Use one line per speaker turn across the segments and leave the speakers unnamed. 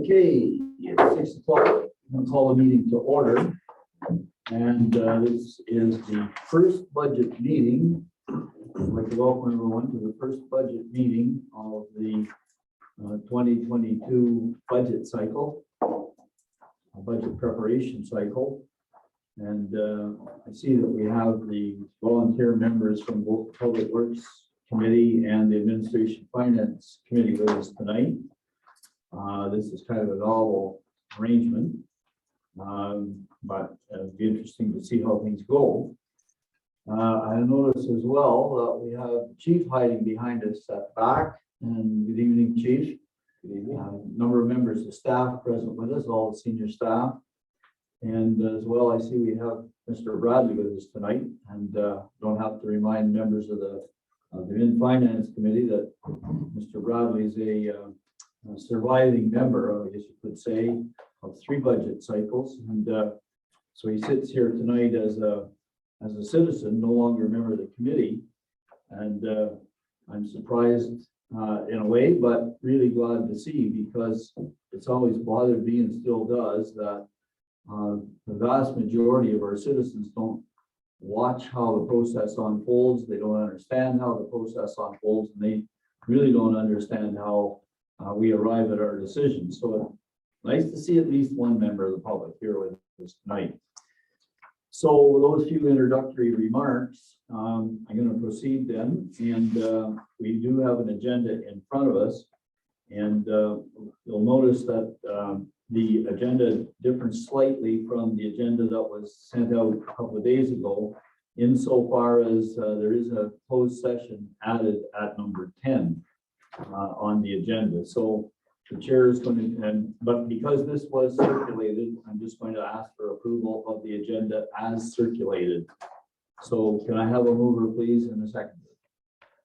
Okay, it's 6 o'clock. I'm going to call the meeting to order. And this is the first budget meeting. I'd like to welcome everyone to the first budget meeting of the 2022 budget cycle, budget preparation cycle. And I see that we have the volunteer members from both the Public Works Committee and the Administration Finance Committee with us tonight. This is kind of a novel arrangement, but it'll be interesting to see how things go. I notice as well that we have the Chief hiding behind us at the back. And good evening, Chief. Good evening. Number of members of staff present with us, all the senior staff. And as well, I see we have Mr. Bradley with us tonight, and don't have to remind members of the Finance Committee that Mr. Bradley is a surviving member, I guess you could say, of 3 budget cycles. And so he sits here tonight as a citizen, no longer a member of the committee. And I'm surprised in a way, but really glad to see, because it's always bothered me and still does that the vast majority of our citizens don't watch how the process unfolds. They don't understand how the process unfolds, and they really don't understand how we arrive at our decisions. So nice to see at least one member of the public here with us tonight. So with those few introductory remarks, I'm going to proceed then. And we do have an agenda in front of us. And you'll notice that the agenda differs slightly from the agenda that was sent out a couple of days ago, insofar as there is a closed session added at number 10 on the agenda. So the chair is going to, but because this was circulated, I'm just going to ask for approval of the agenda as circulated. So can I have a mover, please, and a seconder?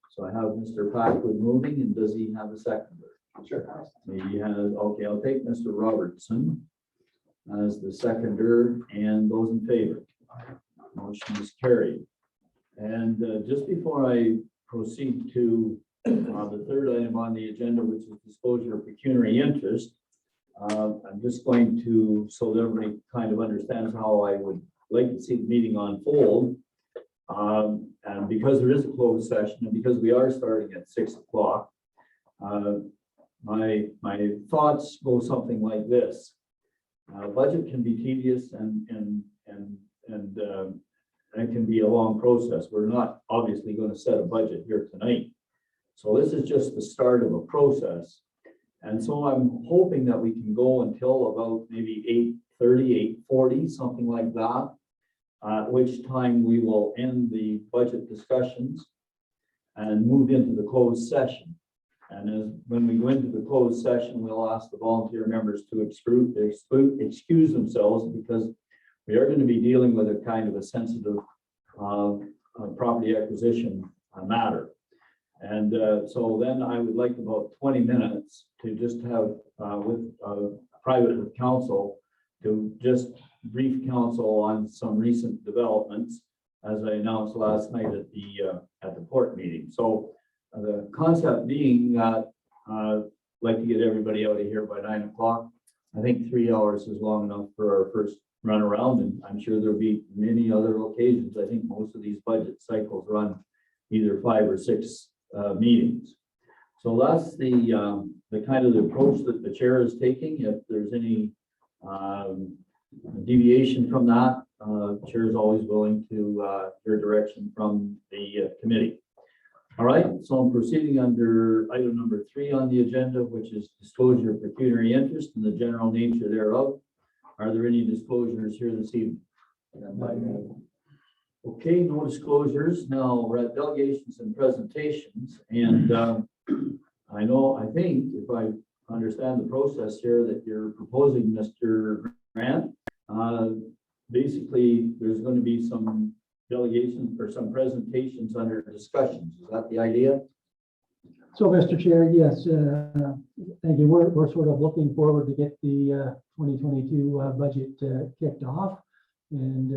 So I have Mr. Packwood moving, and does he have a seconder? Sure. He has, okay, I'll take Mr. Robertson as the seconder, and those in favor. Motion is carried. And just before I proceed to the third item on the agenda, which is disclosure of pecuniary interest, I'm just going to, so that everybody kind of understands how I would like to see the meeting unfold. And because there is a closed session, and because we are starting at 6 o'clock, my thoughts go something like this. Budget can be tedious and it can be a long process. We're not obviously going to set a budget here tonight. So this is just the start of a process. And so I'm hoping that we can go until about maybe 8:30, 8:40, something like that, at which time we will end the budget discussions and move into the closed session. And when we go into the closed session, we'll ask the volunteer members to excuse themselves, because we are going to be dealing with a kind of a sensitive property acquisition matter. And so then I would like about 20 minutes to just have private with council, to just brief council on some recent developments, as I announced last night at the port meeting. So the concept being that I'd like to get everybody out of here by 9 o'clock. I think 3 hours is long enough for our first run around, and I'm sure there'll be many other occasions. I think most of these budget cycles run either 5 or 6 meetings. So that's the kind of the approach that the chair is taking. If there's any deviation from that, chair is always willing to hear direction from the committee. All right, so I'm proceeding under item number 3 on the agenda, which is disclosure of pecuniary interest and the general nature thereof. Are there any disclosures here this evening? Okay, no disclosures. Now we're at delegations and presentations, and I think if I understand the process here, that you're proposing, Mr. Grant, basically there's going to be some delegations or some presentations under discussions. Is that the idea?
So, Mr. Chair, yes, thank you. We're sort of looking forward to get the 2022 budget kicked off, and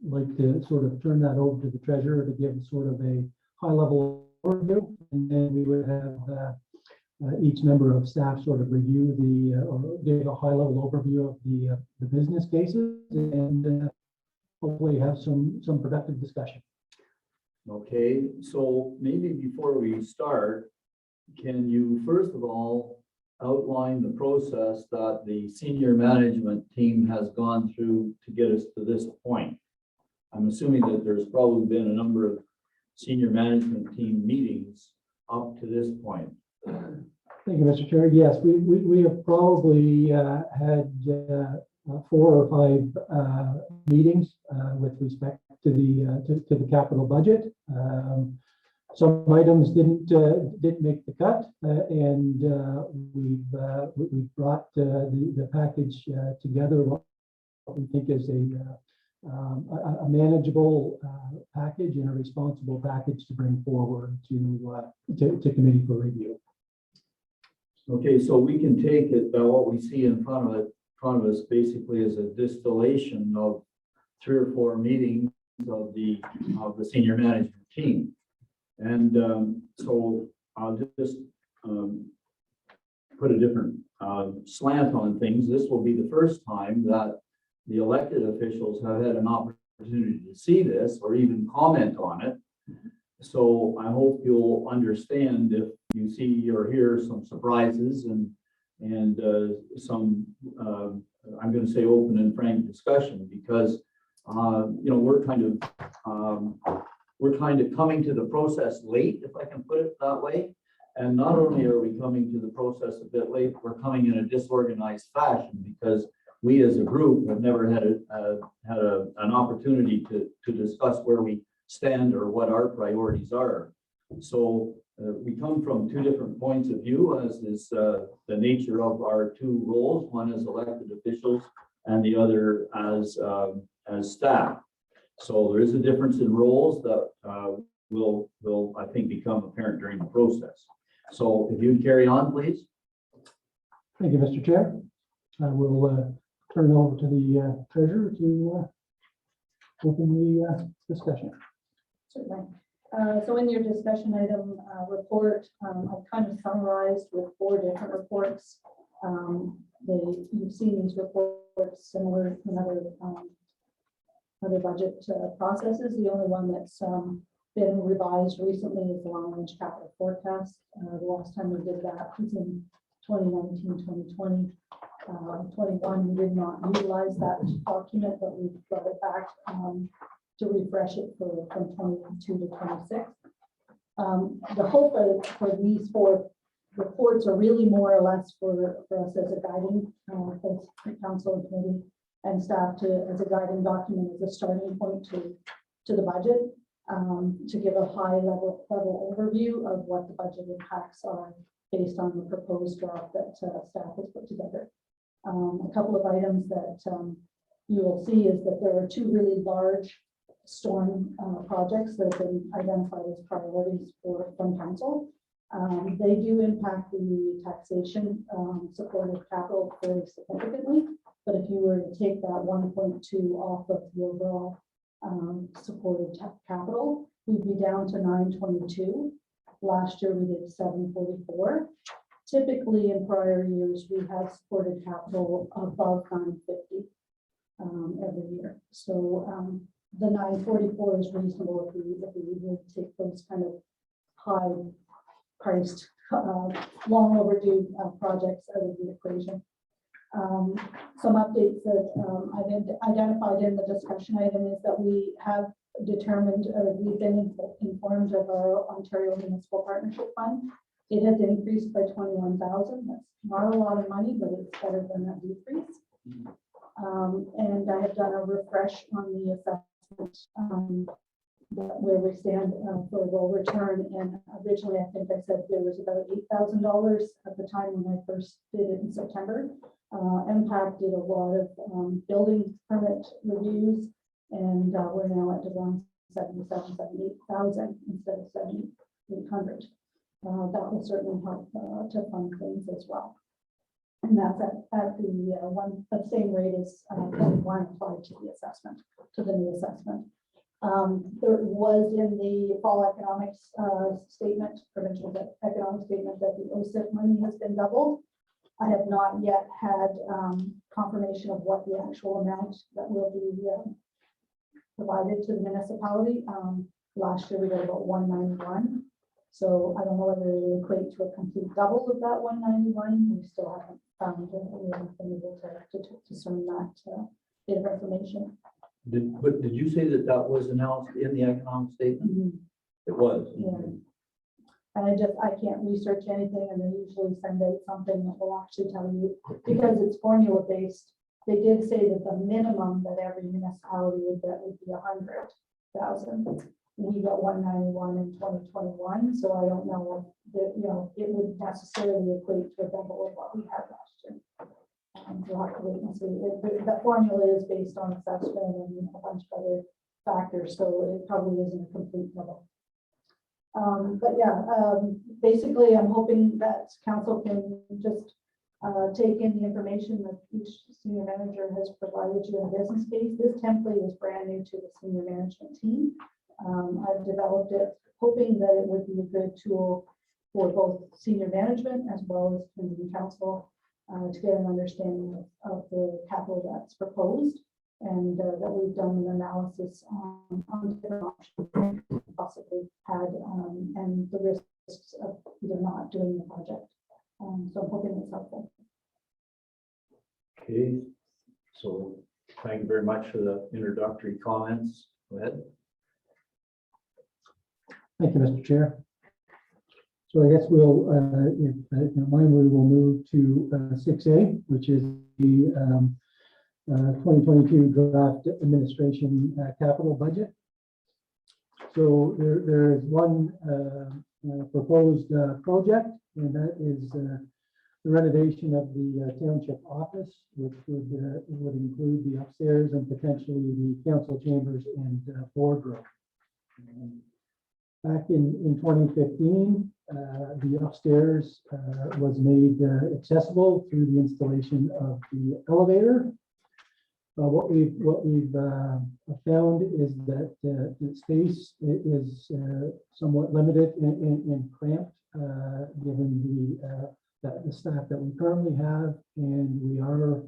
like to sort of turn that over to the treasurer to give sort of a high-level overview, and then we would have each member of staff sort of review or give a high-level overview of the business cases and hopefully have some productive discussion.
Okay, so maybe before we start, can you first of all outline the process that the senior management team has gone through to get us to this point? I'm assuming that there's probably been a number of senior management team meetings up to this point.
Thank you, Mr. Chair. Yes, we have probably had 4 or 5 meetings with respect to the capital budget. Some items didn't make the cut, and we've brought the package together. What we think is a manageable package and a responsible package to bring forward to committee for review.
Okay, so we can take it that what we see in front of us basically is a distillation of 3 or 4 meetings of the senior management team. And so I'll just put a different slant on things. This will be the first time that the elected officials have had an opportunity to see this or even comment on it. So I hope you'll understand if you see or hear some surprises and some, I'm going to say open and frank discussion, because we're kind of coming to the process late, if I can put it that way. And not only are we coming to the process a bit late, we're coming in a disorganized fashion because we as a group have never had an opportunity to discuss where we stand or what our priorities are. So we come from 2 different points of view, as is the nature of our 2 roles, one as elected officials and the other as staff. So there is a difference in roles that will I think become apparent during the process. So if you carry on, please.
Thank you, Mr. Chair. I will turn over to the treasurer to open the discussion.
Certainly. So in your discussion item report, I've kind of summarized with 4 different reports. You've seen these reports similar in other budget processes. The only one that's been revised recently is the long-range capital forecast. The last time we did that was in 2019, 2020. 21, we did not utilize that document, but we brought it back to refresh it from 22 to 26. The hope for these 4 reports are really more or less for us as a guiding council and committee and staff as a guiding document, as a starting point to the budget, to give a high level overview of what the budget impacts are based on the proposed draft that staff has put together. A couple of items that you will see is that there are 2 really large storm projects that have been identified as priorities from council. They do impact the taxation supported capital very significantly, but if you were to take that 1.2 off of the overall supported capital, we'd be down to 922. Last year we did 744. Typically in prior years we have supported capital above 950 every year. So the 944 is reasonable if we would take those kind of high priced, long overdue projects out of the equation. Some updates that I've identified in the discussion item is that we have determined, or we've been informed of our Ontario Municipal Partnership Fund. It has increased by 21,000. That's not a lot of money, but it's better than that decrease. And I have done a refresh on the assessment where we stand for roll return. And originally, I think I said there was about $8,000 at the time when I first did it in September. MPAC did a lot of building permit reviews, and we're now at around 78,000 instead of 7,800. That will certainly help to fund things as well. And that's at the same rate as one applied to the assessment, to the new assessment. There was in the fall economics statement, provincial economic statement, that the OSIP money has been doubled. I have not yet had confirmation of what the actual amount that will be provided to the municipality. Last year we got about 191. So I don't know whether it will equate to a complete double of that 191. We still haven't found we haven't been able to discern that bit of information.
Did you say that that was announced in the economic statement? It was.
Yeah. And I can't research anything, and they usually send out something that will actually tell you, because it's formula based. They did say that the minimum that every municipality would get would be 100,000. We got 191 in 2021, so I don't know if it would necessarily equate to a double of what we had last year. We'll have to wait and see. The formula is based on assessment and a bunch of other factors, so it probably isn't a complete double. But yeah, basically, I'm hoping that council can just take in the information that each senior manager has provided you in a business case. This template is brand new to the senior management team. I've developed it hoping that it would be a good tool for both senior management as well as community council to get an understanding of the capital that's proposed, and that we've done an analysis on different options possibly had and the risks of either not doing the project. So I'm hoping it's helpful.
Okay, so thank you very much for the introductory comments. Go ahead.
Thank you, Mr. Chair. So I guess we'll, if you don't mind, we will move to 6A, which is the 2022 draft administration capital budget. So there is one proposed project, and that is the renovation of the township office, which would include the upstairs and potentially the council chambers and boardroom. Back in 2015, the upstairs was made accessible through the installation of the elevator. What we've found is that the space is somewhat limited and cramped, given the staff that we currently have, and we are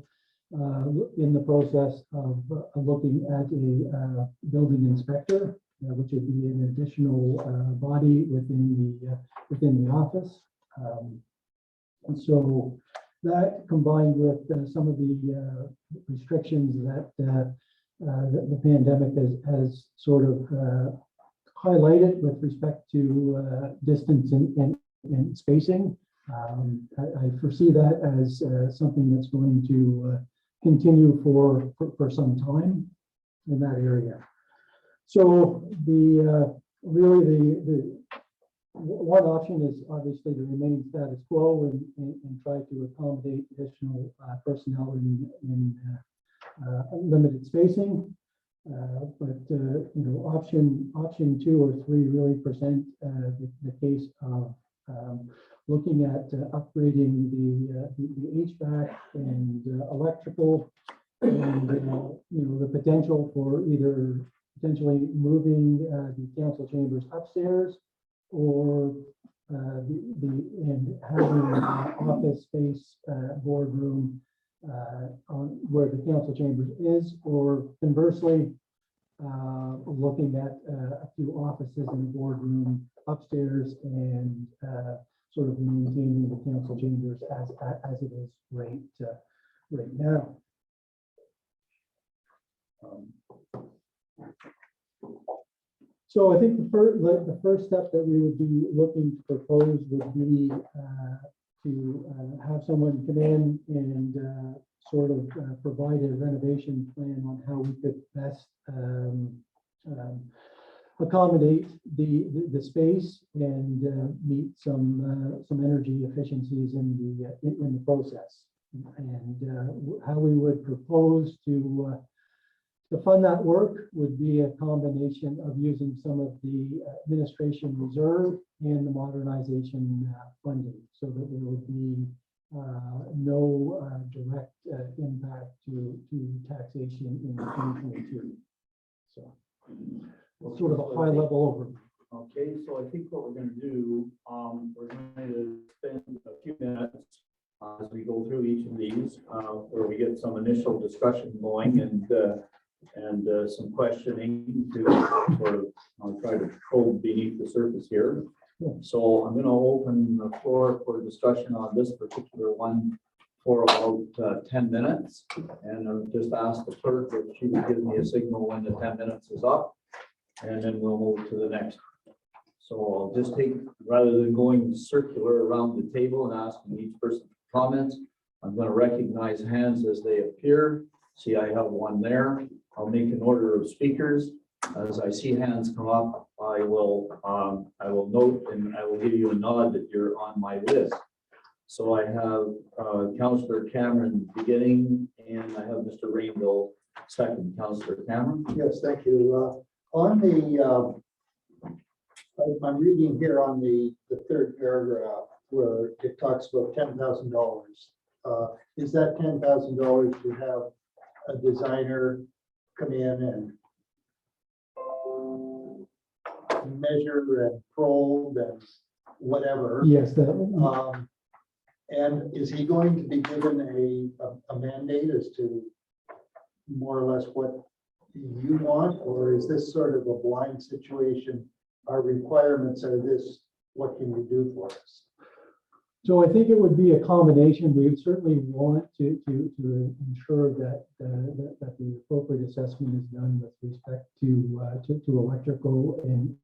in the process of looking at a building inspector, which would be an additional body within the office. And so that, combined with some of the restrictions that the pandemic has sort of highlighted with respect to distance and spacing, I foresee that as something that's going to continue for some time in that area. So the one option is obviously to remain status quo and try to accommodate additional personnel in limited spacing. But option 2 or 3 really present the case of looking at upgrading the HVAC and electrical, and the potential for either potentially moving the council chambers upstairs, or and having office space, boardroom on where the council chambers is, or conversely, looking at a few offices in the boardroom upstairs and sort of maintaining the council chambers as it is right now. So I think the first step that we would be looking to propose would be to have someone come in and sort of provide a renovation plan on how we could best accommodate the space and meet some energy efficiencies in the process, and how we would propose to fund that work would be a combination of using some of the administration reserve and the modernization funding, so that there would be no direct impact to taxation in 2022. So sort of a high level overview.
Okay, so I think what we're gonna do, we're going to spend a few minutes as we go through each of these, where we get some initial discussion going and some questioning to sort of, I'll try to probe beneath the surface here. So I'm gonna open the floor for discussion on this particular one for about 10 minutes. And I'll just ask the clerk if she would give me a signal when the 10 minutes is up, and then we'll move to the next. So I'll just take, rather than going circular around the table and asking each person for comments, I'm going to recognize hands as they appear. See, I have one there. I'll make an order of speakers. As I see hands come up, I will note and I will give you a nod that you're on my list. So I have Councillor Cameron beginning, and I have Mr. Rainville second. Councillor Cameron.
Yes, thank you. On the, I'm reading here on the third paragraph where it talks about $10,000. Is that $10,000 to have a designer come in and measure and probe and whatever?
Yes,
And is he going to be given a mandate as to more or less what you want, or is this sort of a blind situation? Our requirements are this, what can you do for us?
so I think it would be a combination. We would certainly want to ensure that the appropriate assessment is done with respect to electrical and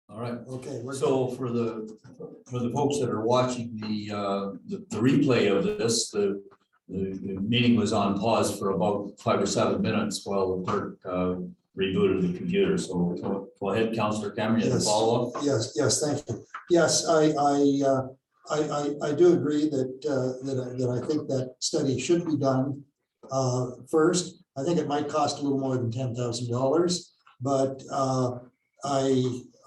All right.
Okay.
So for the folks that are watching the replay of this, the meeting was on pause for about 5 or 7 minutes while the clerk rebooted the computer. So go ahead, Councillor Cameron, you have a
Yes.
follow up?
Yes, thank you. Yes, I do agree that I think that study should be done first. I think it might cost a little more than $10,000, but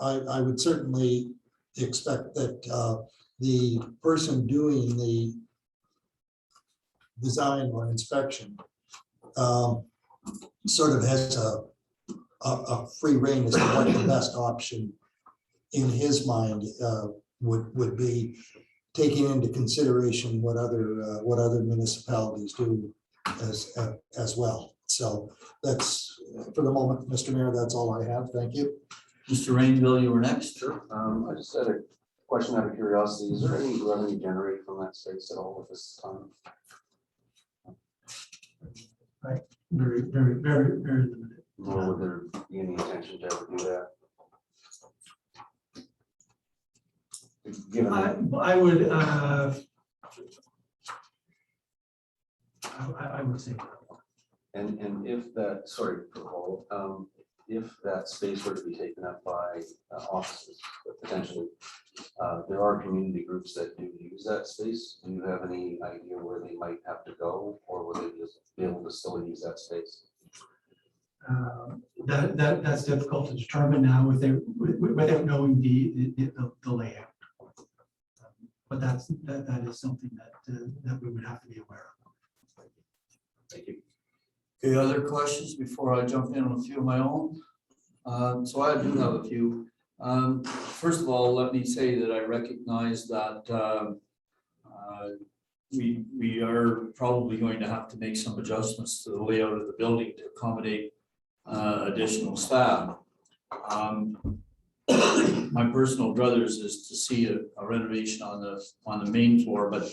I would certainly expect that the person doing the design or inspection sort of has a free rein as to what the best option in his mind would be, taking into consideration what other municipalities do as well. So that's, for the moment, Mr. Mayor, that's all I have. Thank you.
Mr. Rainville, you were next.
Sure. I just had a question out of curiosity. Is there any revenue generated from that space at all at this time?
Very limited.
Nor would there be any intention to ever do that? Given that,
I would, I would say.
and if that, sorry, Paul, if that space were to be taken up by offices, potentially, there are community groups that do use that space. Do you have any idea where they might have to go, or will they just be able to still use that space?
That's difficult to determine now without knowing the layout. But that is something that we would have to be aware of.
Thank you.
Okay, other questions before I jump in on a few of my own? So I do have a few. First of all, let me say that I recognize that we are probably going to have to make some adjustments to the layout of the building to accommodate additional staff. My personal druthers is to see a renovation on the main floor, but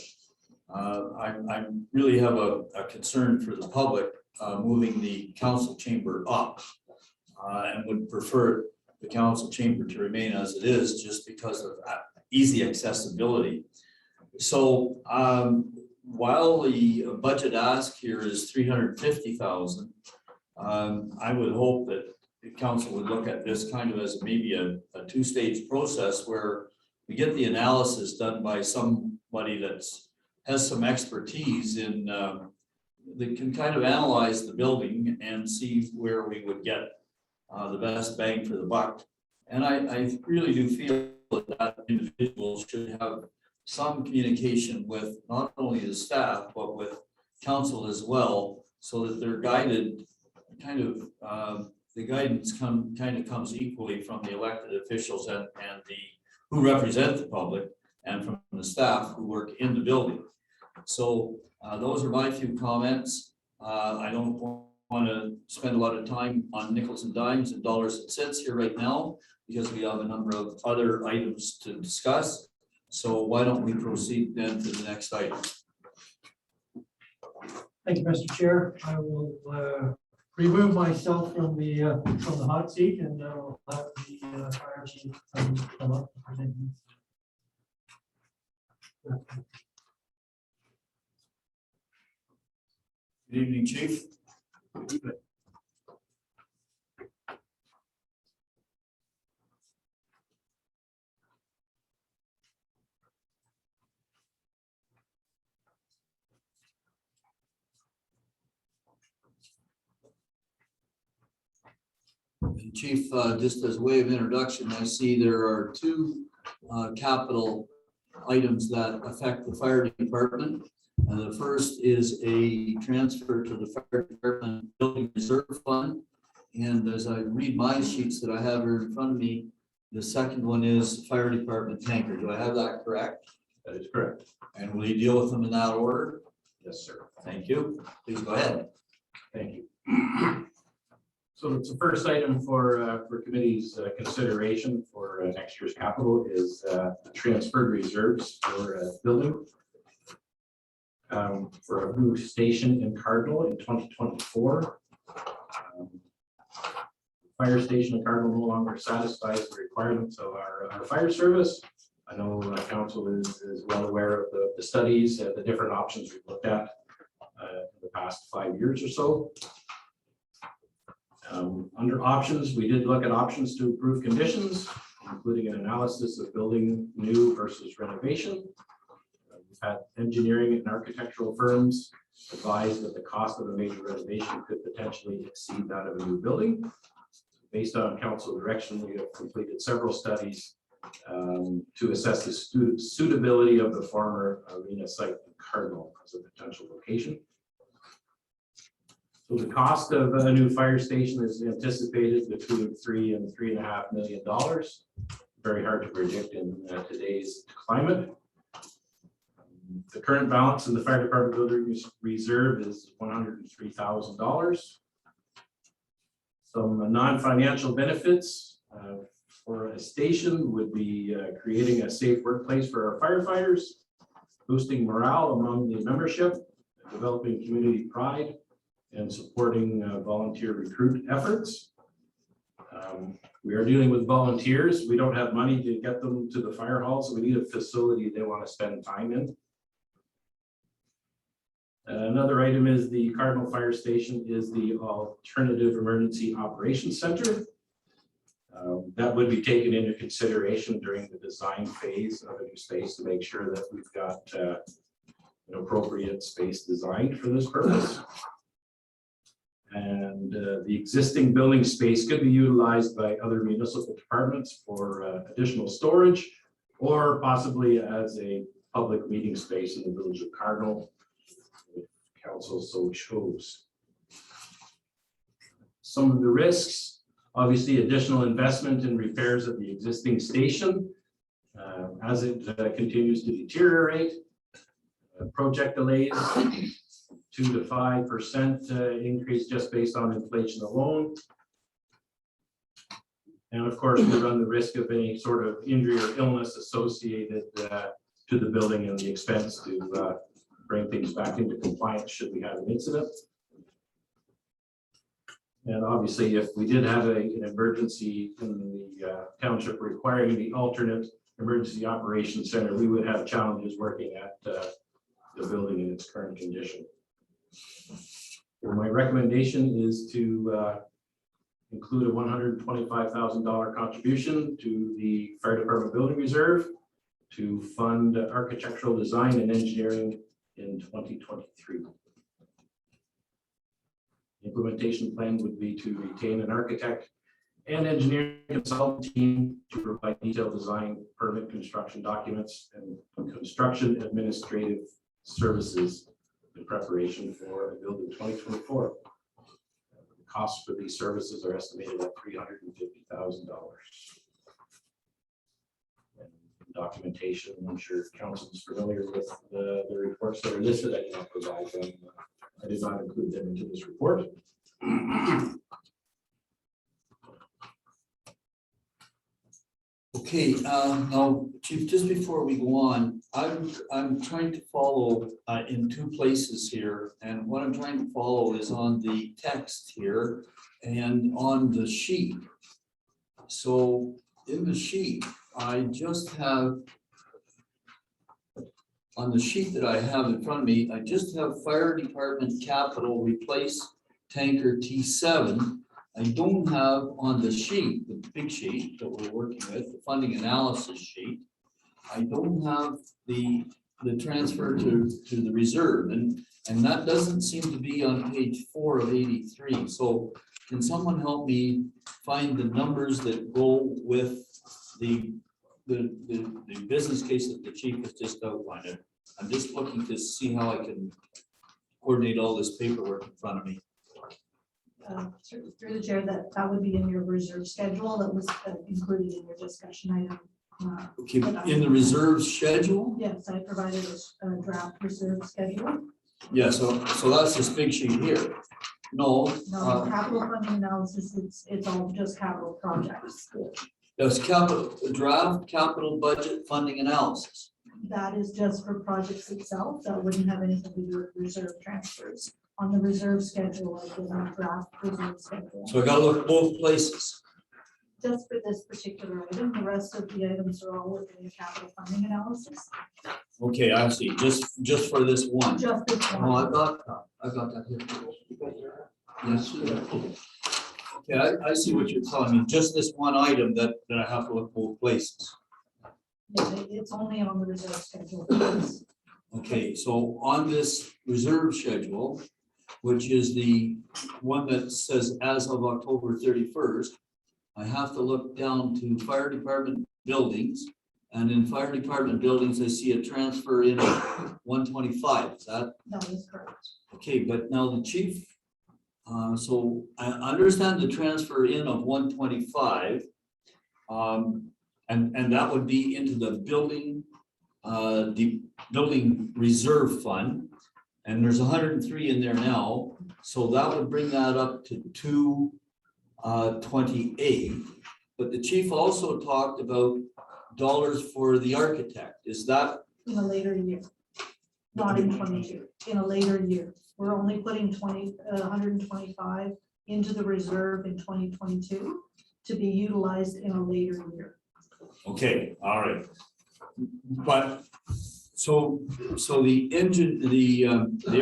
I really have a concern for the public moving the council chamber up, and would prefer the council chamber to remain as it is, just because of easy accessibility. So while the budget ask here is $350,000, I would hope that the council would look at this kind of as maybe a two-stage process where we get the analysis done by somebody has some expertise in that can kind of analyze the building and see where we would get the best bang for the buck. And I really do feel that individuals should have some communication with not only the staff, but with council as well, so that they're guided kind of the guidance kind of comes equally from the elected officials and who represent the public, and from the staff who work in the building. So those are my few comments. I don't want to spend a lot of time on nickels and dimes and dollars and cents here right now, because we have a number of other items to discuss. So why don't we proceed then to the next item?
Thank you, Mr. Chair. I will remove myself from the hot seat, and I'll have the fire chief come up and present.
Good evening, Chief. And Chief, just as a way of introduction, I see there are two capital items that affect the fire department. The first is a transfer to the fire department building reserve fund. And as I read my sheets that I have here in front of me, the second one is fire department tanker. Do I have that correct?
That is correct.
And will you deal with them in that order?
Yes, sir.
Thank you. Please go ahead.
Thank you. So it's the first item for committee's consideration for next year's capital is transferred reserves for building for a new station in Cardinal in 2024. Fire station in Cardinal no longer satisfies the requirements of our fire service. I know council is well aware of the studies, the different options we've looked at in the past 5 years or so. Under options, we did look at options to improve conditions, including an analysis of building new versus renovation. We've had engineering and architectural firms advise that the cost of a major renovation could potentially exceed that of a new building. Based on council direction, we have completed several studies to assess the suitability of the former arena site in Cardinal as a potential location. So the cost of a new fire station is anticipated between $3 and $3.5 million. Very hard to predict in today's climate. The current balance in the fire department building reserve is $103,000. Some non-financial benefits for a station would be creating a safe workplace for our firefighters, boosting morale among the membership, developing community pride, and supporting volunteer recruit efforts. We are dealing with volunteers. We don't have money to get them to the fire hall, so we need a facility they want to spend time in. Another item is the Cardinal Fire Station is the Alternative Emergency Operations Center. That would be taken into consideration during the design phase of a new space to make sure that we've got an appropriate space designed for this purpose. And the existing building space could be utilized by other municipal departments for additional storage, or possibly as a public meeting space in the village of Cardinal, if council so chose. Some of the risks, obviously additional investment in repairs of the existing station as it continues to deteriorate, project delays, 2 to 5% increase just based on inflation alone. And of course, we run the risk of any sort of injury or illness associated to the building and the expense to bring things back into compliance should we have an incident. And obviously, if we did have an emergency in the township requiring the alternate emergency operations center, we would have challenges working at the building in its current condition. So my recommendation is to include a $125,000 contribution to the fire department building reserve to fund architectural design and engineering in 2023. The implementation plan would be to retain an architect and engineering consultant team to provide detailed design, permit construction documents, and construction administrative services in preparation for a building 2024. The costs for these services are estimated at $350,000. Documentation, I'm sure council is familiar with the reports that are listed. I cannot provide them. I did not include them into this report.
Okay, now, Chief, just before we go on, I'm trying to follow in two places here, and what I'm trying to follow is on the text here and on the sheet. So in the sheet, I just have, on the sheet that I have in front of me, I just have fire department capital replace tanker T7. I don't have on the sheet, the big sheet that we're working with, the funding analysis sheet. I don't have the transfer to the reserve, and that doesn't seem to be on page 4 of 83. So can someone help me find the numbers that go with the business case that the chief has just outlined? I'm just looking to see how I can coordinate all this paperwork in front of me.
Through the chair, that would be in your reserve schedule that was included in your discussion item.
Okay, in the reserve schedule?
Yes, I provided a draft reserve schedule.
Yeah, so that's this big sheet here. No,
No, capital funding analysis, it's all just capital projects.
that's draft capital budget funding analysis.
That is just for projects itself. That wouldn't have anything to do with reserve transfers. On the reserve schedule, I did not draft reserve schedule.
So I gotta look both places.
Just for this particular item, the rest of the items are all within the capital funding analysis.
Okay, I see, just for this one.
Just this
Oh,
one.
I got that here. Yes. Okay, I see what you're telling me, just this one item that I have to look both places.
Yeah, it's only on the reserve schedule.
Okay, so on this reserve schedule, which is the one that says as of October 31st, I have to look down to fire department buildings, and in fire department buildings, I see a transfer in 125. Is that?
That is correct.
Okay, but now the chief, so I understand the transfer in of 125. And that would be into the building reserve fund. And there's 103 in there now. So that would bring that up to 228. But the chief also talked about dollars for the architect. Is that?
In a later year, not in 22, in a later year. We're only putting 125 into the reserve in 2022 to be utilized in a later year.
Okay, all right. But so the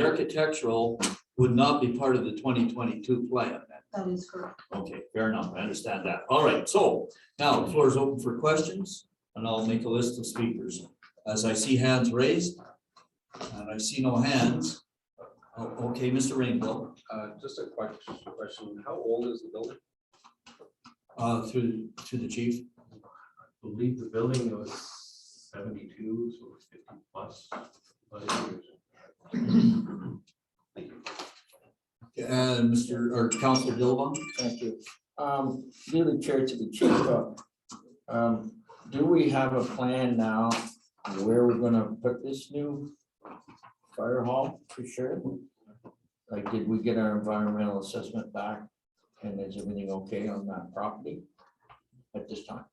architectural would not be part of the 2022 plan then?
That is correct.
Okay, fair enough. I understand that. All right, so now the floor is open for questions, and I'll make a list of speakers. As I see hands raised, and I see no hands. Oh, okay, Mr. Rainbow.
Just a question. How old is the building?
Through the chief.
I believe the building was 72, so 50 plus.
And Councilor Dillon.
Thank you. Through the chair to the chief, do we have a plan now where we're gonna put this new fire hall for sure? Like, did we get our environmental assessment back? And is everything okay on that property? at this time?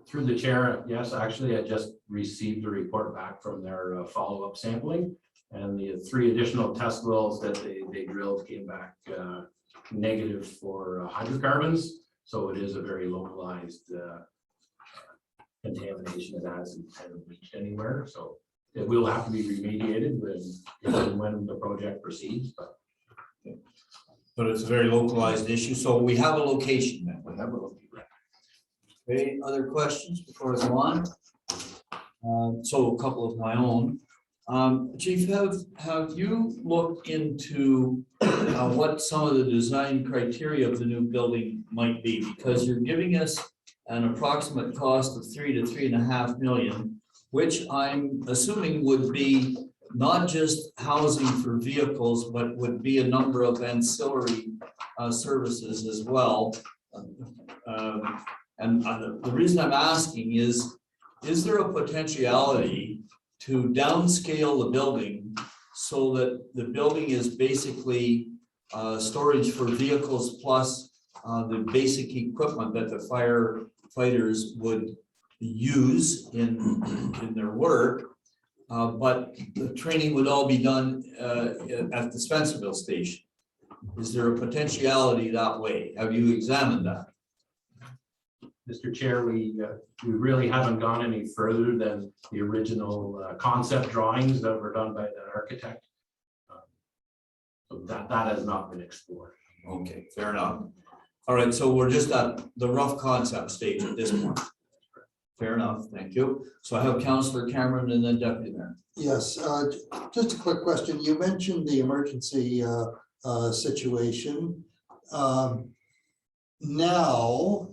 Through the chair, yes, actually, I just received a report back from their follow-up sampling. And the 3 additional test wells that they drilled came back negative for hydrocarbons. So it is a very localized contamination that hasn't reached anywhere. So it will have to be remediated when the project proceeds.
But it's a very localized issue, so we have a location then. We have a location. Okay, other questions before I go on? So a couple of my own. Chief, have you looked into what some of the design criteria of the new building might be? Because you're giving us an approximate cost of 3 to 3.5 million, which I'm assuming would be not just housing for vehicles, but would be a number of ancillary services as well. And the reason I'm asking is there a potentiality to downscale the building so that the building is basically storage for vehicles plus the basic equipment that the firefighters would use in their work, but the training would all be done at the Spencerville station? Is there a potentiality that way? Have you examined that?
Mr. Chair, we really haven't gone any further than the original concept drawings that were done by the architect. So that has not been explored.
Okay, fair enough. All right, so we're just at the rough concept stage at this point. Fair enough, thank you. So I have Councillor Cameron and then Deputy Mayor.
Yes, just a quick question. You mentioned the emergency situation. Now,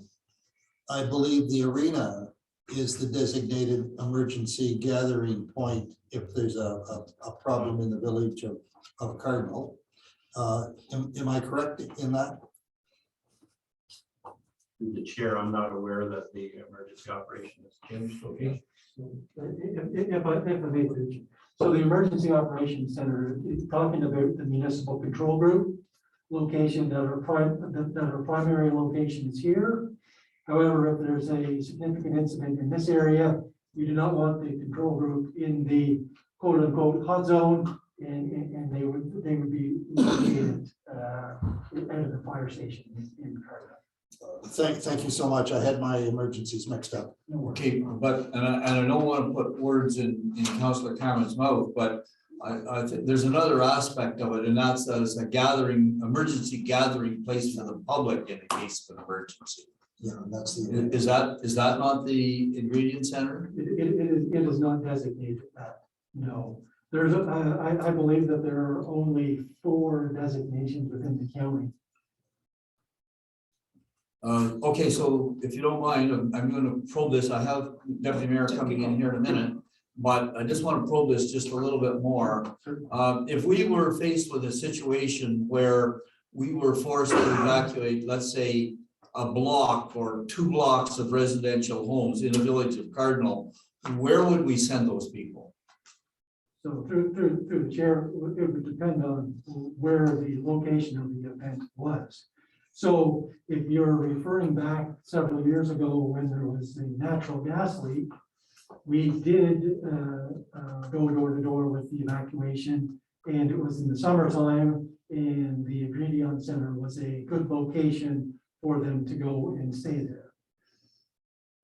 I believe the arena is the designated emergency gathering point if there's a problem in the village of Cardinal. Am I correct in that?
Through the chair, I'm not aware that the emergency operation has changed location.
If I may, so the Emergency Operations Center is talking about the municipal control group location that our primary location is here. However, if there's a significant incident in this area, we do not want the control group in the quote unquote hot zone, and they would be located out of the fire station in Cardinal.
Thank you so much. I had my emergencies mixed up.
No worries.
Okay, but, and I don't want to put words in Councillor Cameron's mouth, but I think there's another aspect of it, and that's that it's a gathering, emergency gathering place for the public in the case of an emergency.
Yeah, that's the.
Is that not the ingredient center?
It is not designated that, no. There's, I believe that there are only 4 designations within the county.
Okay, so if you don't mind, I'm going to probe this. I have Deputy Mayor coming in here in a minute, but I just want to probe this just a little bit more. If we were faced with a situation where we were forced to evacuate, let's say, a block or 2 blocks of residential homes in the village of Cardinal, where would we send those people?
So through the chair, it would depend on where the location of the event was. So if you're referring back several years ago when there was the natural gas leak, we did go door to door with the evacuation, and it was in the summertime, and the ingredient center was a good location for them to go and stay there.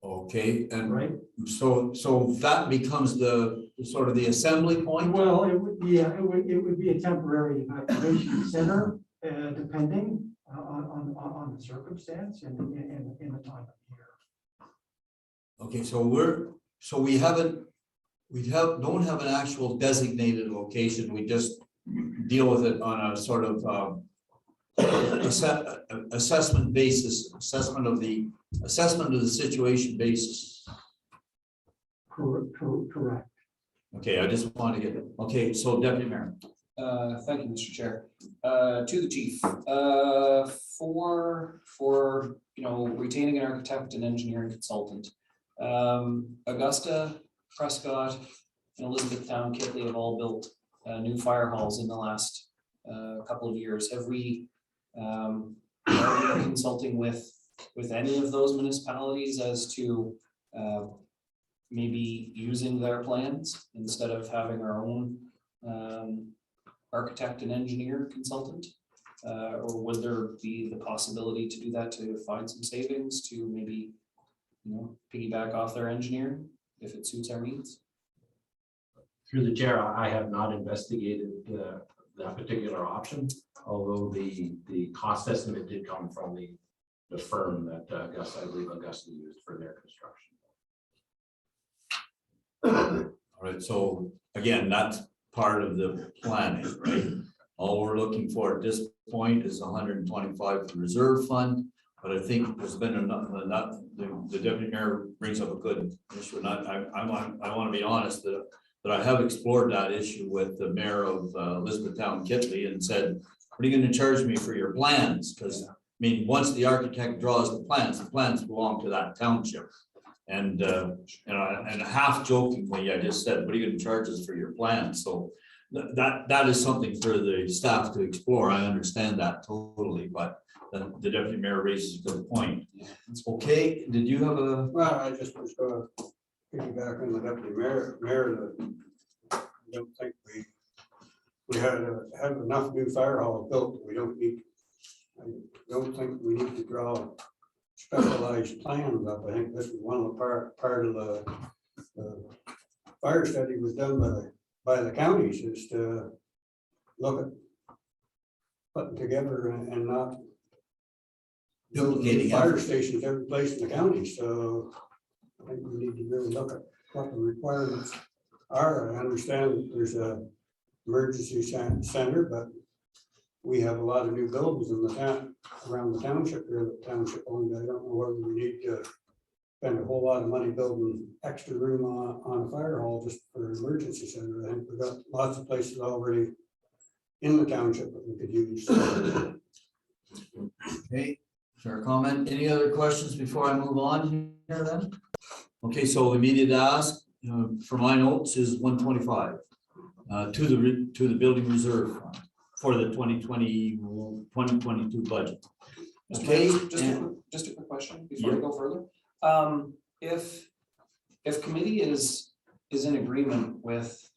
Okay, and
Right.
so that becomes the sort of the assembly point.
Well, it would be a temporary evacuation center, depending on the circumstance and in the time of year.
Okay, so we don't have an actual designated location. We just deal with it on a sort of assessment basis, assessment of the situation basis.
Correct.
Okay, I just want to get it. Okay, so Deputy Mayor.
Thank you, Mr. Chair. To the chief, for retaining an architect and engineering consultant, Augusta, Prescott, and Elizabethtown, Kitley have all built new fire halls in the last couple of years. Have we are we consulting with with any of those municipalities as to maybe using their plans instead of having our own architect and engineer consultant? Or would there be the possibility to do that to find some savings to maybe, piggyback off their engineer if it suits our needs?
Through the chair, I have not investigated that particular option, although the cost estimate did come from the firm that I believe Augusta used for their construction.
All right, so again, that's part of the planning, right? All we're looking for at this point is 125 for reserve fund, but I think there's been enough, the deputy mayor brings up a good issue, and I want to be honest that I have explored that issue with the mayor of Elizabethtown Kitley and said, what are you going to charge me for your plans? Because I mean, once the architect draws the plans belong to that township. And half jokingly, I just said, what are you going to charge us for your plans? So that is something for the staff to explore. I understand that totally, but the deputy mayor raises a good point. Okay, did you have a?
Well, I just was going to piggyback on the deputy mayor, that I don't think we have enough new fire halls built. We don't need, I don't think we need to draw specialized plans up. I think this is one of the part of the fire study was done by the counties, is to look at putting together and not
duplicating
fire stations every place in the county. So I think we need to really look at what the requirements are. I understand that there's a emergency center, but we have a lot of new buildings in the town, around the township here, the township owned. I don't know whether we need to spend a whole lot of money building extra room on a fire hall just for an emergency center. I think we've got lots of places already in the township that we could use.
Okay, fair comment. Any other questions before I move on here then? Okay, so immediate ask for my notes is 125 to the building reserve fund for the 2022 budget. Okay,
Just a quick question before we go further. If committee is in agreement with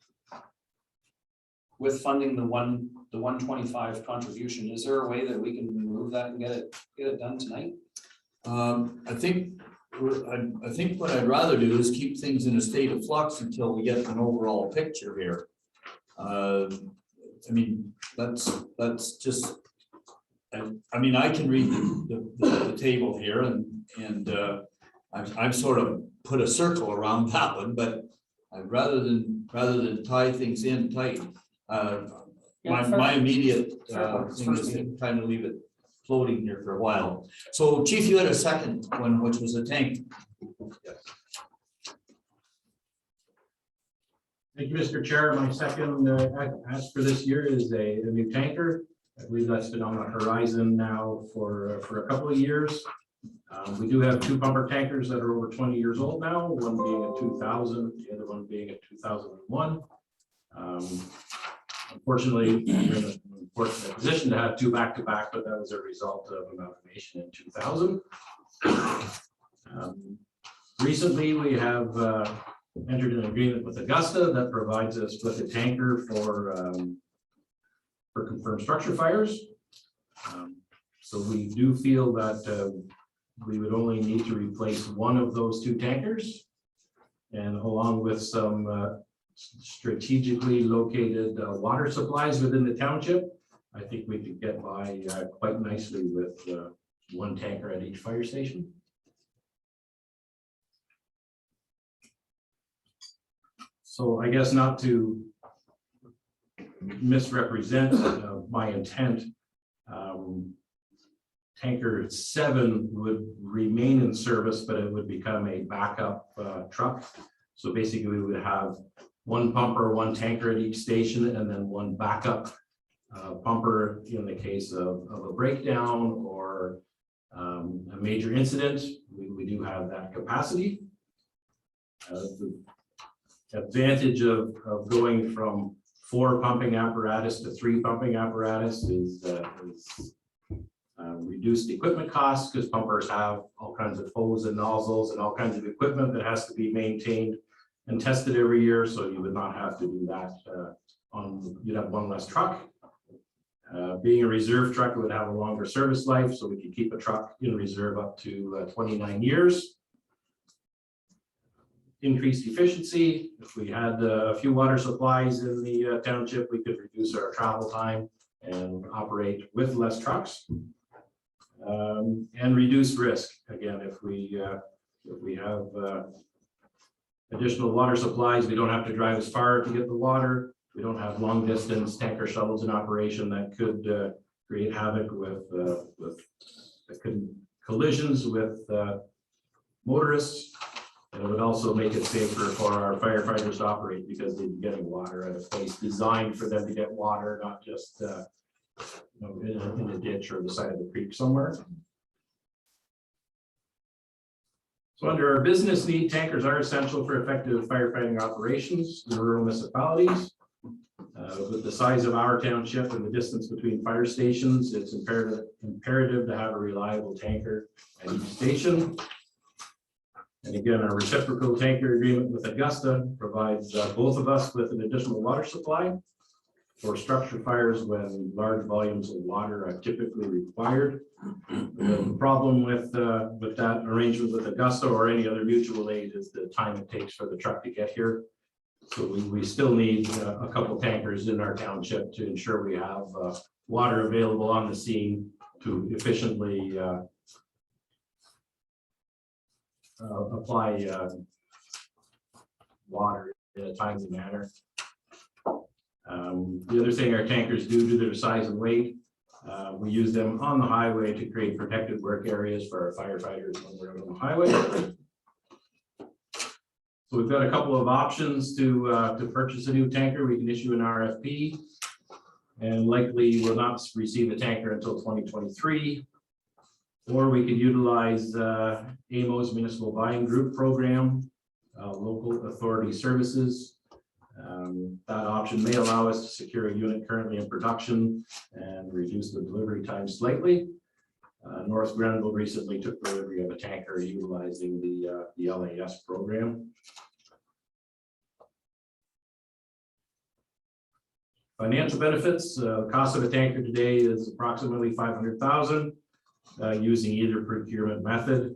funding the 125 contribution, is there a way that we can remove that and get it done tonight?
I think what I'd rather do is keep things in a state of flux until we get an overall picture here. I mean, that's just, I mean, I can read the table here and I've sort of put a circle around that one, but I'd rather than tie things in tight, my immediate thing is to kind of leave it floating here for a while. So Chief, you had a second one, which was a tank.
Thank you, Mr. Chair. My second ask for this year is a new tanker. I believe that's been on the horizon now for a couple of years. We do have two pumper tankers that are over 20 years old now, one being a 2000, the other one being a 2001. Unfortunately, we're in an unfortunate position to have two back-to-back, but that was a result of amalgamation in 2000. Recently, we have entered an agreement with Augusta that provides us with a tanker for confirmed structure fires. So we do feel that we would only need to replace one of those two tankers, and along with some strategically located water supplies within the township, I think we could get by quite nicely with one tanker at each fire station. So I guess not to misrepresent my intent, tanker 7 would remain in service, but it would become a backup truck. So basically we would have one pumper, one tanker at each station, and then one backup pumper in the case of a breakdown or a major incident. We do have that capacity. The advantage of going from 4 pumping apparatus to 3 pumping apparatus is reduced reduced equipment costs because pumpers have all kinds of hose and nozzles and all kinds of equipment that has to be maintained and tested every year, so you would not have to do that you'd have one less truck. Being a reserve truck, it would have a longer service life, so we could keep a truck in reserve up to 29 years. Increased efficiency. If we had a few water supplies in the township, we could reduce our travel time and operate with less trucks. And reduce risk. Again, if we have additional water supplies, we don't have to drive as far to get the water. We don't have long distance tanker shuttles in operation that could create havoc with collisions with motorists. And it would also make it safer for our firefighters to operate because they'd be getting water at a place designed for them to get water, not just in a ditch or the side of the creek somewhere. So under our business need, tankers are essential for effective firefighting operations in rural municipalities. With the size of our township and the distance between fire stations, it's imperative to have a reliable tanker at each station. And again, our reciprocal tanker agreement with Augusta provides both of us with an additional water supply for structure fires when large volumes of water are typically required. The problem with that arrangement with Augusta or any other mutual aid is the time it takes for the truck to get here. So we still need a couple tankers in our township to ensure we have water available on the scene to efficiently apply water in a timely manner. The other thing our tankers do due to their size and weight, we use them on the highway to create protected work areas for our firefighters when we're on the highway. So we've got a couple of options to purchase a new tanker. We can issue an RFP and likely will not receive a tanker until 2023. Or we could utilize AMO's Municipal Buying Group Program, local authority services. That option may allow us to secure a unit currently in production and reduce the delivery time slightly. North Grenville recently took delivery of a tanker utilizing the LAS program. Financial benefits, the cost of a tanker today is approximately $500,000 using either procurement method.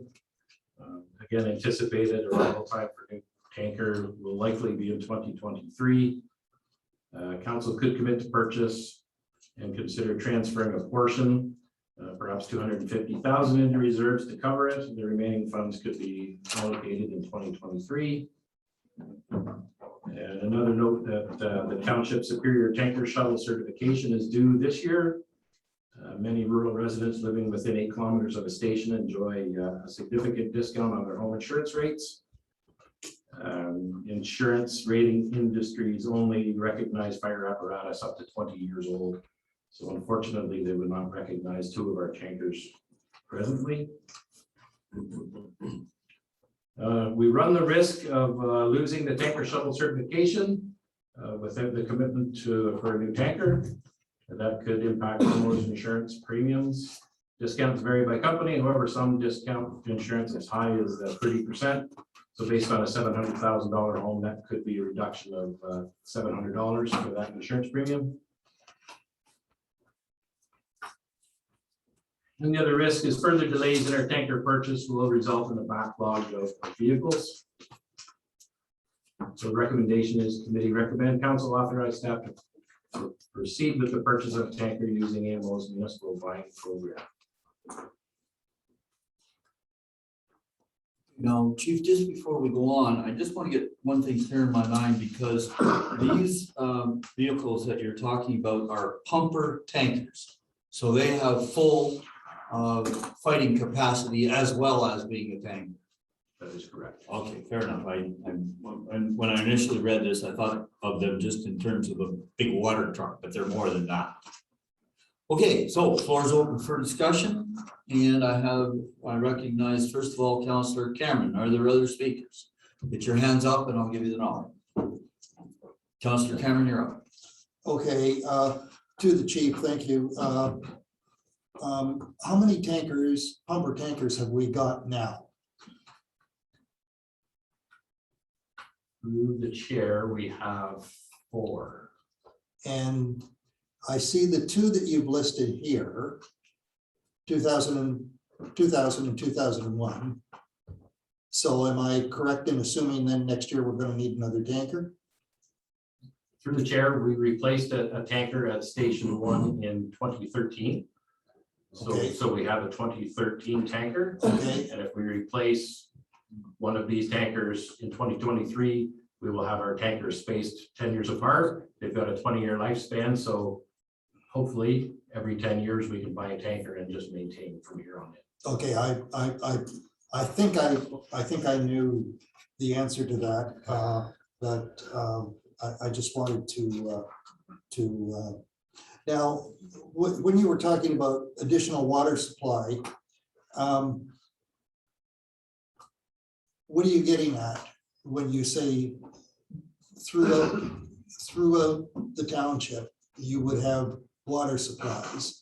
Again, anticipated arrival time for new tanker will likely be in 2023. Council could commit to purchase and consider transferring a portion, perhaps $250,000 into reserves to cover it. The remaining funds could be allocated in 2023. And another note that the Township Superior Tanker Shuttle certification is due this year. Many rural residents living within 8 kilometers of a station enjoy a significant discount on their home insurance rates. Insurance rating industries only recognize fire apparatus up to 20 years old. So unfortunately, they would not recognize 2 of our tankers presently. We run the risk of losing the tanker shuttle certification without the commitment for a new tanker. That could impact homeowners insurance premiums. Discounts vary by company. However, some discount insurance as high as 30%. So based on a $700,000 home, that could be a reduction of $700 for that insurance premium. And the other risk is further delays in our tanker purchase will result in a backlog of vehicles. So the recommendation is committee recommend council authorize staff to proceed with the purchase of a tanker using AMO's Municipal Buying Program.
Now, Chief, just before we go on, I just want to get one thing clear in my mind because these vehicles that you're talking about are pumper tankers. So they have full fighting capacity as well as being a tanker.
That is correct.
Okay, fair enough. When I initially read this, I thought of them just in terms of a big water truck, but they're more than that. Okay, so floor is open for discussion, and I recognize first of all, Councillor Cameron. Are there other speakers? Get your hands up, and I'll give you the nod. Councillor Cameron, you're up.
Okay, to the chief, thank you. How many tankers, pumper tankers have we got now?
Through the chair, we have 4.
And I see the 2 that you've listed here, 2000 and 2001. So am I correct in assuming then next year we're gonna need another tanker?
Through the chair, we replaced a tanker at Station 1 in 2013.
Okay.
So we have a 2013 tanker.
Okay,
And if we replace one of these tankers in 2023, we will have our tankers spaced 10 years apart. They've got a 20-year lifespan, so hopefully every 10 years we can buy a tanker and just maintain from here on in.
okay, I think I knew the answer to that, but I just wanted to now, when you were talking about additional water supply, what are you getting at when you say throughout the township, you would have water supplies?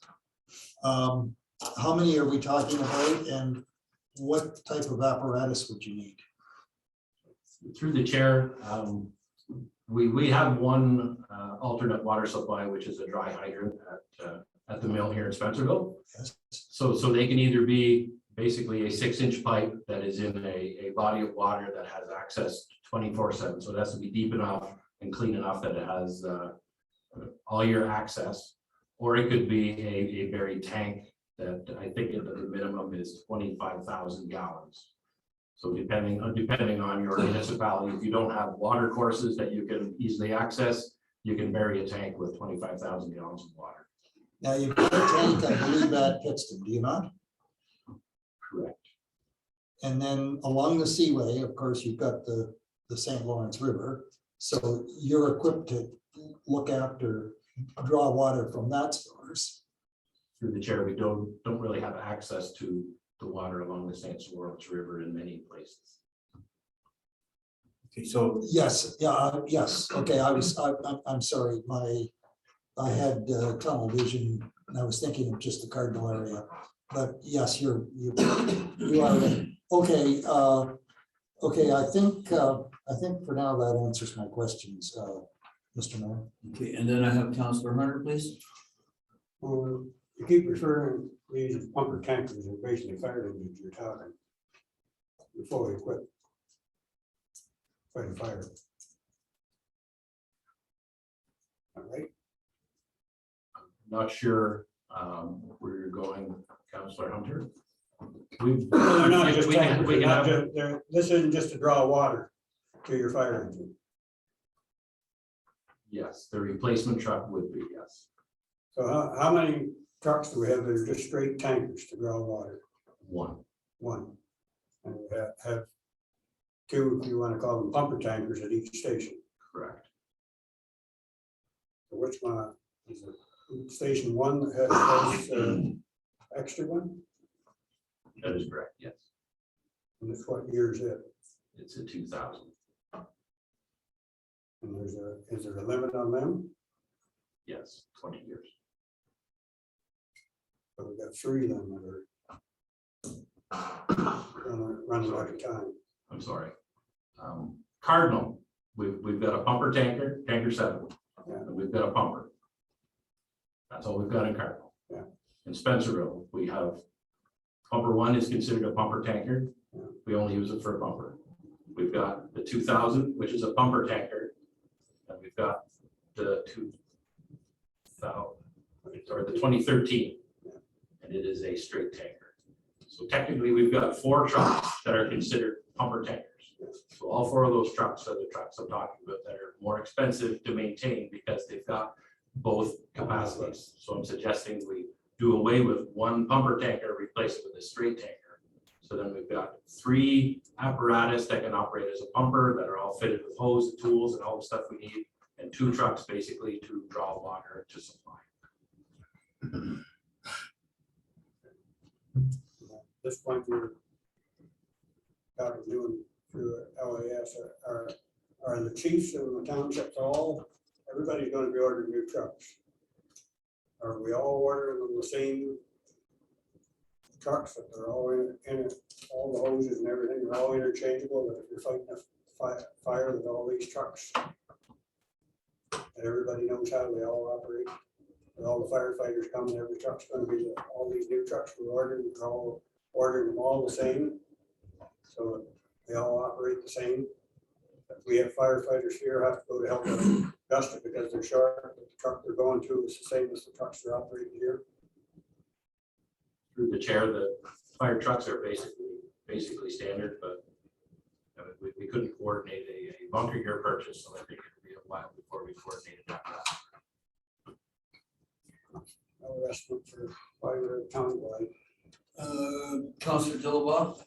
How many are we talking about, and what type of apparatus would you need?
Through the chair, we have one alternate water supply, which is a dry hydrant at the mill here in Spencerville.
Yes.
So they can either be basically a 6-inch pipe that is in a body of water that has access 24/7. So it has to be deep enough and clean enough that it has all year access. Or it could be a buried tank that I think at the minimum is 25,000 gallons. So depending on your municipality, if you don't have water courses that you can easily access, you can bury a tank with 25,000 gallons of water.
Now, you've got a tank, I believe, at Pittston, do you not?
Correct.
And then along the seaway, of course, you've got the St. Lawrence River. So you're equipped to look after, draw water from that source.
Through the chair, we don't really have access to the water along the St. Lawrence River in many places.
Okay, so
Yes, yeah, yes, okay, I'm sorry, I had tunnel vision, and I was thinking of just the Cardinal area. But yes, you are in. Okay, okay, I think for now that answers my questions, Mr. Mayor.
okay, and then I have Councillor Hunter, please.
Well, you keep referring to these pumper tankers are basically fire engines you're talking. Before we quit. Fighting fire. All right.
Not sure where you're going, Councillor Hunter. We've-
No, they're not just
we
tankers,
we
they're not
have-
just- this isn't just to draw water to your fire engine.
Yes, the replacement truck would be, yes.
So how many trucks do we have that are just straight tankers to draw water?
One.
One. And we have 2, if you want to call them pumper tankers at each station.
Correct.
So which one is it? Station 1 that has this extra one?
That is correct, yes.
And it's what year is it?
It's a 2000.
And is there a limit on them?
Yes, 20 years.
So we've got 3 then that are running out of time.
I'm sorry. Cardinal, we've got a pumper tanker, tanker 7,
Yeah.
and we've got a pumper. That's all we've got in Cardinal.
Yeah.
In Spencerville, we have pumper 1 is considered a pumper tanker.
Yeah.
We only use it for a pumper. We've got the 2000, which is a pumper tanker, and we've got the 2013, and it is a straight tanker. So technically, we've got 4 trucks that are considered pumper tankers. So all 4 of those trucks are the trucks I'm talking about that are more expensive to maintain because they've got both capacities. So I'm suggesting we do away with 1 pumper tanker, replace it with a straight tanker. So then we've got 3 apparatus that can operate as a pumper that are all fitted with hose and tools and all the stuff we need, and 2 trucks basically to draw water to supply.
At this point, we're talking doing through LAS, are the chiefs in the townships everybody's going to be ordering new trucks? Are we all ordering them the same trucks that are all in it, all the hoses and everything are all interchangeable, that if you're fighting a fire with all these trucks, and everybody knows how they all operate. With all the firefighters coming, every truck's gonna be, all these new trucks we're ordering, we're all ordering them all the same. So they all operate the same. If we have firefighters here, have to go to help Augusta because they're short, but the truck they're going to is the same as the trucks they're operating here.
Through the chair, the fire trucks are basically standard, but we couldn't coordinate a bunker gear purchase, so I think it would be a while before we coordinated that.
No estimate for fire countywide.
Councillor Dillabaugh?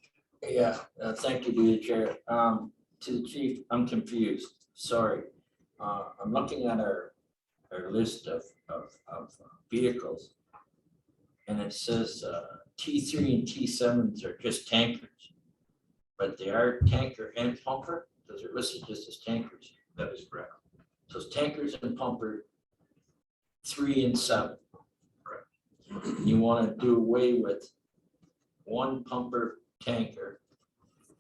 Yeah, thank you, to the chair. To the chief, I'm confused, sorry. I'm looking at our list of vehicles. And it says T3 and T7s are just tankers. But they are tanker and pumper, those are listed just as tankers.
That is correct.
So it's tankers and pumper, 3 and 7.
Correct.
You want to do away with one pumper tanker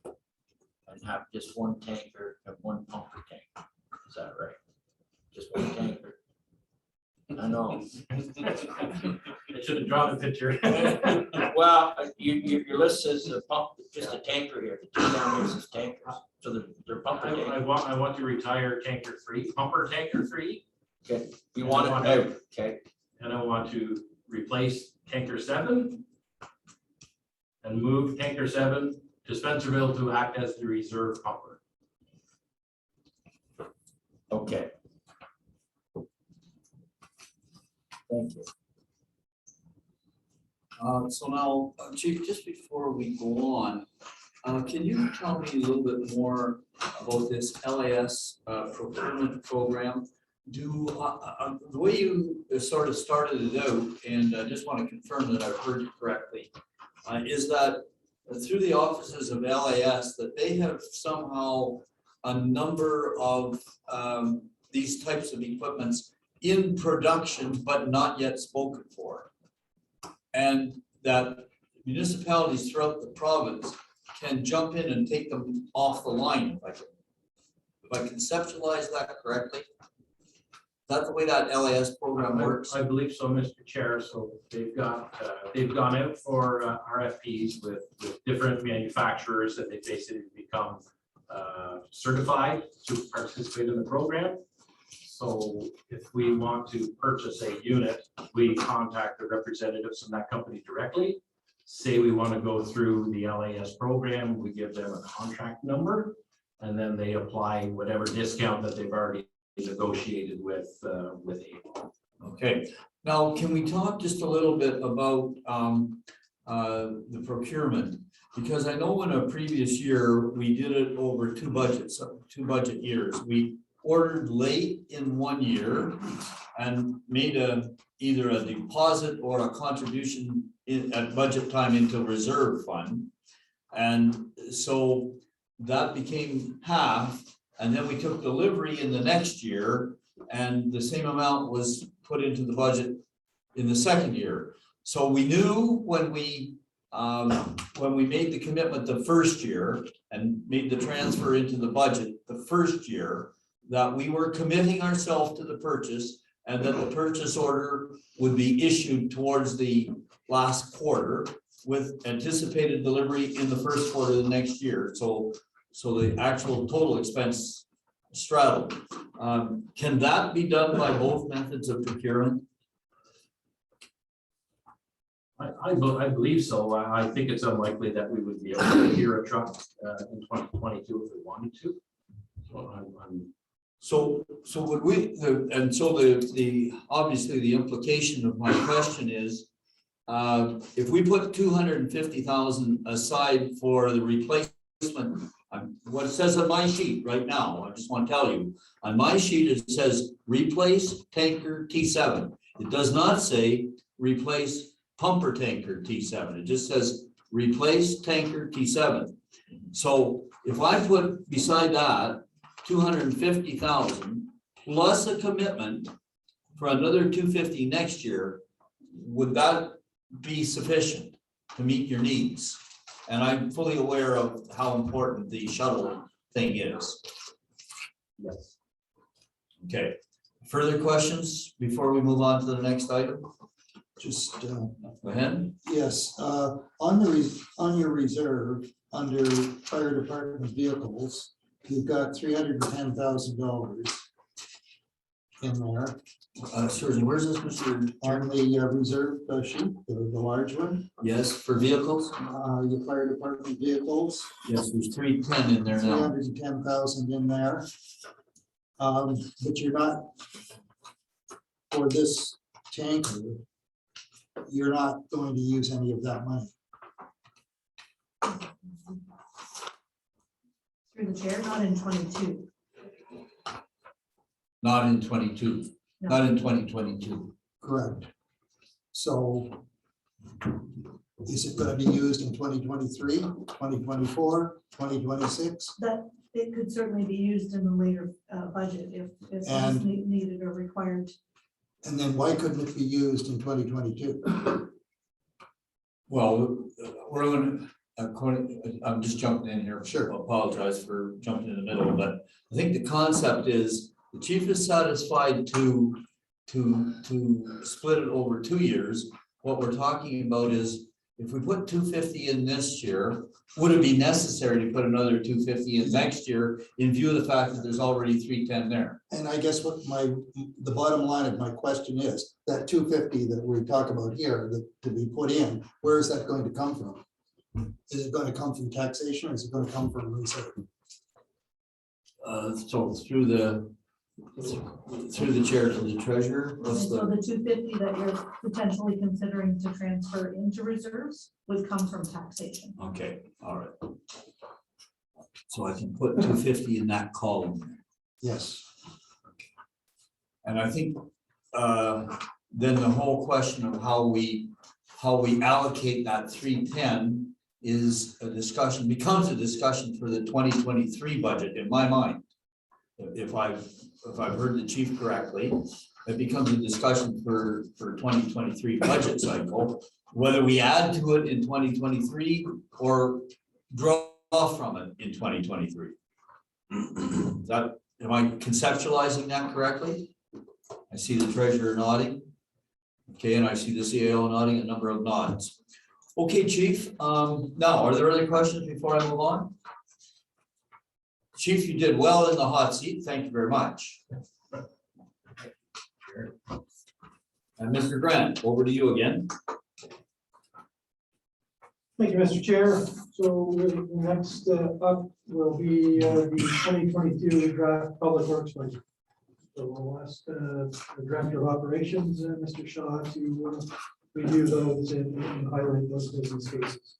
and have just one tanker and one pumper tanker. Is that right? Just one tanker. I know.
I should have drawn a picture.
Well, your list says a pump, just a tanker here. The two down there says tankers. So they're pumper
I
tankers.
want to retire tanker 3, pumper tanker 3,
Okay, you want it out, okay?
and I want to replace tanker 7 and move tanker 7 to Spencerville to act as the reserve pumper.
Okay. Thank you.
So now, Chief, just before we go on, can you tell me a little bit more about this LAS procurement program? The way you sort of started it out, and I just want to confirm that I've heard you correctly, is that through the offices of LAS, that they have somehow a number of these types of equipments in production, but not yet spoken for. And that municipalities throughout the province can jump in and take them off the line. If I conceptualize that correctly, is that the way that LAS program works?
I believe so, Mr. Chair. So they've gone out for RFPs with different manufacturers that they basically become certified to participate in the program. So if we want to purchase a unit, we contact the representatives from that company directly. Say we want to go through the LAS program, we give them a contract number, and then they apply whatever discount that they've already negotiated with Able.
Okay, now can we talk just a little bit about the procurement? Because I know in a previous year, we did it over two budget years. We ordered late in one year and made either a deposit or a contribution at budget time into reserve fund. And so that became half, and then we took delivery in the next year and the same amount was put into the budget in the second year. So we knew when we made the commitment the first year and made the transfer into the budget the first year, that we were committing ourselves to the purchase and that the purchase order would be issued towards the last quarter with anticipated delivery in the first quarter of the next year. So the actual total expense straddled. Can that be done by both methods of procurement?
I believe so. I think it's unlikely that we would be able to procure a truck in 2022 if we wanted to. So
So would we, the obviously the implication of my question is, if we put 250,000 aside for the replacement, what it says on my sheet right now, I just want to tell you, on my sheet, it says replace tanker T7. It does not say replace pumper tanker T7. It just says replace tanker T7. So if I put beside that 250,000 plus a commitment for another 250 next year, would that be sufficient? to meet your needs. And I'm fully aware of how important the shuttle thing is.
Yes.
Okay, further questions before we move on to the next item?
Just,
Go ahead.
yes, on your reserve, under fire department vehicles, you've got $310,000 in there.
Susan, where's this, Mr.
On the reserve sheet, the large one,
Yes, for vehicles?
your fire department vehicles,
Yes, there's 310 in there now.
310,000 in there. But you're not, for this tanker, you're not going to use any of that money.
Through the chair, not in 22.
Not in 22,
No.
not in 2022.
Correct. So is it going to be used in 2023, 2024, 2026?
That, it could certainly be used in the later budget if it's
And-
needed or required.
And then why couldn't it be used in 2022?
Well, we're going to, I'm just jumping in here.
Sure.
I apologize for jumping in the middle, but I think the concept is the chief is satisfied to split it over 2 years. What we're talking about is if we put 250 in this year, would it be necessary to put another 250 in next year in view of the fact that there's already 310 there?
And I guess what the bottom line of my question is, that 250 that we talk about here, that to be put in, where is that going to come from? Is it going to come from taxation or is it going to come from reserve?
So through the chair to the treasurer,
And
what's
so
the,
the 250 that you're potentially considering to transfer into reserves would come from taxation.
okay, all right. So I can put 250 in that column there.
Yes.
And I think then the whole question of how we allocate that 310 is a discussion, becomes a discussion for the 2023 budget in my mind. If I've heard the chief correctly, it becomes a discussion for 2023 budget cycle, whether we add to it in 2023 or draw from it in 2023. Is that, am I conceptualizing that correctly? I see the treasurer nodding. Okay, and I see the CAO nodding, a number of nods. Okay, chief, now, are there other questions before I move on? Chief, you did well in the hot seat. Thank you very much. And Mr. Grant, over to you again.
Thank you, Mr. Chair. So next up will be the 2022 draft public works budget. So we'll ask the Director of Operations, Mr. Shaw, to review those and highlight those business cases.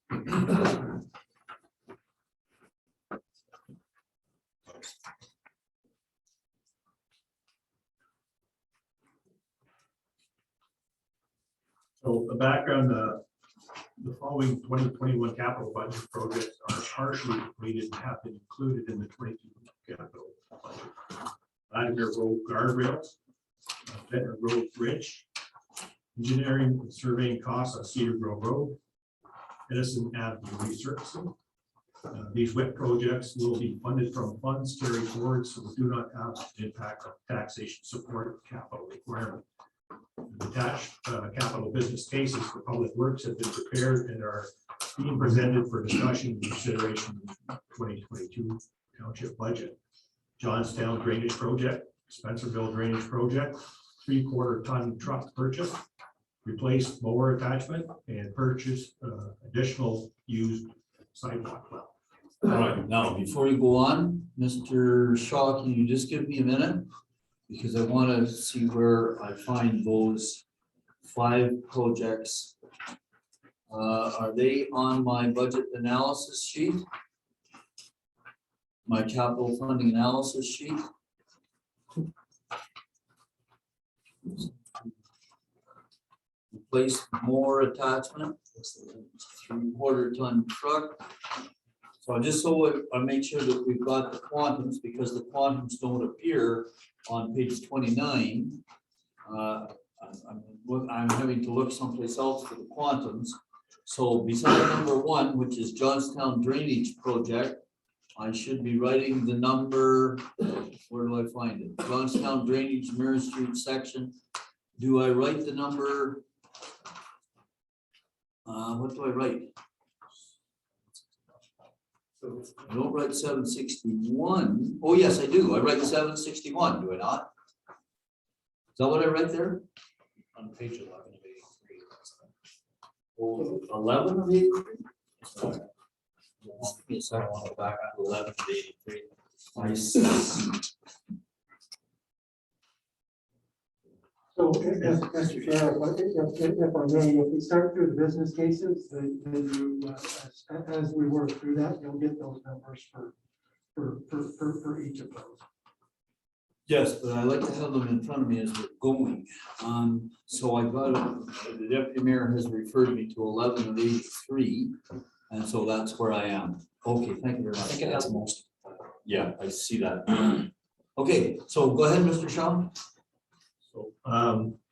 So the background, the following 2021 capital budget projects are partially completed and have been included in the 22 capital budget. Vladimir Road guardrails, Ventnor Road Bridge, engineering and surveying costs on Cedar Grove Road, Edison Avenue resurfacing. These WIP projects will be funded from funds carried forward, so do not have an impact on taxation support capital requirement. Attached capital business cases for public works have been prepared and are being presented for discussion and consideration in the 2022 township budget. Johnstown drainage project, Spencerville drainage project, 3/4 ton truck purchase, replace mower attachment, and purchase additional used sidewalk well.
All right, now, before you go on, Mr. Shaw, can you just give me a minute? Because I want to see where I find those 5 projects. Are they on my budget analysis sheet? My capital funding analysis sheet? Replace more attachment, 3/4 ton truck. So just so I make sure that we've got the quantums, because the quantums don't appear on page 29. I'm having to look someplace else for the quantums. So beside number 1, which is Johnstown Drainage Project, I should be writing the number, where do I find it? Johnstown Drainage Mirror Street section. Do I write the number? What do I write? I don't write 761. Oh, yes, I do. I write 761, do I not? Is that what I write there?
On page 11 of 83.
Oh, 11 of 83? Yes, I want to back up 11 of 83. I see.
So, Mr. Chair, if I may, if we start through the business cases, then you, as we work through that, you'll get those numbers for each of those.
Yes, but I like to have them in front of me as we're going. So I got, the deputy mayor has referred me to 11 of 83, and so that's where I am. Okay, thank you very
I
much.
think it has most.
Yeah, I see that. Okay, so go ahead, Mr. Shaw.
So,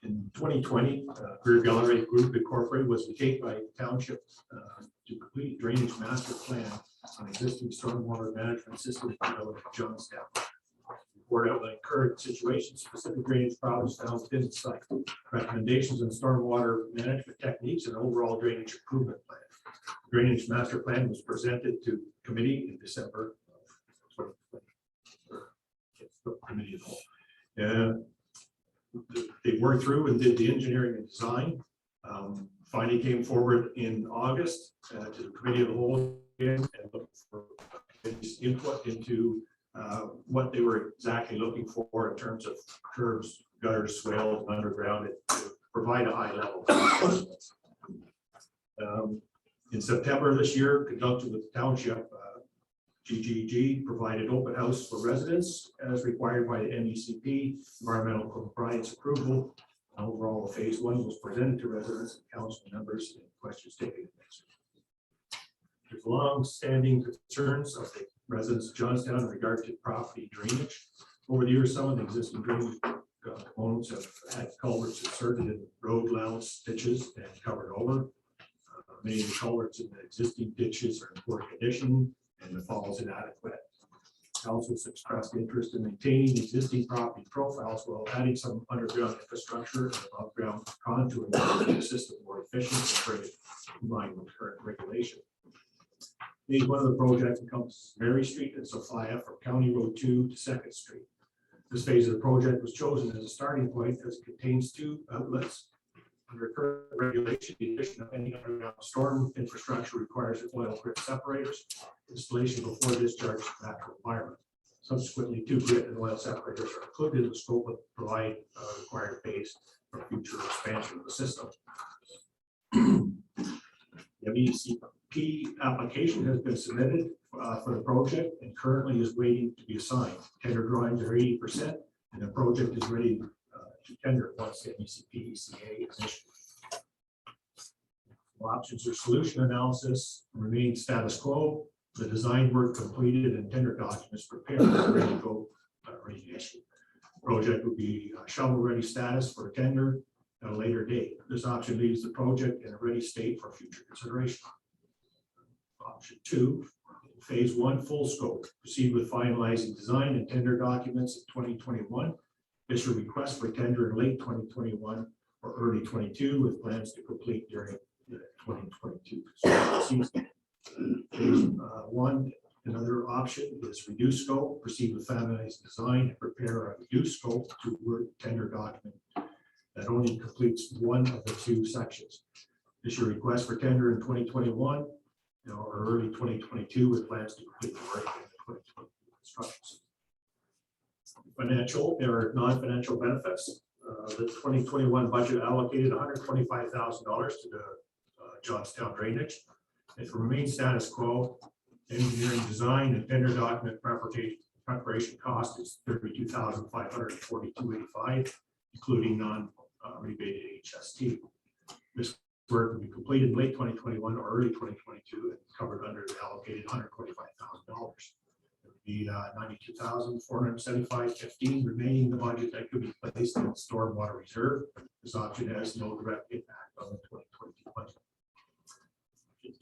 in 2020, Career Gallery Group Incorporated was retained by township to complete drainage master plan on existing stormwater management system in the village of Johnstown. Report outlined current situation, specific drainage problems found within the site, recommendations on stormwater management techniques, and overall drainage improvement plan. Drainage master plan was presented to committee in December of 2020. Committee of the whole. They worked through and did the engineering and design. Finally came forward in August to the committee of the whole again and looked for input into what they were exactly looking for in terms of curbs, gutters, swales, underground, to provide a high level. In September this year, conducted with the township, GGG provided open house for residents as required by the MECP environmental compliance approval. Overall, phase 1 was presented to residents and council members and questions taken. There's long-standing concerns of the residents of Johnstown in regard to property drainage. Over the years, some of the existing drainage components have had culverts inserted in road layouts, ditches, and covered over. Many of the culverts in the existing ditches are in poor condition and the fall is inadequate. Council has expressed interest in maintaining existing property profiles while adding some underground infrastructure and above ground contour to make the system more efficient and bring it in line with current regulation. Phase 1 of the project encompasses Mary Street and Sophia from County Road 2 to 2nd Street. This phase of the project was chosen as a starting point as it contains 2 outlets. Under current regulation, the addition of any underground storm infrastructure requires oil grit separators, installation before discharge to the natural environment. Subsequently, 2 grit and oil separators are included in the scope of provide required base for future expansion of the system. The MECP application has been submitted for the project and currently is waiting to be assigned. Tender drawings are 80%, and the project is ready to tender once the MECP ECA is issued. Options or solution analysis remain status quo. The design work completed and tender documents prepared, ready to go, ready to issue. Project will be shovel ready status for a tender at a later date. This option leaves the project in a ready state for future consideration. Option 2, phase 1 full scope. Proceed with finalizing design and tender documents in 2021. Issue request for tender in late 2021 or early 22 with plans to complete during the 2022 season. Phase 1, another option is reduce scope. Proceed with finalized design and prepare a reduced scope to word tender document that only completes one of the 2 sections. Issue request for tender in 2021 or early 2022 with plans to complete the work in the 2022 construction. Financial or non-financial benefits. The 2021 budget allocated $125,000 to the Johnstown drainage. It remains status quo. Engineering design and tender document preparation cost is $32,542.85, including non-rebated HST. This work will be completed in late 2021 or early 2022 and covered under the allocated $125,000. The $92,475.15 remaining in the budget that could be placed in stormwater reserve. This option has no direct impact on the 2022 budget.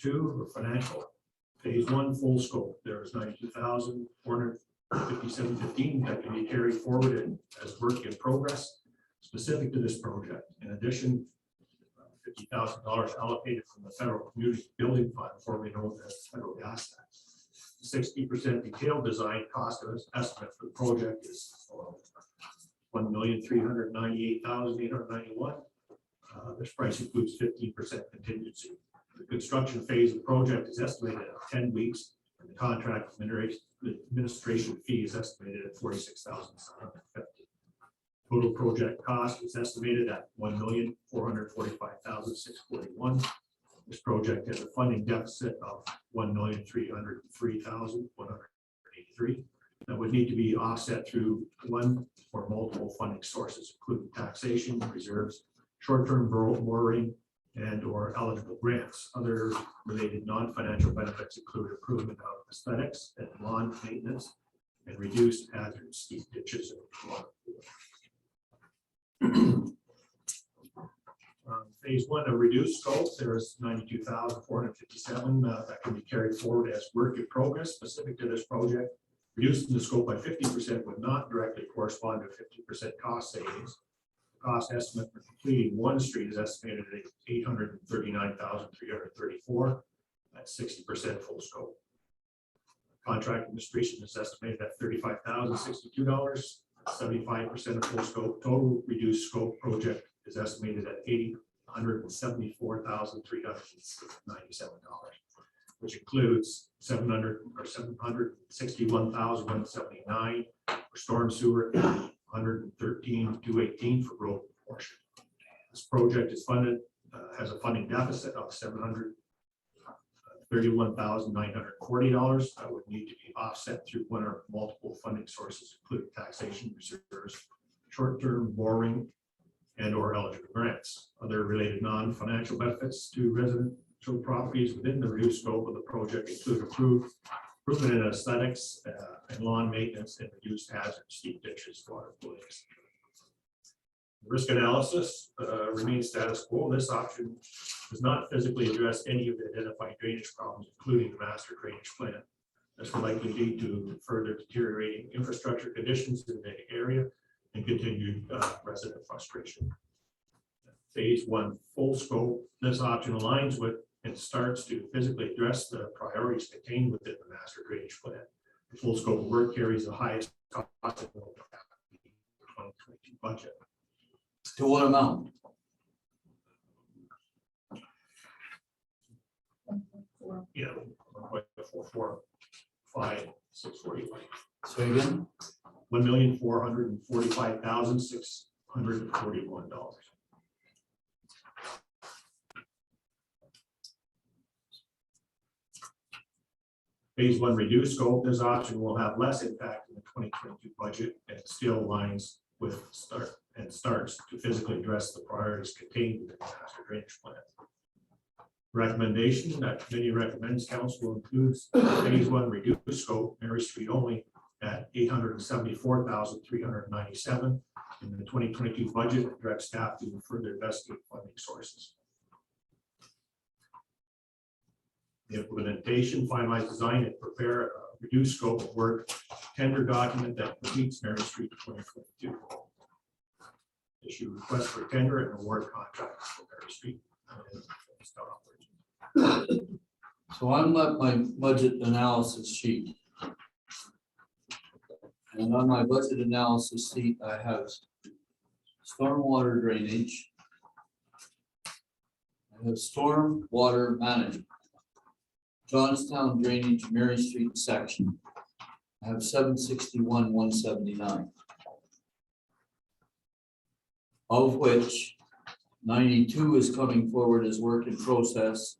2 are financial. Phase 1, full scope, there is 92,457.15 that can be carried forward as work in progress specific to this project. In addition, $50,000 allocated from the Federal Community Building Fund, formerly known as Federal Gas Tax. 60% detailed design cost estimate for the project is $1,398,891. This price includes 15% contingency. The construction phase of the project is estimated at 10 weeks, and the contract administration fee is estimated at $46,750. Total project cost is estimated at $1,445,641. This project has a funding deficit of $1,303,183 that would need to be offset through one or multiple funding sources, including taxation, reserves, short-term borrowing, and or eligible grants. Other related non-financial benefits include improvement of aesthetics and lawn maintenance and reduced hazards, steep ditches, and water. Phase 1 of reduced scope, there is 92,457 that can be carried forward as work in progress specific to this project. Reducing the scope by 50% would not directly correspond to 50% cost savings. The cost estimate for completing one street is estimated at $839,334. That's 60% full scope. Contract administration is estimated at $35,062. 75% of full scope. Total reduced scope project is estimated at $874,397, which includes $761,179 for storm sewer, $113,218 for road portion. This project is funded, has a funding deficit of $731,940 that would need to be offset through one or multiple funding sources, including taxation, reserves, short-term borrowing, and or eligible grants. Other related non-financial benefits to residential properties within the reduced scope of the project include improvement in aesthetics and lawn maintenance and reduced hazards, steep ditches, water flooding. Risk analysis remains status quo. This option does not physically address any of the identified drainage problems, including the master drainage plan. This will likely lead to further deteriorating infrastructure conditions in the area and continued resident frustration. Phase 1 full scope. This option aligns with and starts to physically address the priorities contained within the master drainage plan. The full scope of work carries the highest cost in the 2022 budget.
To what amount?
Yeah, 1,445,641.
Say again?
$1,445,641. Phase 1 reduced scope. This option will have less impact in the 2022 budget and it still aligns with starts to physically address the priorities contained within the master drainage plan. Recommendation that committee recommends council includes phase 1 reduced scope, Mary Street only, at $874,397 in the 2022 budget, and direct staff to further investigate funding sources. The implementation, finalize design, and prepare a reduced scope of work tender document that completes Mary Street 2022. Issue request for tender and award contracts for Mary Street.
So I'm at my budget analysis sheet. And on my budget analysis sheet, I have stormwater drainage. I have storm water management. Johnstown drainage, Mary Street section. I have 761,179. Of which 92 is coming forward as work in process.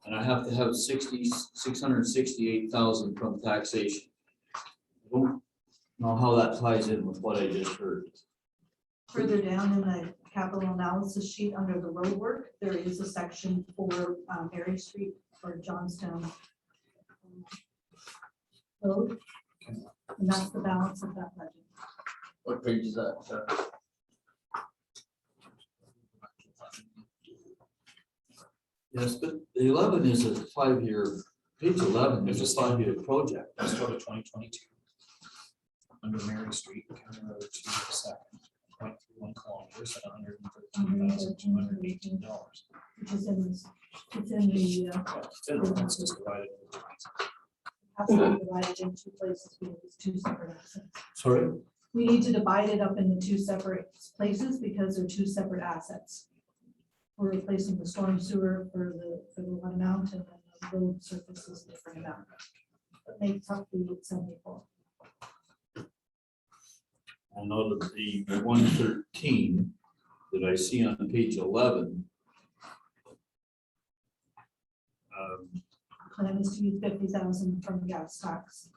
And I have to have 668,000 from taxation. I don't know how that ties in with what I just heard.
Further down in the capital analysis sheet under the road work, there is a section for Mary Street for Johnstown road. And that's the balance of that budget.
What page is that?
Yes, but 11 is a 5-year, page 11 is a 5-year project.
Let's go to 2022. Under Mary Street, County Road 2 second, 0.31 kilometers at $113,218.
Which is in this, it's in the,
It's just divided into two pieces.
has to be divided in two places because it's two separate assets.
Sorry?
We need to divide it up into two separate places because they're two separate assets. We're replacing the storm sewer for the one amount and then the road surface is a different amount. That makes up the 74.
I know that the 113 that I see on page 11.
Plan is to use 50,000 from the gas tax.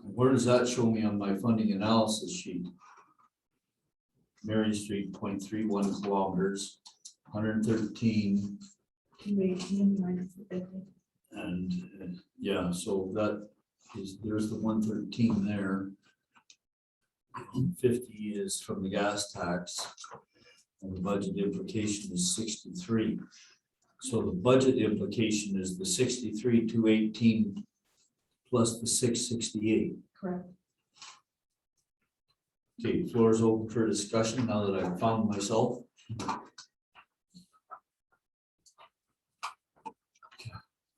Where does that show me on my funding analysis sheet? Mary Street, 0.31 kilometers, 113.
218 minus the 50.
And yeah, so that is, there's the 113 there. 50 is from the gas tax. And the budget implication is 63. So the budget implication is the 63, 218 plus the 668.
Correct.
Okay, floor is open for discussion now that I've found myself.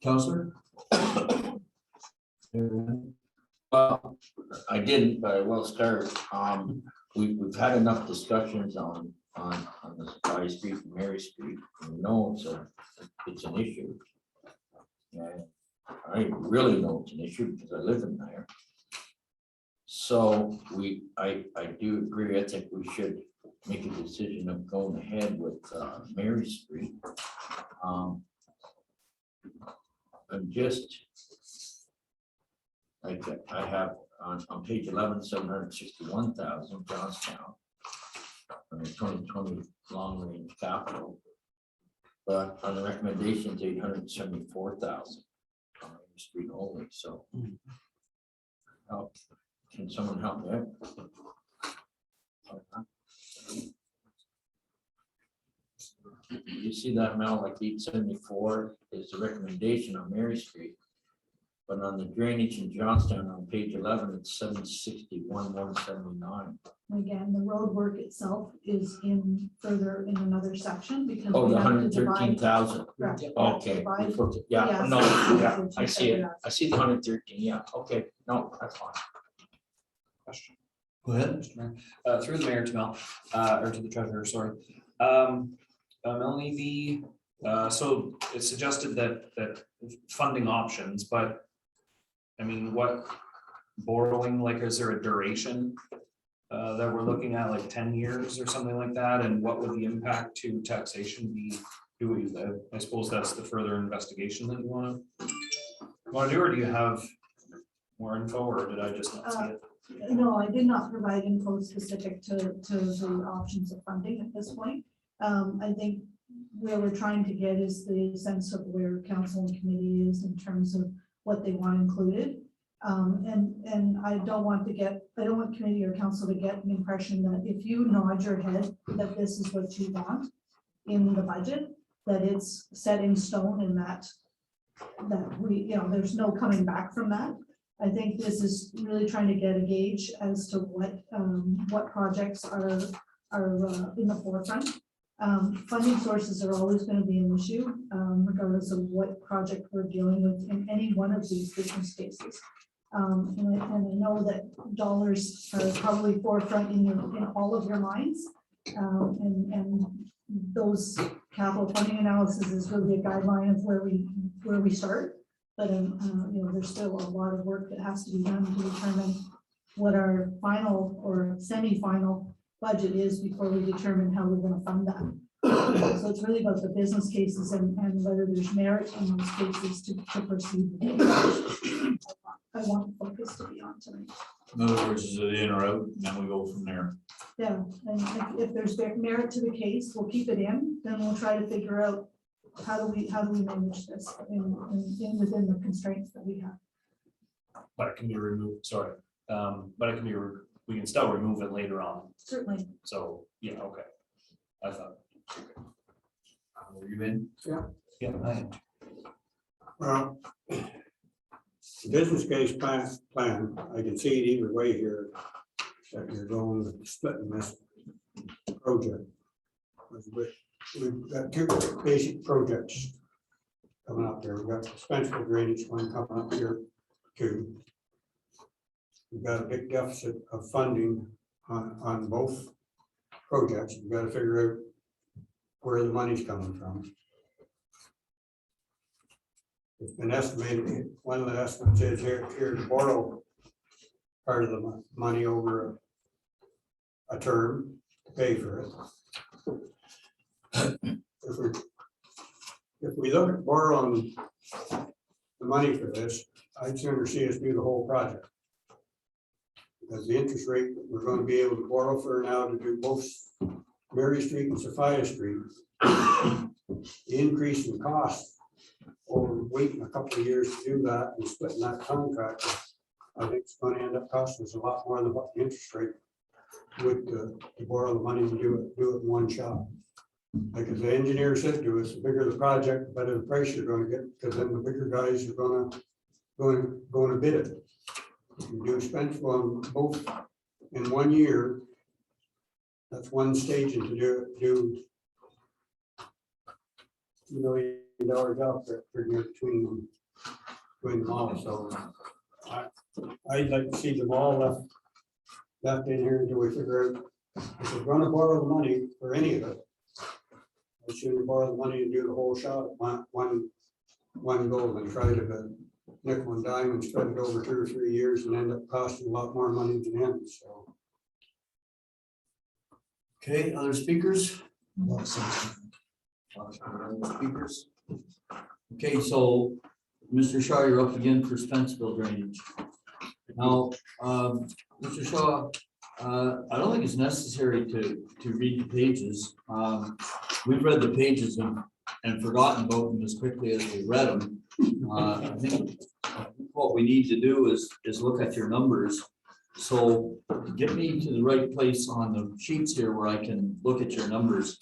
Counselor?
Well, I didn't, but I will start. We've had enough discussions on the Supply Street and Mary Street. We know it's an issue. And I really know it's an issue because I live in there. So I do agree. I think we should make a decision of going ahead with Mary Street. I'm just, like, I have on page 11, 761,000 Johnstown. On the 2020 long range capital. But on the recommendations, 874,000 on the street only, so. Can someone help me out? You see that amount like 874 is the recommendation on Mary Street. But on the drainage in Johnstown on page 11, it's 761, 179.
Again, the road work itself is in further in another section because.
Oh,
we
the
have to divide-
113,000.
Correct.
Okay.
Divide-
Yeah,
Yes.
no, yeah,
Those are
I
two
see it.
separate
I see the 113, yeah, okay, no, that's fine.
Question.
Go ahead.
Mr. Mayor. Through the mayor to Mel, or to the treasurer, sorry. Melanie, so it's suggested that funding options, but I mean, what borrowing, like, is there a duration that we're looking at, like 10 years or something like that? And what would the impact to taxation be? I suppose that's the further investigation that you want to do, or do you have more info, or did I just not see it?
No, I did not provide info specific to the options of funding at this point. I think where we're trying to get is the sense of where council and committee is in terms of what they want included. And I don't want committee or council to get an impression that if you nod your head that this is what you want in the budget, that it's set in stone and that we, there's no coming back from that. I think this is really trying to get a gauge as to what projects are in the forefront. Funding sources are always going to be an issue, regardless of what project we're dealing with in any one of these business cases. And I know that dollars are probably forefront in all of your minds. And those capital funding analysis is really a guideline of where we start. But there's still a lot of work that has to be done to determine what our final or semi-final budget is before we determine how we're going to fund that. So it's really about the business cases and whether there's merit in those cases to proceed. I want the focus to be on tonight.
In other words, is it in or out, and then we go from there.
Yeah, and if there's merit to the case, we'll keep it in, then we'll try to figure out how do we manage this within the constraints that we have.
But it can be removed, sorry. But it can be we can still remove it later on.
Certainly.
So, yeah, okay. I thought.
Were you in?
Yeah.
Yeah, I-
Well, business case plan, I can see it either way here, that you're going with splitting this project. We've got two basic projects coming up here. We've got the Spencer drainage one coming up here too. We've got a big deficit of funding on both projects. We've got to figure out where the money's coming from. It's been estimated, one of the estimates is here to borrow part of the money over a term to pay for it. If we look at borrowing the money for this, I'd sooner see us do the whole project. Because the interest rate that we're going to be able to borrow for now to do both Mary Street and Sophia Street, the increase in cost over waiting a couple of years to do that and splitting that contract, I think it's going to end up costing us a lot more than what the interest rate would to borrow the money and do it in one shot. Like as the engineer said to us, the bigger the project, the better the price you're going to get, because then the bigger guys are going to bid it. You do expense one both in 1 year. That's one staging to do $2 million out there between them all. So I'd like to see them all left in here until we figure out if we're going to borrow the money for any of it. I should borrow the money and do the whole shot at one goal and try to nickel and dime and spread it over 2 or 3 years and end up costing a lot more money than the end. So.
Okay, other speakers? Speakers. Okay, so Mr. Shaw, you're up again for Spencerville drainage. Now, Mr. Shaw, I don't think it's necessary to read the pages. We've read the pages and forgotten about them as quickly as we read them. I think what we need to do is look at your numbers. So get me to the right place on the sheets here where I can look at your numbers.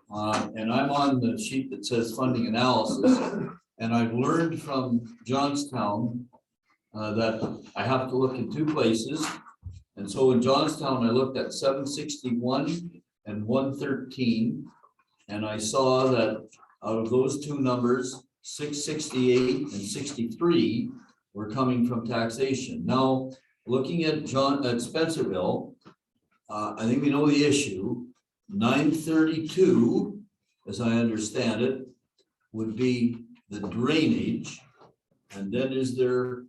And I'm on the sheet that says funding analysis. And I've learned from Johnstown that I have to look in 2 places. And so in Johnstown, I looked at 761 and 113. And I saw that out of those 2 numbers, 668 and 63 were coming from taxation. Now, looking at Spencerville, I think we know the issue. 932, as I understand it, would be the drainage. And then is there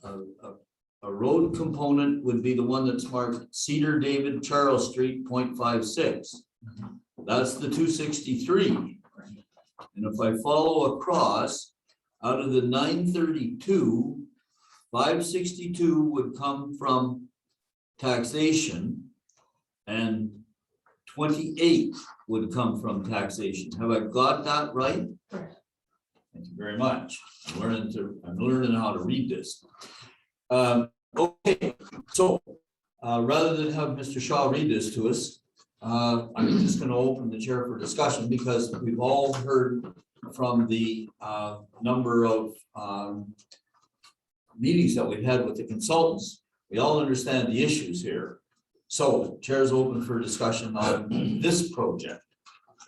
a road component would be the one that's marked Cedar David Charles Street 0.56. That's the 263. And if I follow across, out of the 932, 562 would come from taxation and 28 would come from taxation. Have I got that right?
Correct.
Thank you very much. I'm learning how to read this. Okay, so rather than have Mr. Shaw read this to us, I'm just going to open the chair for discussion because we've all heard from the number of meetings that we've had with the consultants. We all understand the issues here. So chair is open for discussion on this project,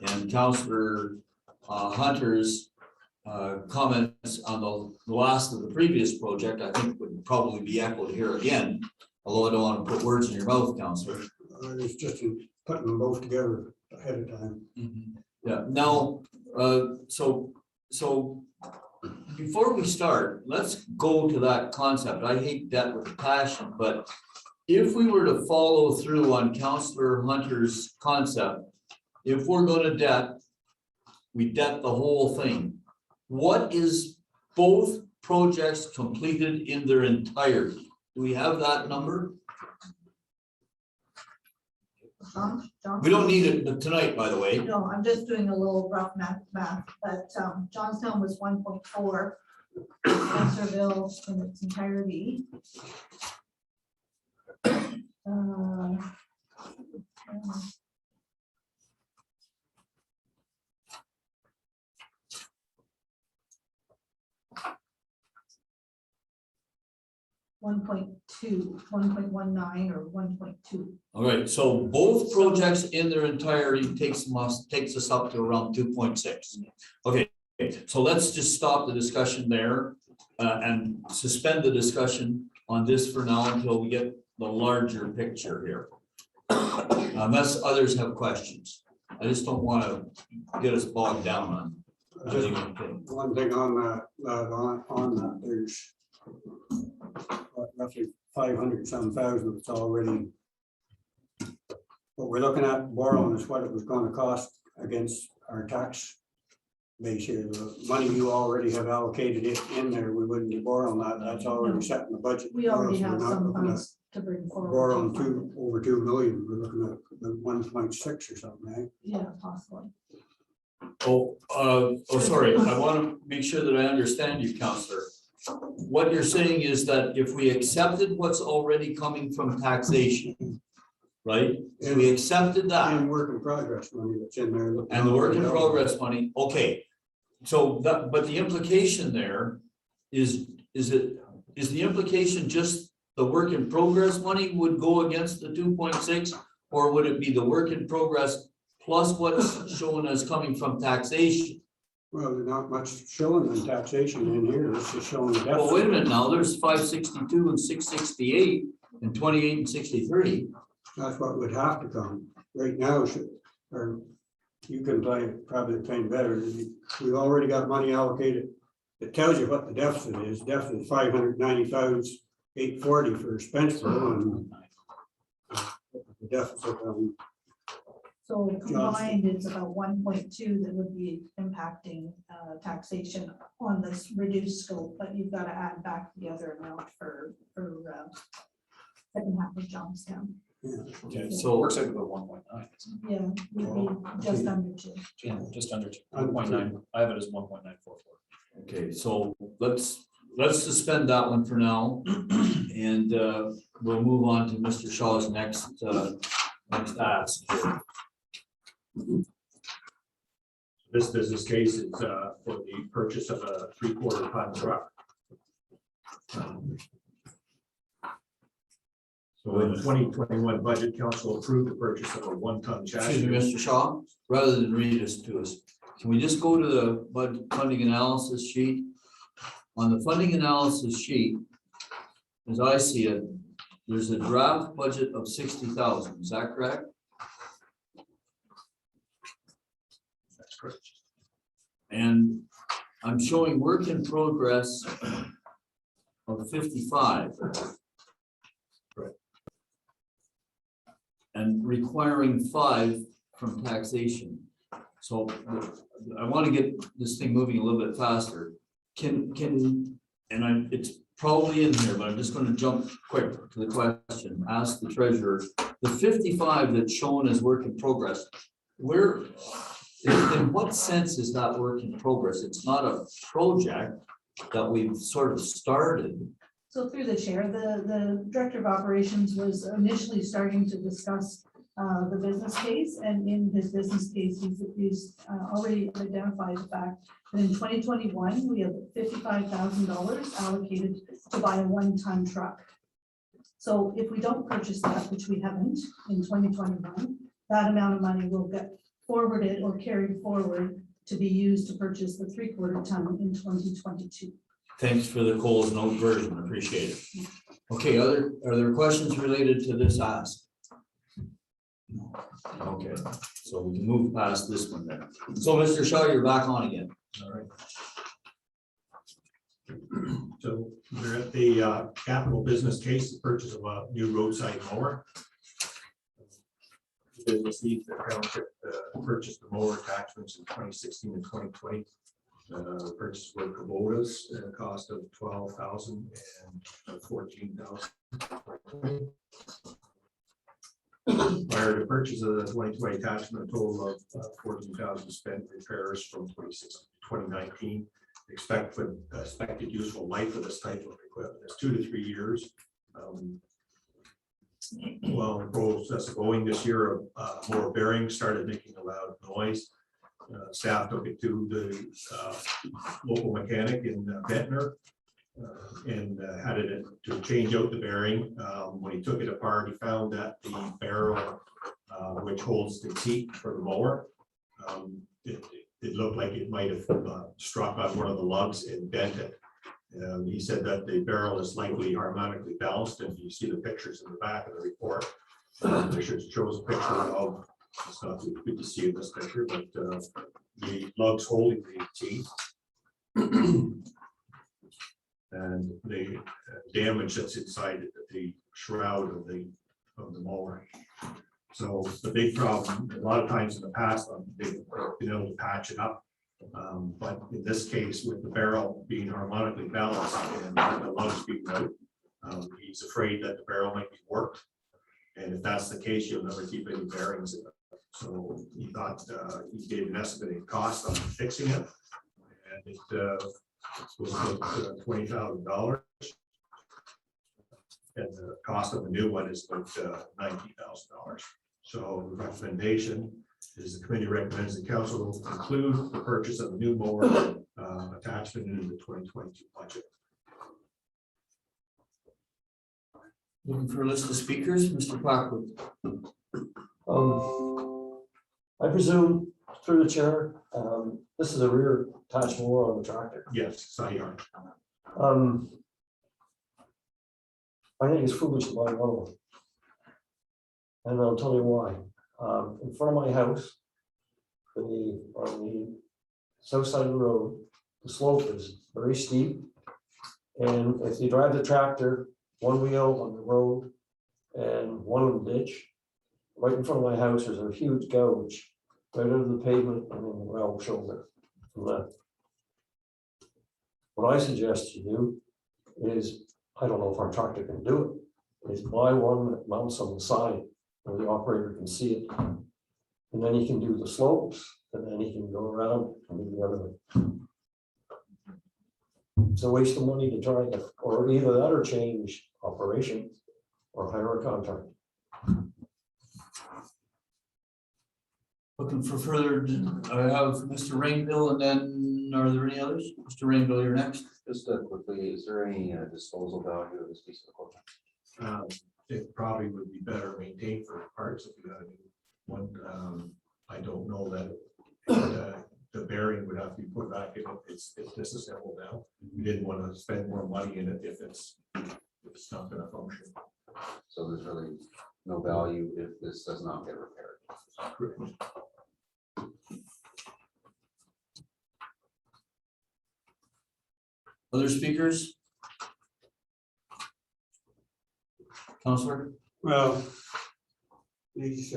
and Councillor Hunter's comments on the last of the previous project, I think would probably be echoed here again, although I don't want to put words in your mouth, Councillor.
It's just putting them both together ahead of time.
Yeah, now, so before we start, let's go to that concept. I hate debt with a passion, but if we were to follow through on Councillor Hunter's concept, if we're going to debt, we debt the whole thing. What is both projects completed in their entirety? Do we have that number?
John?
We don't need it tonight, by the way.
No, I'm just doing a little rough math, but Johnstown was 1.4, Spencerville in its entirety. One point two, 1.19 or 1.2.
All right, so both projects in their entirety takes us up to around 2.6. Okay, so let's just stop the discussion there and suspend the discussion on this for now until we get the larger picture here. Unless others have questions. I just don't want to get us bogged down on.
Just one thing on that, there's roughly 500 some thousand that's already. What we're looking at borrowing is what it was going to cost against our tax base here. The money you already have allocated it in there, we wouldn't be borrowing that. That's already set in the budget.
We already
We're
have
not
some
looking at
funds to bring forward.
borrowing over 2 million. We're looking at 1.6 or something, eh?
Yeah, possibly.
Sorry, I want to make sure that I understand you, Counselor. What you're saying is that if we accepted what's already coming from taxation, right? If we accepted that.
And work in progress money that's in there.
And the work in progress money, okay. So that, but the implication there is the implication just the work in progress money would go against the 2.6? Or would it be the work in progress plus what's shown as coming from taxation?
Well, there's not much showing in taxation in here. It's just showing the deficit.
Well, wait a minute now, there's 562 and 668 and 28 and 63.
That's what would have to come right now. Or you can probably explain better. We already got money allocated. It tells you what the deficit is. Deficit is 590,840 for Spencer and the deficit.
So combined, it's about 1.2 that would be impacting taxation on this reduced scope, but you've got to add back the other amount for second half of Johnstown.
Okay,
So it
so
works out about 1.9.
Yeah, would be just under 2.
Yeah, just under 1.9. I have it as 1.944.
okay, so let's suspend that one for now, and we'll move on to Mr. Shaw's next ask here.
This business case is for the purchase of a 3/4 ton truck. So in the 2021 budget, council approved the purchase of a 1-ton
Excuse me,
chassis.
Mr. Shaw, rather than read this to us, can we just go to the funding analysis sheet? On the funding analysis sheet, as I see it, there's a draft budget of 60,000, is that correct?
That's correct.
And I'm showing work in progress of 55.
Right.
And requiring 5 from taxation. So I want to get this thing moving a little bit faster. It's probably in here, but I'm just going to jump quick to the question, ask the treasurer, the 55 that's shown as work in progress, in what sense is that work in progress? It's not a project that we've sort of started.
So through the chair, the director of operations was initially starting to discuss the business case, and in his business case, he's already identified the fact that in 2021, we have $55,000 allocated to buy a 1-ton truck. So if we don't purchase that, which we haven't in 2021, that amount of money will get forwarded or carried forward to be used to purchase the 3/4 ton in 2022.
Thanks for the Coles note version, appreciate it. Okay, are there questions related to this ask? No. Okay, so we can move past this one then. So Mr. Shaw, you're back on again.
All right. So we're at the capital business case, the purchase of a new roadside mower. Business needs the township purchased the mower attachments in 2016 and 2020. Purchase were Kubotas at a cost of $12,000 and $14,000. Prior to purchase of the 2020 attachment, a total of $14,000 spent repairs from 2016 to 2019. Expected useful life of this type of equipment is 2 to 3 years. well, the process of going this year, more bearings started making a loud noise. Staff took it to the local mechanic in Ventnor and had it to change out the bearing. When he took it apart, he found that the barrel, which holds the seat for the mower, it looked like it might have struck on one of the lugs and bent it. He said that the barrel is likely harmonically balanced. If you see the pictures in the back of the report, it shows a picture of, it's not too good to see in this picture, but the lugs holding the teeth and the damage that's inside the shroud of the mower. So the big problem, a lot of times in the past, they've been able to patch it up. But in this case, with the barrel being harmonically balanced and the lugs being out, he's afraid that the barrel might be warped. And if that's the case, you'll never keep any bearings in it. So he thought he gave an estimated cost on fixing it. And it was about $20,000. And the cost of a new one is about $90,000. So the recommendation is the committee recommends the council include the purchase of a new mower attachment into the 2022 budget.
Looking for a list of speakers, Mr. Blackwood.
I presume through the chair, this is a rear attached mower on the tractor.
Yes, side yard.
I think it's foolish to buy one of them. And I'll tell you why. In front of my house, on the south side of the road, the slope is very steep. And if you drive the tractor, one wheel on the road and one in the ditch, right in front of my house, there's a huge gouge right under the pavement and in the gravel shoulder from that. What I suggest you do is, I don't know if our tractor can do it, is buy one that mounts on the side where the operator can see it. And then he can do the slopes, and then he can go around and do the other one. It's a waste of money to try to, or either that or change operations or hire a contractor.
Looking for further, I have Mr. Rainville, and then are there any others? Mr. Rainville, you're next.
Just quickly, is there any disposal value of this piece of equipment?
It probably would be better maintained for parts if you got a new one. I don't know that the bearing would have to be put back in. It's disassembled now. We didn't want to spend more money in it if it's not going to function.
So there's really no value if this does not get repaired.
Correct.
Other speakers? Counselor?
Well, these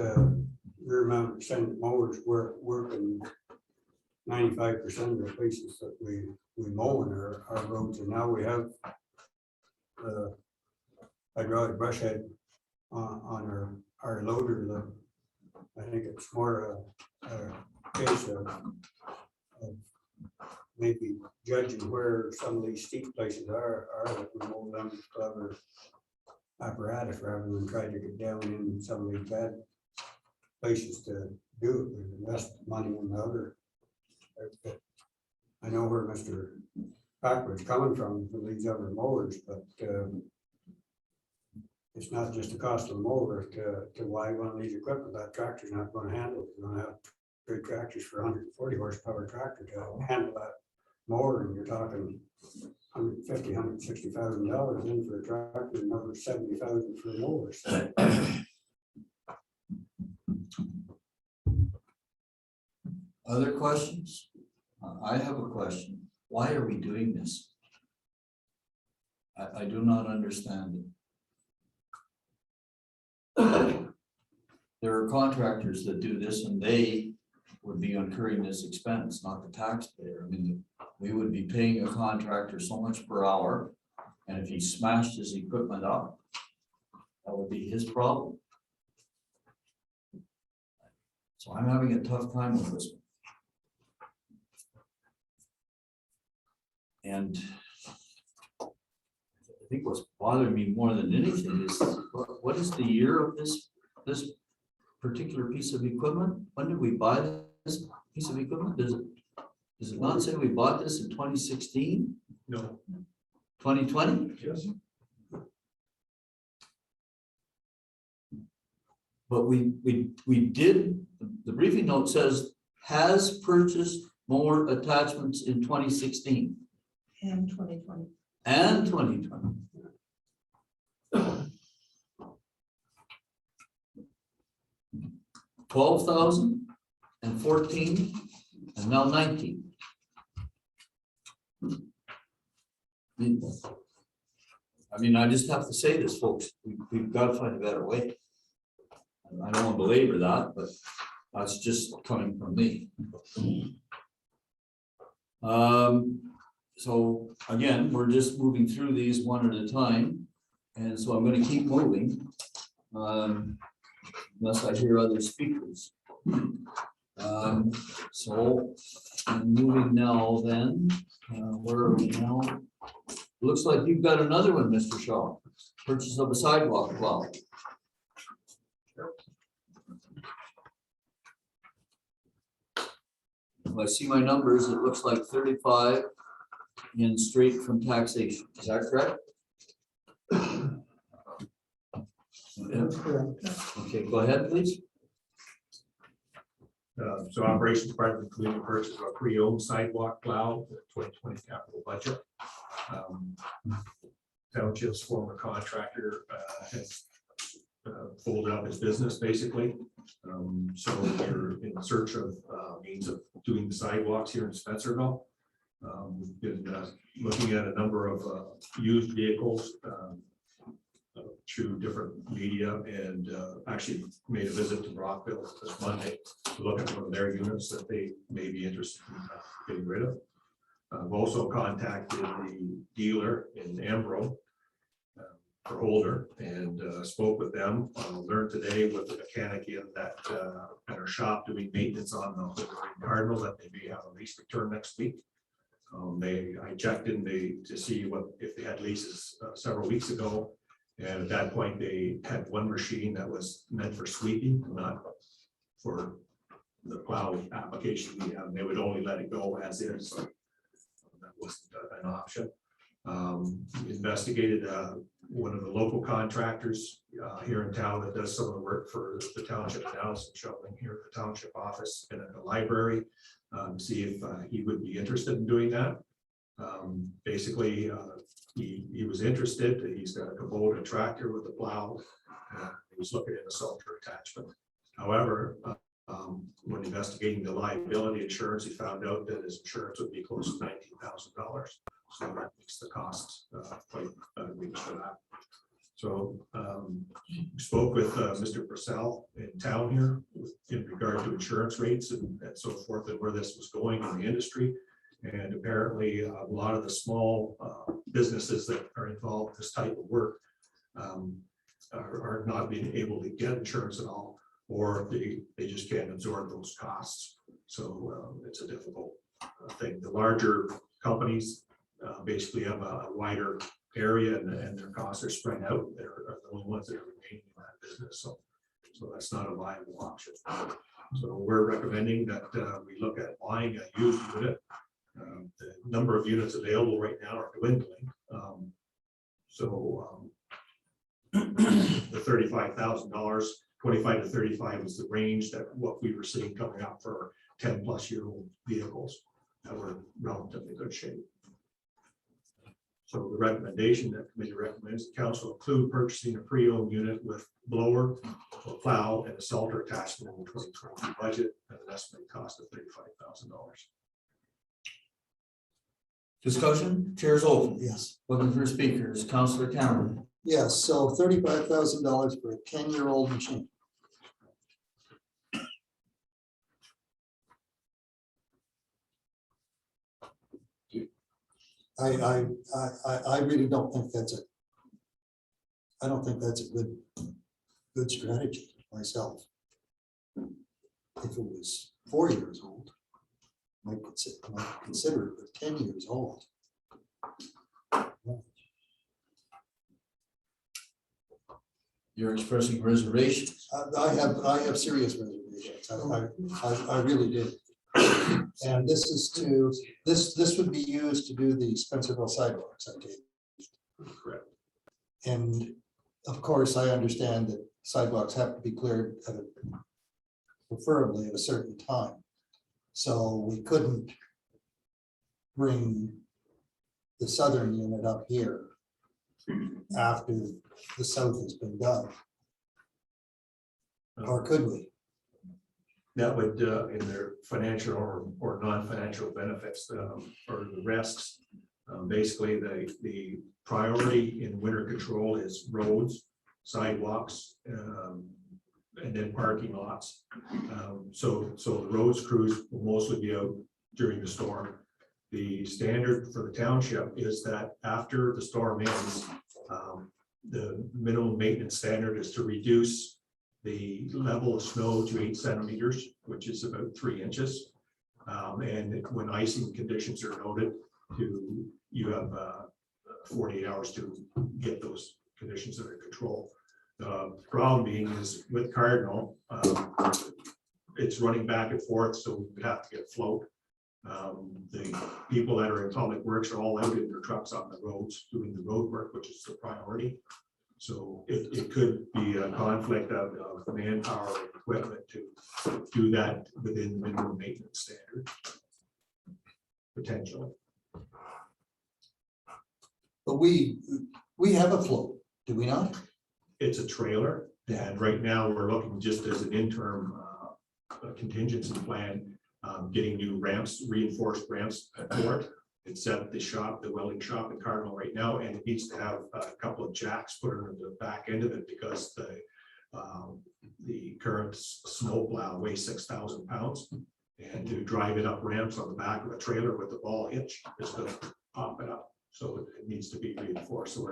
rear mount extended mowers work in 95% of the places that we mow in our roads, and now we have hydraulic brush head on our loader. I think it's more a case of maybe judging where some of these steep places are that we mow them with clever apparatus rather than trying to get down in some of these bad places to do it. We invest money in the other. I know where Mr. Packwood's coming from for these other mowers, but it's not just the cost of the mower to buy one of these equipment. That tractor's not going to handle it. You're going to have good tractors for 140 horsepower tractor to handle that mower, and you're talking $150,000, $160,000 in for a tractor, another $70,000 for mowers.
Other questions? I have a question. Why are we doing this? I do not understand it. There are contractors that do this and they would be incurring this expense, not the taxpayer. I mean, we would be paying a contractor so much per hour, and if he smashed his equipment up, that would be his problem. So I'm having a tough time with this one. And think what's bothering me more than anything is what is the year of this particular piece of equipment? When did we buy this piece of equipment? Does it not say we bought this in 2016,
No.
2020?
Yes.
But we did, the briefing note says, has purchased more attachments in 2016
And 2020.
and 2020. $12,000 and 14 and now 19. I mean, I just have to say this, folks, we've got to find a better way. I don't want to belabor that, but that's just coming from me. So again, we're just moving through these one at a time. And so I'm going to keep moving. Unless I hear other speakers. So I'm moving now then, where are we now? Looks like you've got another one, Mr. Shaw. Purchase of a sidewalk plow. If I see my numbers, it looks like 35 in straight from taxation. Is that correct? Okay, go ahead, please.
So operations department including purchase of a pre-owned sidewalk plow, the 2020 capital budget. Township's former contractor has folded up his business basically. So we're in search of means of doing the sidewalks here in Spencerville. We've been looking at a number of used vehicles through different media and actually made a visit to Brockville this Monday to look at one of their units that they may be interested in getting rid of. I've also contacted the dealer in Ambro for Holder and spoke with them. Learned today with the mechanic in that at our shop doing maintenance on the Cardinal that they may have a lease return next week. I checked in to see if they had leases several weeks ago. And at that point, they had one machine that was meant for sweeping, not for the plow application we have. They would only let it go as is. So that wasn't an option. Investigated one of the local contractors here in town that does some of the work for the township analysis shoveling here at the township office and at the library. See if he would be interested in doing that. Basically, he was interested. He's got a Kubota tractor with a plow. He was looking at a salter attachment. However, when investigating the liability insurance, he found out that his insurance would be close to $19,000. So that makes the cost quite big for that. So spoke with Mr. Purcell in town here in regard to insurance rates and so forth and where this was going in the industry. And apparently a lot of the small businesses that are involved in this type of work are not being able to get insurance at all, or they just can't absorb those costs. So it's a difficult thing. The larger companies basically have a wider area and their costs are spread out. They're the only ones that are remaining in that business. So that's not a viable option. So we're recommending that we look at buying a used unit. The number of units available right now are dwindling. The $35,000, 25 to 35 was the range that what we were seeing coming up for 10-plus-year-old vehicles that were relatively good shape. So the recommendation that committee recommends the council include purchasing a pre-owned unit with blower, a plow, and a salter attachment in the 2020 budget at an estimated cost of $35,000.
Discussion, chair is open.
Yes.
Looking for speakers, Councillor Cameron.
Yes, so $35,000 for a 10-year-old machine. I really don't think I don't think that's a good strategy myself. If it was 4 years old, might consider it, but 10 years old.
You're expressing reservations.
I have serious reservations. I really do. And this would be used to do the Spencerville sidewalks, I take.
Correct.
And of course, I understand that sidewalks have to be cleared preferably at a certain time. So we couldn't bring the southern unit up here after the south has been done. Or could we?
That would, in their financial or non-financial benefits, or the risks. Basically, the priority in winter control is roads, sidewalks, and then parking lots. So the roads crews will mostly be out during the storm. The standard for the township is that after the storm ends, the minimum maintenance standard is to reduce the level of snow to 8 centimeters, which is about 3 inches. And when icing conditions are noted, you have 48 hours to get those conditions under control. The problem being is with Cardinal, it's running back and forth, so we have to get float. The people that are in public works are all out in their trucks on the roads doing the road work, which is the priority. So it could be a conflict of manpower and equipment to do that within the minimum maintenance standard. Potentially.
But we have a float, do we not?
It's a trailer, and right now we're looking just as an interim contingency plan, getting new ramps, reinforced ramps for it. It's at the shop, the welding shop in Cardinal right now, and it needs to have a couple of jacks put on the back end of it because the current snow plow weighs 6,000 pounds. And to drive it up ramps on the back of a trailer with the ball hitch, it's going to pop it up. So it needs to be reinforced. So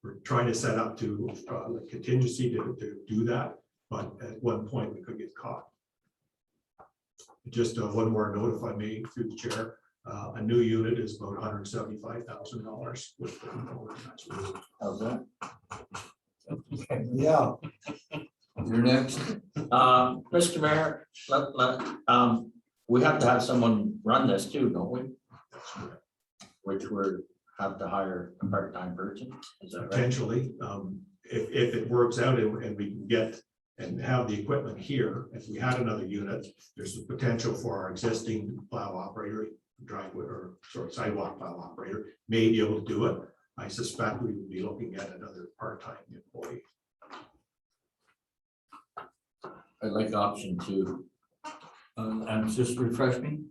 we're trying to set up to the contingency to do that, but at one point we could get caught. Just one more note, if I may, through the chair. A new unit is about $175,000 with the component.
How's that?
Yeah.
You're next.
Mr. Mayor, we have to have someone run this too, don't we? Which we're have to hire a part-time person, is that right?
Potentially, if it works out and we can get and have the equipment here, if we had another unit, there's the potential for our existing plow operator, driveway or sidewalk plow operator may be able to do it. I suspect we would be looking at another part-time employee.
I like option 2.
And just refresh me.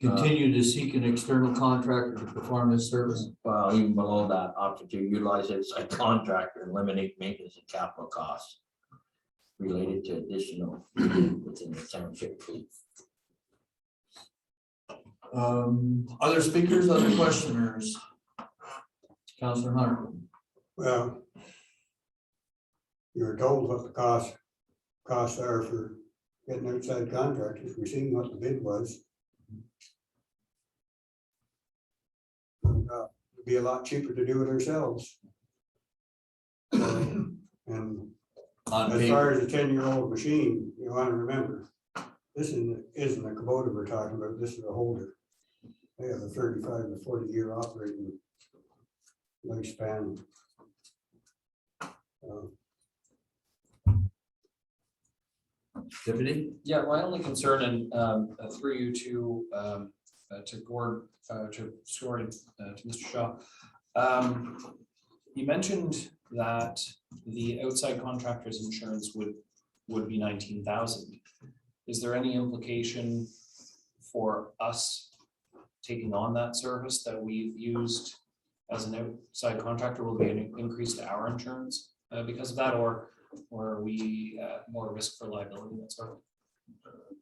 Continue to seek an external contractor to perform this service.
Well, even below that, option 2, utilize it as a contractor, eliminate maintenance and capital costs related to additional within the township fleet.
Other speakers, other questioners? Councilor Hunter.
Well, you were told what the costs are for getting outside contractors. We've seen what the bid was. It'd be a lot cheaper to do it ourselves. And as far as a 10-year-old machine, you want to remember, this isn't a Kubota we're talking about. This is a Holder. They have a 35 to 40-year operating lifespan.
Deputy?
Yeah, my only concern, and through you to Gord, to Mr. Shaw. You mentioned that the outside contractor's insurance would be 19,000. Is there any implication for us taking on that service that we've used as an outside contractor? Will be an increase to our insurance because of that, or are we more risk for liability? That sort of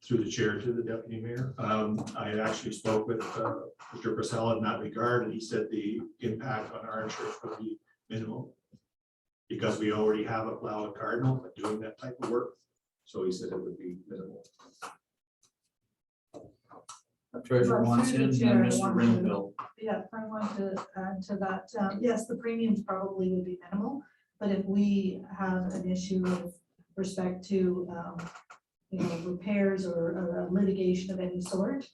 Through the chair to the deputy mayor. I actually spoke with Mr. Purcell in that regard, and he said the impact on our insurance would be minimal because we already have a plow at Cardinal doing that type of work. So he said it would be minimal.
Treasurer wants in, and Mr. Renville.
Yeah, I want to add to that. Yes, the premiums probably would be minimal, But if we have an issue with respect to, repairs or litigation of any sort,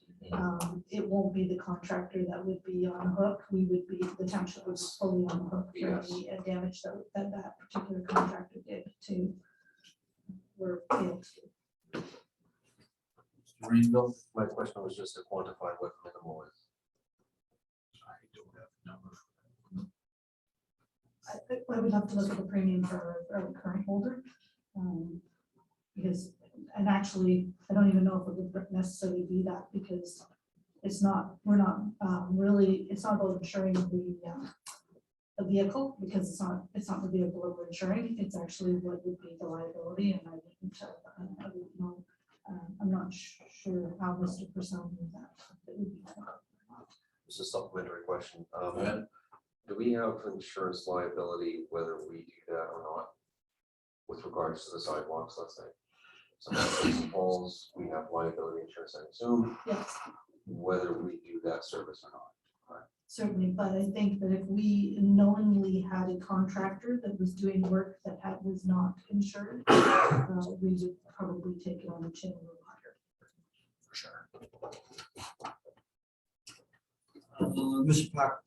it won't be the contractor that would be on the hook. We would be, the township was fully on the hook for any damage that particular contractor did to. We're able to.
Greenville,
My question was just to quantify what minimal is.
I don't have a number.
I would have to look at the premium for a current holder. Because, and actually, I don't even know if it would necessarily be that, because it's not, we're not really, it's not about insuring the vehicle, because it's not the vehicle that we're insuring, it's actually what would be the liability, and I wouldn't know, I'm not sure how Mr. Purcell knew that. It would be
This is a supplementary question. Do we have insurance liability whether we do that or not? With regards to the sidewalks, let's say. So St. Paul's, we have liability insurance, I assume,
Yes,
whether we do that service or not.
certainly, but I think that if we knowingly had a contractor that was doing work that was not insured, we would probably take it on the chin a little higher.
for sure.
Mr. Packer.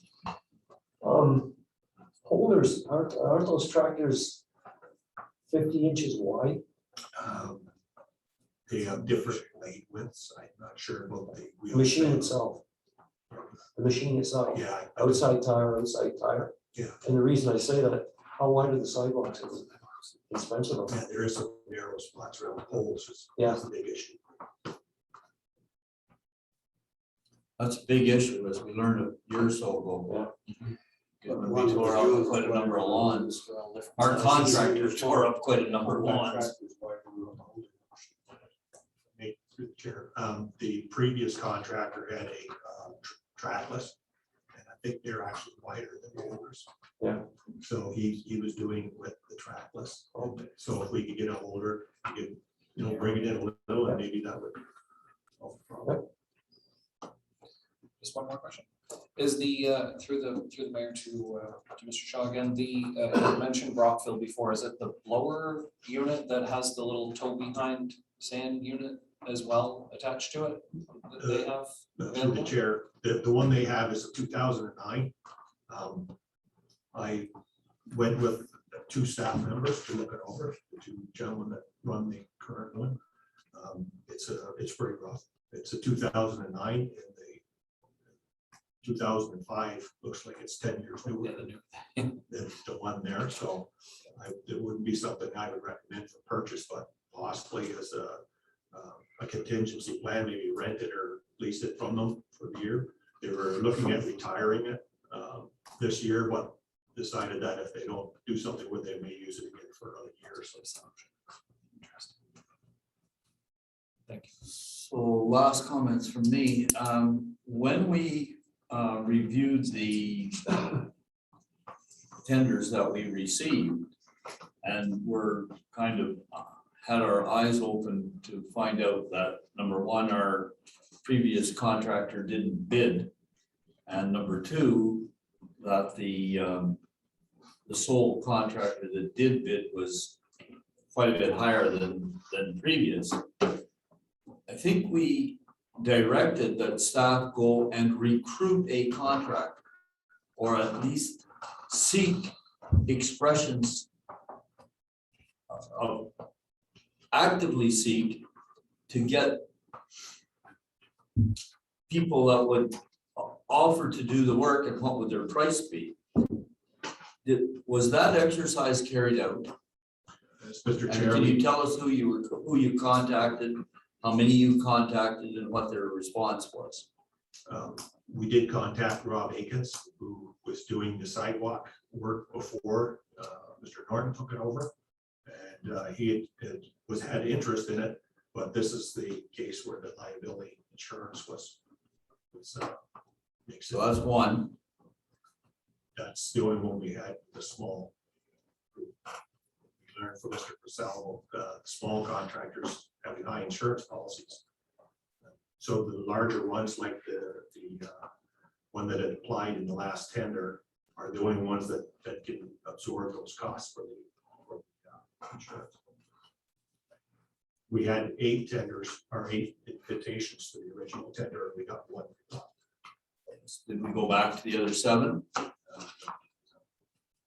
Holders, aren't those tractors 50 inches wide?
They have different blade widths. I'm not sure about the
The
wheel.
machine itself. The machine itself.
Yeah.
Outside tire, inside tire.
Yeah.
And the reason I say that, how wide are the sidewalks? Expensive.
Yeah, there is some narrow spots around the poles.
Yeah.
That's the big issue.
That's a big issue, as we learned a year or so ago.
But the
We
ones
tore
that
up
use
quite a number of
whatever
lawns. Our contractors tore up quite a number of lawns.
Contractors, whatever we want to hold it.
Hey, through the chair, the previous contractor had a trackless, and I think they're actually wider than the others.
Yeah.
So he was doing it with the trackless. So if we could get a holder, you could, bring it in a little, and maybe that would. solve the problem.
Just one more question. Is the, through the mayor to Mr. Shaw again, you mentioned Brockville before, is it the blower unit that has the little tow behind sand unit as well attached to it that they have?
Through the
available?
chair, the one they have is a 2009. I went with 2 staff members to look it over, the 2 gentlemen that run the current one. It's pretty rough. It's a 2009, and the 2005 looks like it's 10 years newer than the one there. So it wouldn't be something I would recommend for purchase, but possibly as a contingency plan, maybe rent it or lease it from them for the year. They were looking at retiring it this year, but decided that if they don't do something with it, they may use it again for another year or so.
Interesting. Thank you.
So last comments from me. When we reviewed the tenders that we received, and we're kind of had our eyes open to find out that, number one, our previous contractor didn't bid, and number two, that the sole contractor that did bid was quite a bit higher than previous. I think we directed that staff go and recruit a contractor, or at least seek expressions of, actively seek to get people that would offer to do the work and what would their price be. Was that exercise carried out?
As Mr.
And
Chair,
can you tell us who you contacted, how many you contacted, and what their response was?
we did contact Rob Akins, who was doing the sidewalk work before Mr. Norton took it over. And he had interest in it, but this is the case where the liability insurance was makes it.
So that's one.
That's the only one we had, the small. We learned from Mr. Purcell, small contractors having high insurance policies. So the larger ones, like the one that had applied in the last tender, are the only ones that can absorb those costs for the insurance. We had 8 tenders, or 8 invitations to the original tender, and we got 1.
Did we go back to the other 7?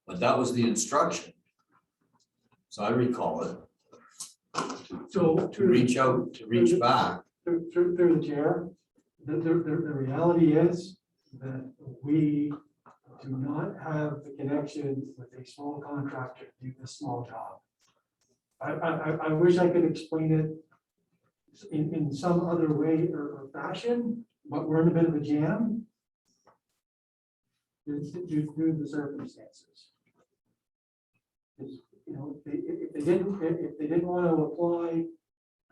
But that was the instruction. So I recall it.
So
To reach out, to reach back.
through the chair, the reality is that we do not have the connection with a small contractor to do this small job. I wish I could explain it in some other way or fashion, but we're in a bit of a jam due to the circumstances. You know, if they didn't want to apply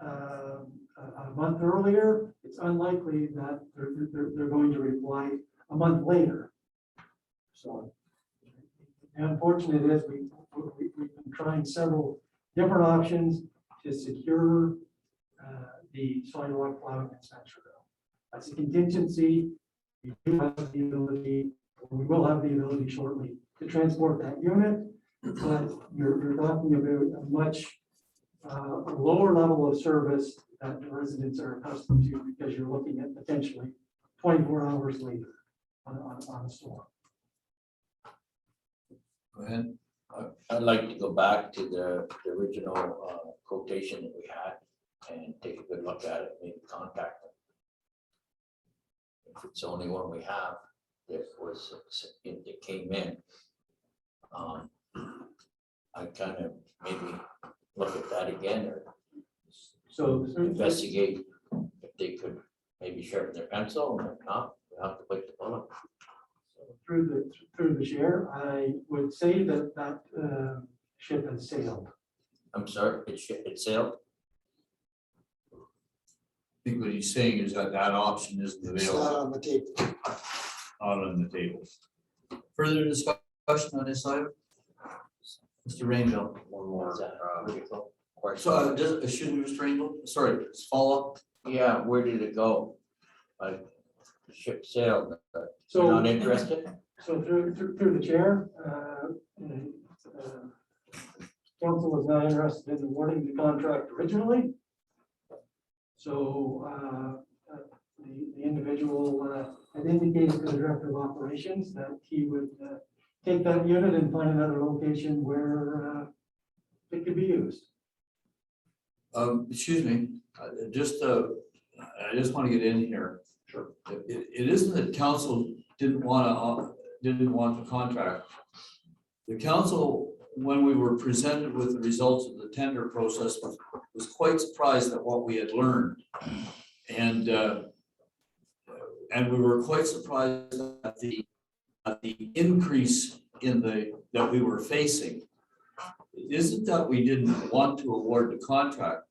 a month earlier, it's unlikely that they're going to reply a month later. So the unfortunate is we've been trying several different options to secure the sidewalk plowing in Centreville. As a contingency, we do have the ability, or we will have the ability shortly to transport that unit, but you're talking about a much lower level of service that the residents are accustomed to, because you're looking at potentially 24 hours later on a storm.
Go ahead.
I'd like to go back to the original quotation that we had and take a good look at it, maybe contact them. If it's the only one we have that was, that came in, I kind of maybe look at that again, or
So
investigate if they could maybe sharpen their pencil, and if not, we'll have to bite the bullet.
through the chair, I would say that ship has sailed.
I'm sorry, it sailed?
I think what he's saying is that that option isn't
It's not
available,
on the table.
not on the table. Further discussion on this item? Mr. Rainville.
One more question.
So, excuse me, Mr. Rainville, sorry, just follow up.
Yeah, where did it go? Like, the ship sailed,
So-
you're not interested?
So through the chair, council was not interested in awarding the contract originally. So the individual had indicated to the director of operations that he would take that unit and find another location where it could be used.
Excuse me, I just want to get in here.
Sure.
It isn't that council didn't want the contract. The council, when we were presented with the results of the tender process, was quite surprised at what we had learned. And we were quite surprised at the increase that we were facing. It isn't that we didn't want to award the contract.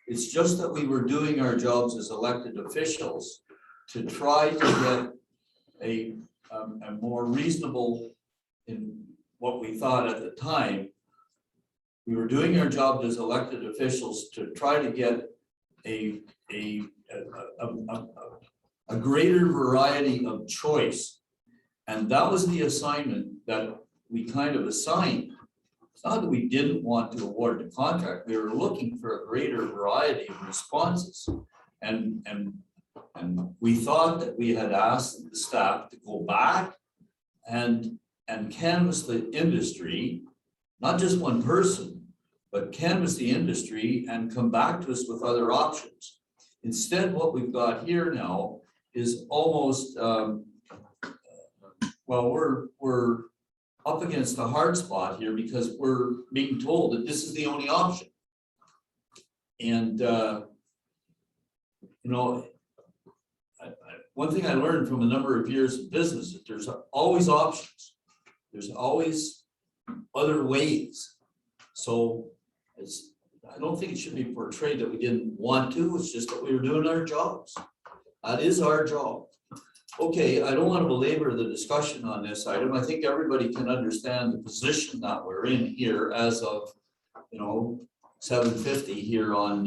It's just that we were doing our jobs as elected officials to try to get a more reasonable, in what we thought at the time, we were doing our job as elected officials to try to get a greater variety of choice. And that was the assignment that we kind of assigned. It's not that we didn't want to award the contract. We were looking for a greater variety of responses. And we thought that we had asked the staff to go back and canvass the industry, not just one person, but canvass the industry and come back to us with other options. Instead, what we've got here now is almost, well, we're up against a hard spot here because we're being told that this is the only option. And, you know, one thing I learned from a number of years of business is there's always options. There's always other ways. So I don't think it should be portrayed that we didn't want to. It's just that we were doing our jobs. That is our job. Okay, I don't want to belabor the discussion on this item. I think everybody can understand the position that we're in here as of, 7:50 here on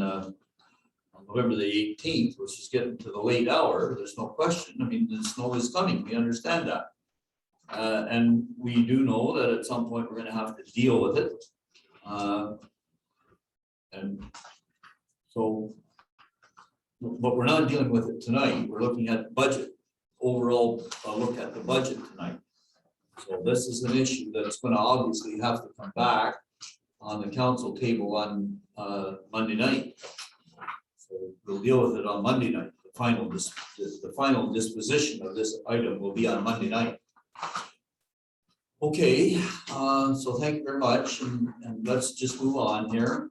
November the 18th, which is getting to the late hour. There's no question. I mean, the snow is coming. We understand that. And we do know that at some point we're gonna have to deal with it. And so, but we're not dealing with it tonight. We're looking at budget, overall look at the budget tonight. So this is an issue that's gonna obviously have to come back on the council table on Monday night. So we'll deal with it on Monday night. The final disposition of this item will be on Monday night. Okay, so thank you very much, and let's just move on here.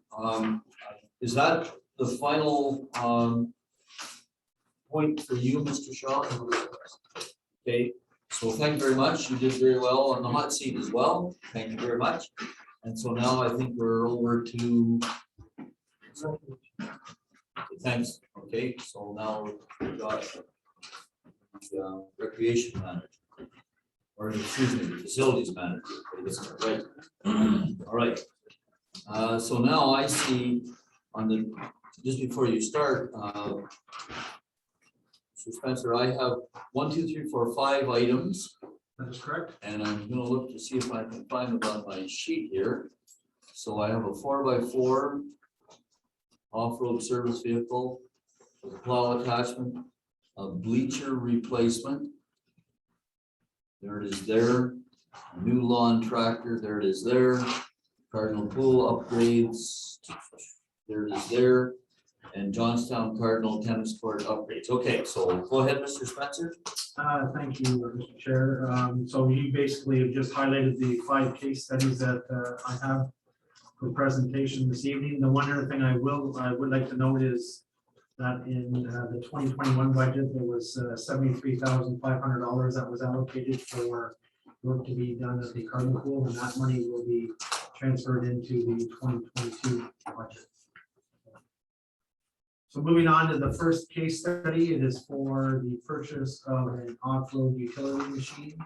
Is that the final point for you, Mr. Shaw? Okay, so thank you very much. You did very well on the hot seat as well. Thank you very much. And so now I think we're over to. Thanks. Okay, so now we've got the recreation manager, or excuse me, the facilities manager. Right. All right. So now I see on the, just before you start, Mr. Spencer, I have 1, 2, 3, 4, 5 items.
That is correct.
And I'm gonna look to see if I can find them on my sheet here. So I have a 4x4 off-road service vehicle, with a plow attachment, a bleacher replacement. There it is there. A new lawn tractor, there it is there. Cardinal pool upgrades, there it is there. And Johnstown Cardinal tennis court upgrades. Okay, so go ahead, Mr. Spencer.
Thank you, Mr. Chair. So you basically have just highlighted the 5 case studies that I have for presentation this evening. The one other thing I would like to note is that in the 2021 budget, there was $73,500 that was allocated for work to be done at the Cardinal pool, and that money will be transferred into the 2022 budget. So moving on to the first case study, it is for the purchase of an off-road utility machine.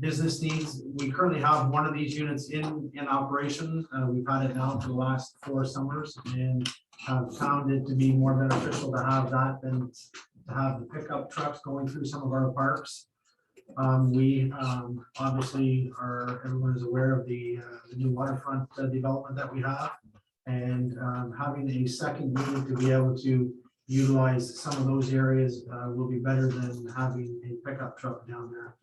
Business needs, we currently have one of these units in operation. We've had it now for the last 4 summers and have found it to be more beneficial to have that than to have the pickup trucks going through some of our parks. We obviously everyone is aware of the new waterfront development that we have. And having a second unit to be able to utilize some of those areas will be better than having a pickup truck down there.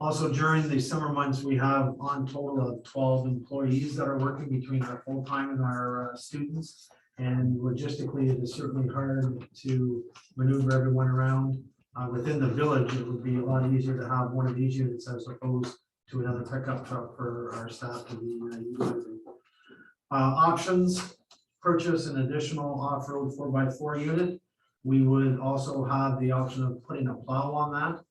Also, during the summer months, we have on total of 12 employees that are working between our full-time and our students. And logistically, it is certainly hard to maneuver everyone around. Within the village, it would be a lot easier to have one of these units as opposed to another pickup truck for our staff to be using. Options, purchase an additional off-road 4x4 unit. We would also have the option of putting a plow on that.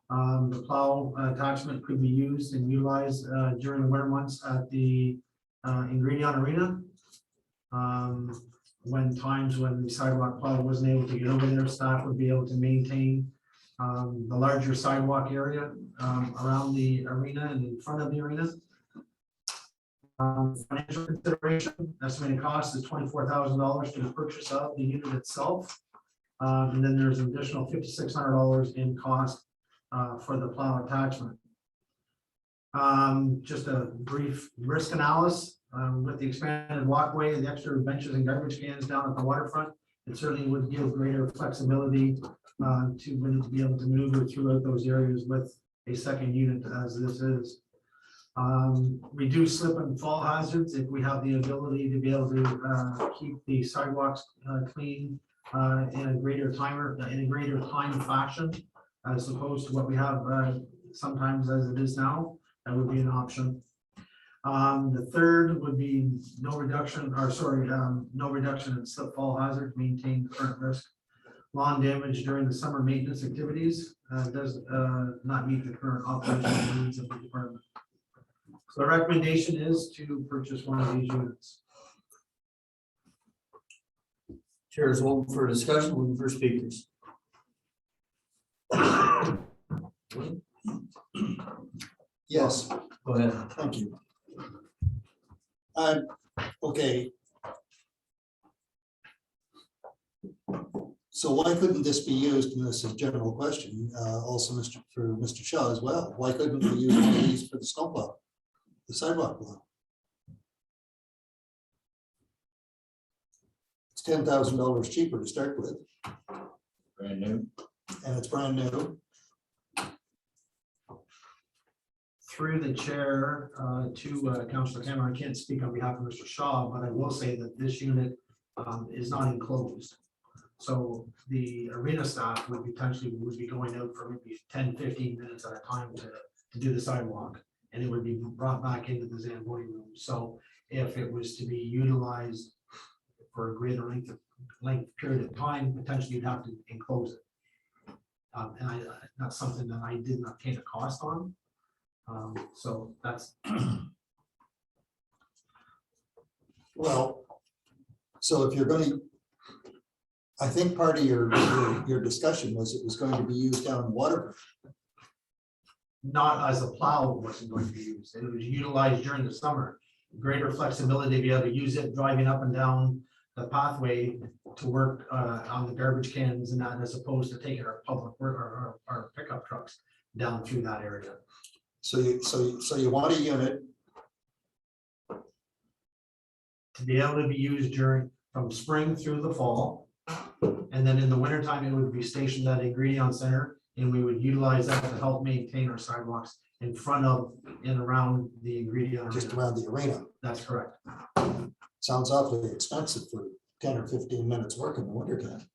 The plow attachment could be used and utilized during the winter months at the Ingredient Arena. When the sidewalk plow wasn't able to get over there, staff would be able to maintain the larger sidewalk area around the arena and in front of the arena. Financial consideration, estimated cost is $24,000 for the purchase of the unit itself. And then there's an additional $5,600 in cost for the plow attachment. Just a brief risk analysis with the expanded walkway and the extra benches and garbage cans down at the waterfront. It certainly would give greater flexibility to be able to maneuver throughout those areas with a second unit as this is. Reduce slip and fall hazards if we have the ability to be able to keep the sidewalks clean in a greater time fashion, as opposed to what we have sometimes as it is now. That would be an option. The third would be no reduction in slip fall hazard, maintain the current risk. Lawn damage during the summer maintenance activities does not meet the current operational needs of the department. So the recommendation is to purchase one of these units.
Chair is open for discussion. Looking for speakers.
Yes,
Go ahead.
thank you. Okay. So why couldn't this be used, and this is a general question, also for Mr. Shaw as well, why couldn't we use one of these for the snowplow? The sidewalk plow? It's $10,000 cheaper to start with,
Brand new.
and it's brand new.
Through the chair to Councillor Cameron, I can't speak on behalf of Mr. Shaw, but I will say that this unit is not enclosed. So the arena staff would potentially be going out for maybe 10-15 minutes at a time to do the sidewalk. And it would be brought back into the Zamboni room. So if it was to be utilized for a greater length period of time, potentially you'd have to enclose it. And that's something that I didn't obtain a cost on. So that's.
Well, so if you're going to, I think part of your discussion was it was going to be used down in Waterford.
Not as a plow wasn't going to be used. It was utilized during the summer. Greater flexibility to be able to use it driving up and down the pathway to work on the garbage cans and that, as opposed to taking our public work or our pickup trucks down through that area.
So you want a unit
To be able to be used from spring through the fall. And then in the wintertime, it would be stationed at Ingredient Center, and we would utilize that to help maintain our sidewalks in front of and around the Ingredient.
just
Arena.
around the arena.
That's correct.
Sounds awfully expensive for 10 or 15 minutes work in the winter time.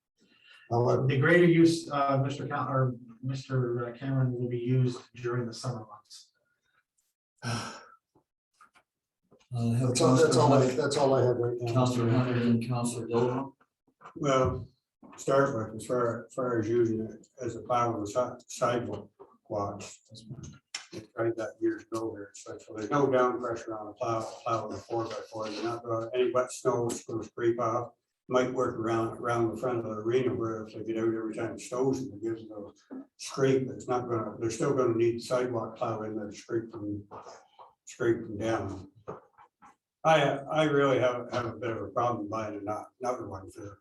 However,
The greater use, Mr. Cameron, will be used during the summer months.
that's all I have right now.
Councillor Hunter and Councillor Dillon.
Well, start with, as far as using it as a plow on the sidewalk watch. Tried that years ago here, so there's no down pressure on a plow with a 4x4. You're not going, any wet snow is going to scrape off. Might work around the front of the arena where if they get out every time it snows, it gives them a scrape, but it's not gonna, they're still gonna need sidewalk plow in there to scrape them down. I really have a bit of a problem buying another one for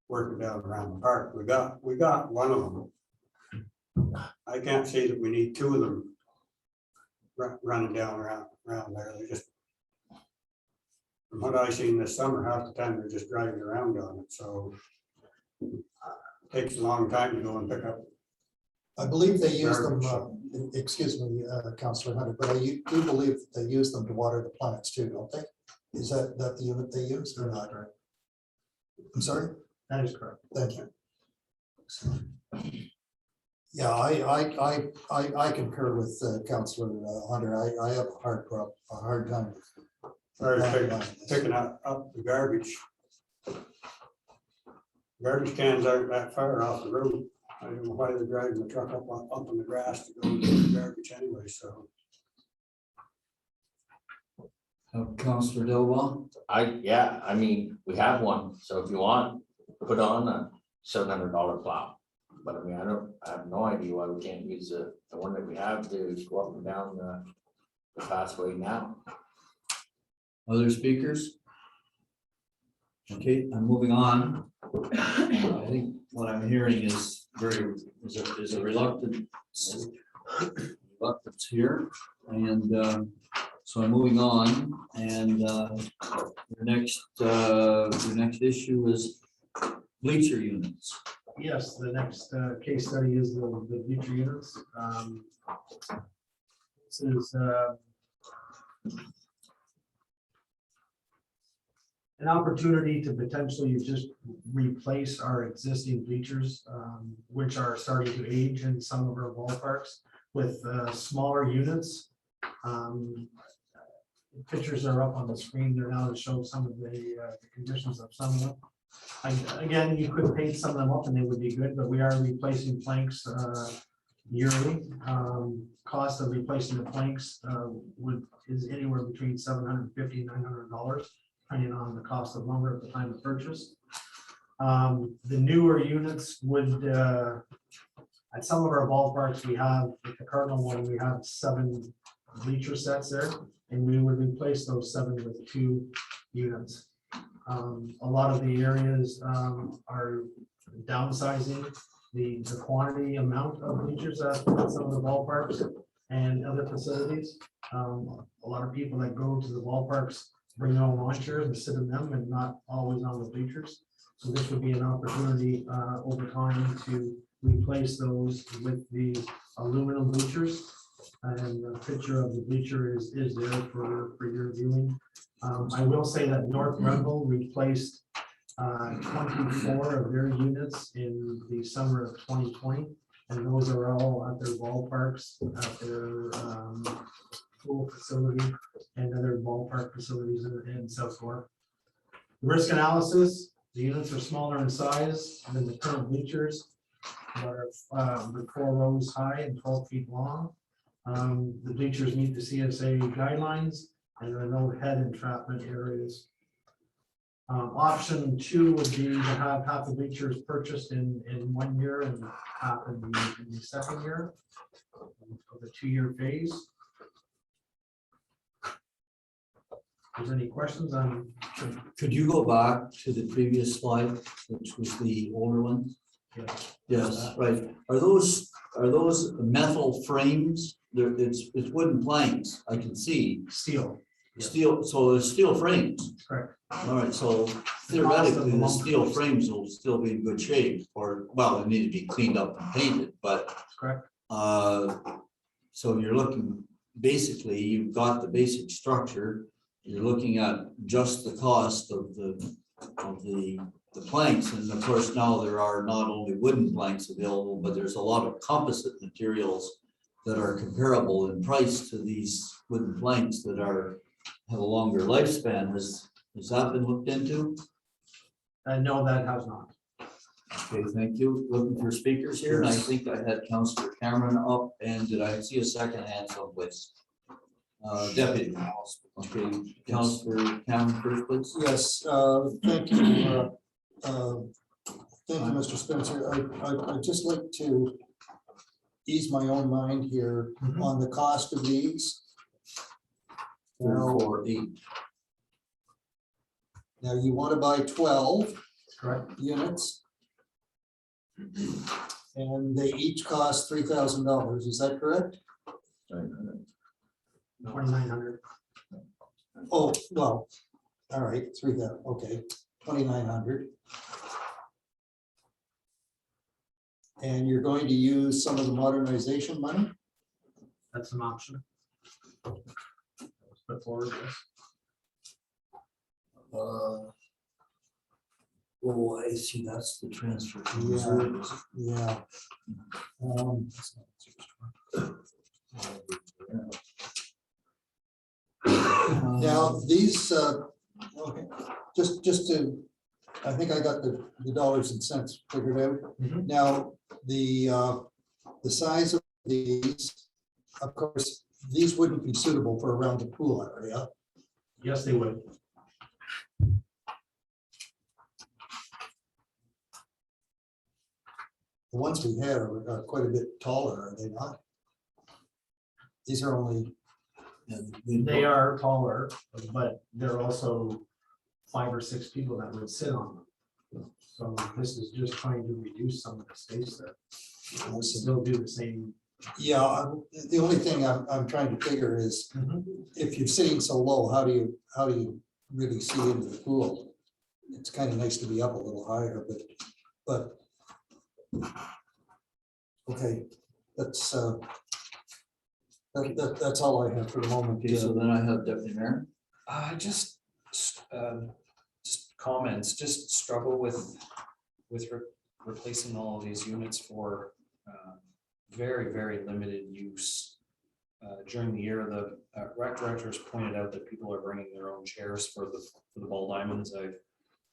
working down around the park. We got one of them. I can't say that we need two of them running down around there. They just, from what I've seen this summer, half the time they're just driving around on it, so takes a long time to go and pick up.
I believe they use them,
Garbage.
excuse me, Councillor Hunter, but I do believe they use them to water the plants too, don't they? Is that the unit they use or not? I'm sorry?
That is correct.
Thank you. Yeah, I concur with Councillor Hunter. I have a hard time.
Picking up the garbage. Garbage cans aren't that far off the road. I don't know why they're driving the truck up in the grass to go to the garbage anyway, so.
Councillor Dillon.
I mean, we have one, so if you want, put on a $700 plow. But I mean, I have no idea why we can't use the one that we have to go up and down the pathway now.
Other speakers? Okay, I'm moving on. I think what I'm hearing is a reluctance here, and so I'm moving on. And your next issue is bleacher units.
Yes, the next case study is the bleacher units. This is an opportunity to potentially just replace our existing bleachers, which are starting to age in some of our ballparks, with smaller units. Pictures are up on the screen there now to show some of the conditions of some of them. Again, you could paint some of them up and they would be good, but we are replacing planks yearly. Cost of replacing the planks is anywhere between $750 and $900, depending on the cost of lumber at the time of purchase. The newer units would, at some of our ballparks, we have, at the Cardinal one, we have 7 bleacher sets there, and we would replace those 7 with 2 units. A lot of the areas are downsizing the quantity amount of bleachers at some of the ballparks and other facilities. A lot of people that go to the ballparks bring their own lawn chairs and sit in them and not always on the bleachers. So this would be an opportunity over time to replace those with the aluminum bleachers. And the picture of the bleacher is there for your viewing. I will say that North Renville replaced 24 of their units in the summer of 2020. And those are all at their ballparks, at their pool facility and other ballpark facilities in South Florida. Risk analysis, the units are smaller in size than the current bleachers. They're 4 rows high and 12 feet long. The bleachers meet the CSA guidelines and there are no head entrapment areas. Option 2 would be to have half the bleachers purchased in 1 year and half in the second year of the 2-year phase. If there's any questions on?
Could you go back to the previous slide, which was the older one? Yes, right. Are those metal frames? It's wooden planks, I can see.
Steel.
Steel, so there's steel frames.
Correct.
All right, so theoretically, the steel frames will still be in good shape, or, well, they need to be cleaned up and painted, but.
Correct.
So you're looking, basically, you've got the basic structure. You're looking at just the cost of the planks, and of course, now there are not only wooden planks available, but there's a lot of composite materials that are comparable in price to these wooden planks that have a longer lifespan. Has that been looked into?
No, that has not.
Okay, thank you. Looking for speakers here, and I think I had Councillor Cameron up, and did I see a second hand someplace? Deputy. Okay, Councillor Cameron first, please.
Yes, thank you. Thank you, Mr. Spencer. I'd just like to ease my own mind here on the cost of these.
448.
Now you want to buy 12
Correct.
units. And they each cost $3,000. Is that correct?
2,900.
Oh, well, all right, 3,000, okay, 2,900. And you're going to use some of the modernization money?
That's an option. Let's put forward this.
Oh, I see, that's the transfer. from
Yeah.
reserves.
Yeah. Now, these, okay, just to, I think I got the dollars and cents figured out. Now, the size of these, of course, these wouldn't be suitable for around the pool area.
Yes, they would.
The ones we had are quite a bit taller, are they not? These are only,
They are taller, but they're also 5 or 6 people that would sit on them. So this is just trying to reduce some of the space there. We'll still do the same.
yeah, the only thing I'm trying to figure is if you're sitting so low, how do you really see into the pool? It's kind of nice to be up a little higher, but okay, that's that's all I have for the moment.
Okay, so then I have Deputy Mayor.
Just comments, just struggle with replacing all of these units for very, very limited use. During the year, the rec directors pointed out that people are bringing their own chairs for the ball diamonds.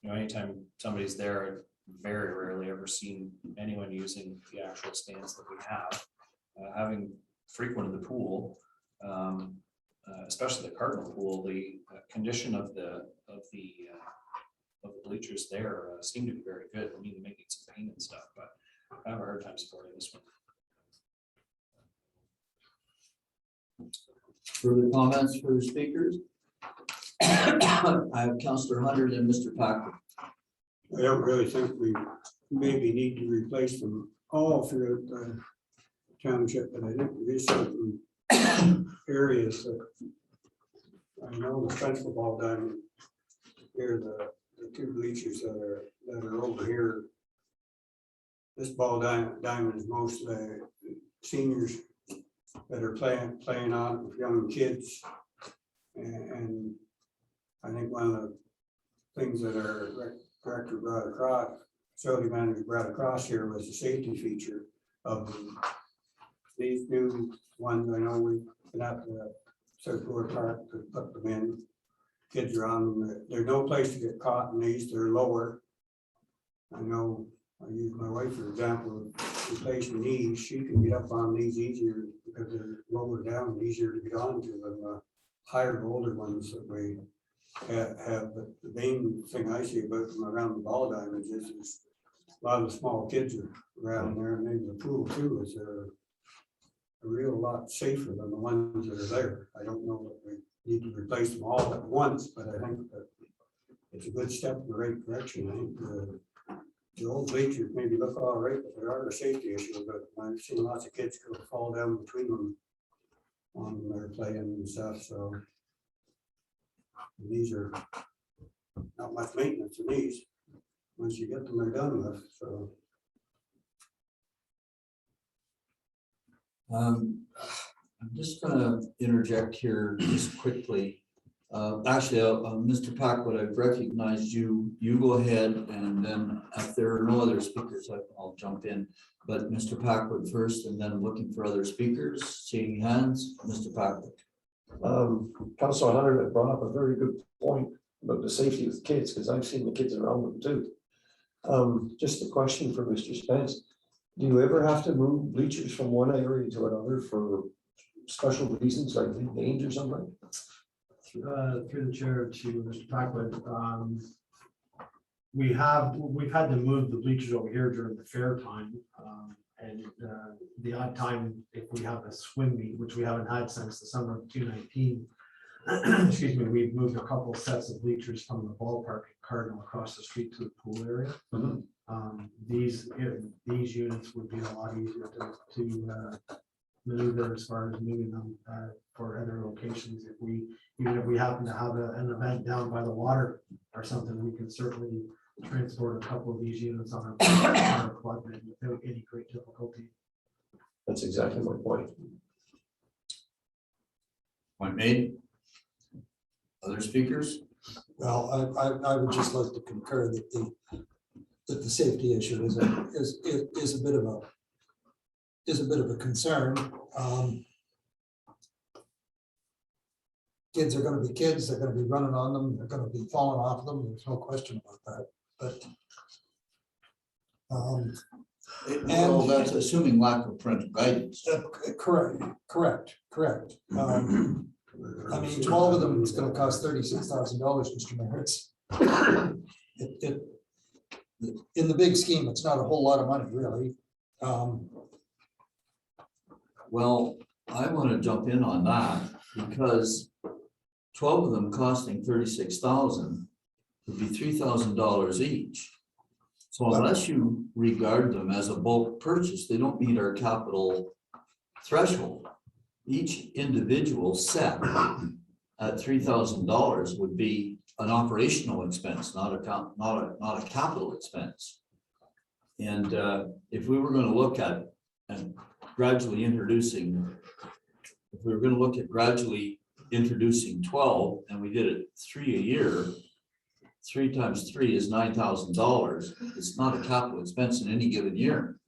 Anytime somebody's there, I've very rarely ever seen anyone using the actual stands that we have. Having frequented the pool, especially the Cardinal pool, the condition of the bleachers there seem to be very good. We need to make some paint and stuff, but I have a hard time supporting this one.
Further comments for the speakers? I have Councillor Hunter and Mr. Packer.
I don't really think we maybe need to replace them all throughout the township, but I think there is certain areas that I know the central ball diamond here, the two bleachers that are over here. This ball diamond is mostly seniors that are playing on with young kids. And I think one of the things that our director brought across, facility manager brought across here was the safety feature of these new ones. I know we've been at the circular park to put them in. Kids are on them. There's no place to get caught in these. They're lower. I know I use my wife for example, replacing these. She can get up on these easier because they're lower down and easier to get onto than the higher, older ones that we have. But the main thing I see about them around the ball diamonds is a lot of the small kids are around there, and maybe the pool too is a real lot safer than the ones that are there. I don't know that we need to replace them all at once, but I think that it's a good step in the right direction. I think the old bleachers maybe look all right, but there are a safety issue. But I've seen lots of kids go fall down between them on their playing and stuff. So these are not much maintenance in these. Once you get them, they're done with. So
I'm just gonna interject here just quickly. Actually, Mr. Packwood, I've recognized you. You go ahead, and then if there are no other speakers, I'll jump in. But Mr. Packwood first, and then looking for other speakers. Seeing hands, Mr. Packwood.
Councilor Hunter had brought up a very good point about the safety of the kids, because I've seen the kids around them too. Just a question for Mr. Spence. Do you ever have to move bleachers from one area to another for special reasons like names or something?
Through the chair to Mr. Packwood, we've had to move the bleachers over here during the fair time, and the odd time if we have a swim meet, which we haven't had since the summer of 2019. Excuse me, we've moved a couple of sets of bleachers from the ballpark at Cardinal across the street to the pool area. These units would be a lot easier to maneuver as far as moving them for other locations. Even if we happen to have an event down by the water or something, we can certainly transport a couple of these units on our quad bed without any great difficulty.
That's exactly my point.
Point made. Other speakers?
Well, I would just like to concur that the safety issue is a bit of a concern. Kids are going to be kids. They're going to be running on them. They're going to be falling off them. There's no question about that. But
and that's assuming lack of parental guidance.
Correct. I mean, 12 of them is going to cost $36,000, Mr. Mayor. In the big scheme, it's not a whole lot of money, really.
Well, I want to jump in on that because 12 of them costing $36,000 would be $3,000 each. So unless you regard them as a bulk purchase, they don't meet our capital threshold. Each individual set at $3,000 would be an operational expense, not a capital expense. And if we were going to look at gradually introducing, 12, and we did it 3 a year, 3 times 3 is $9,000. It's not a capital expense in any given year.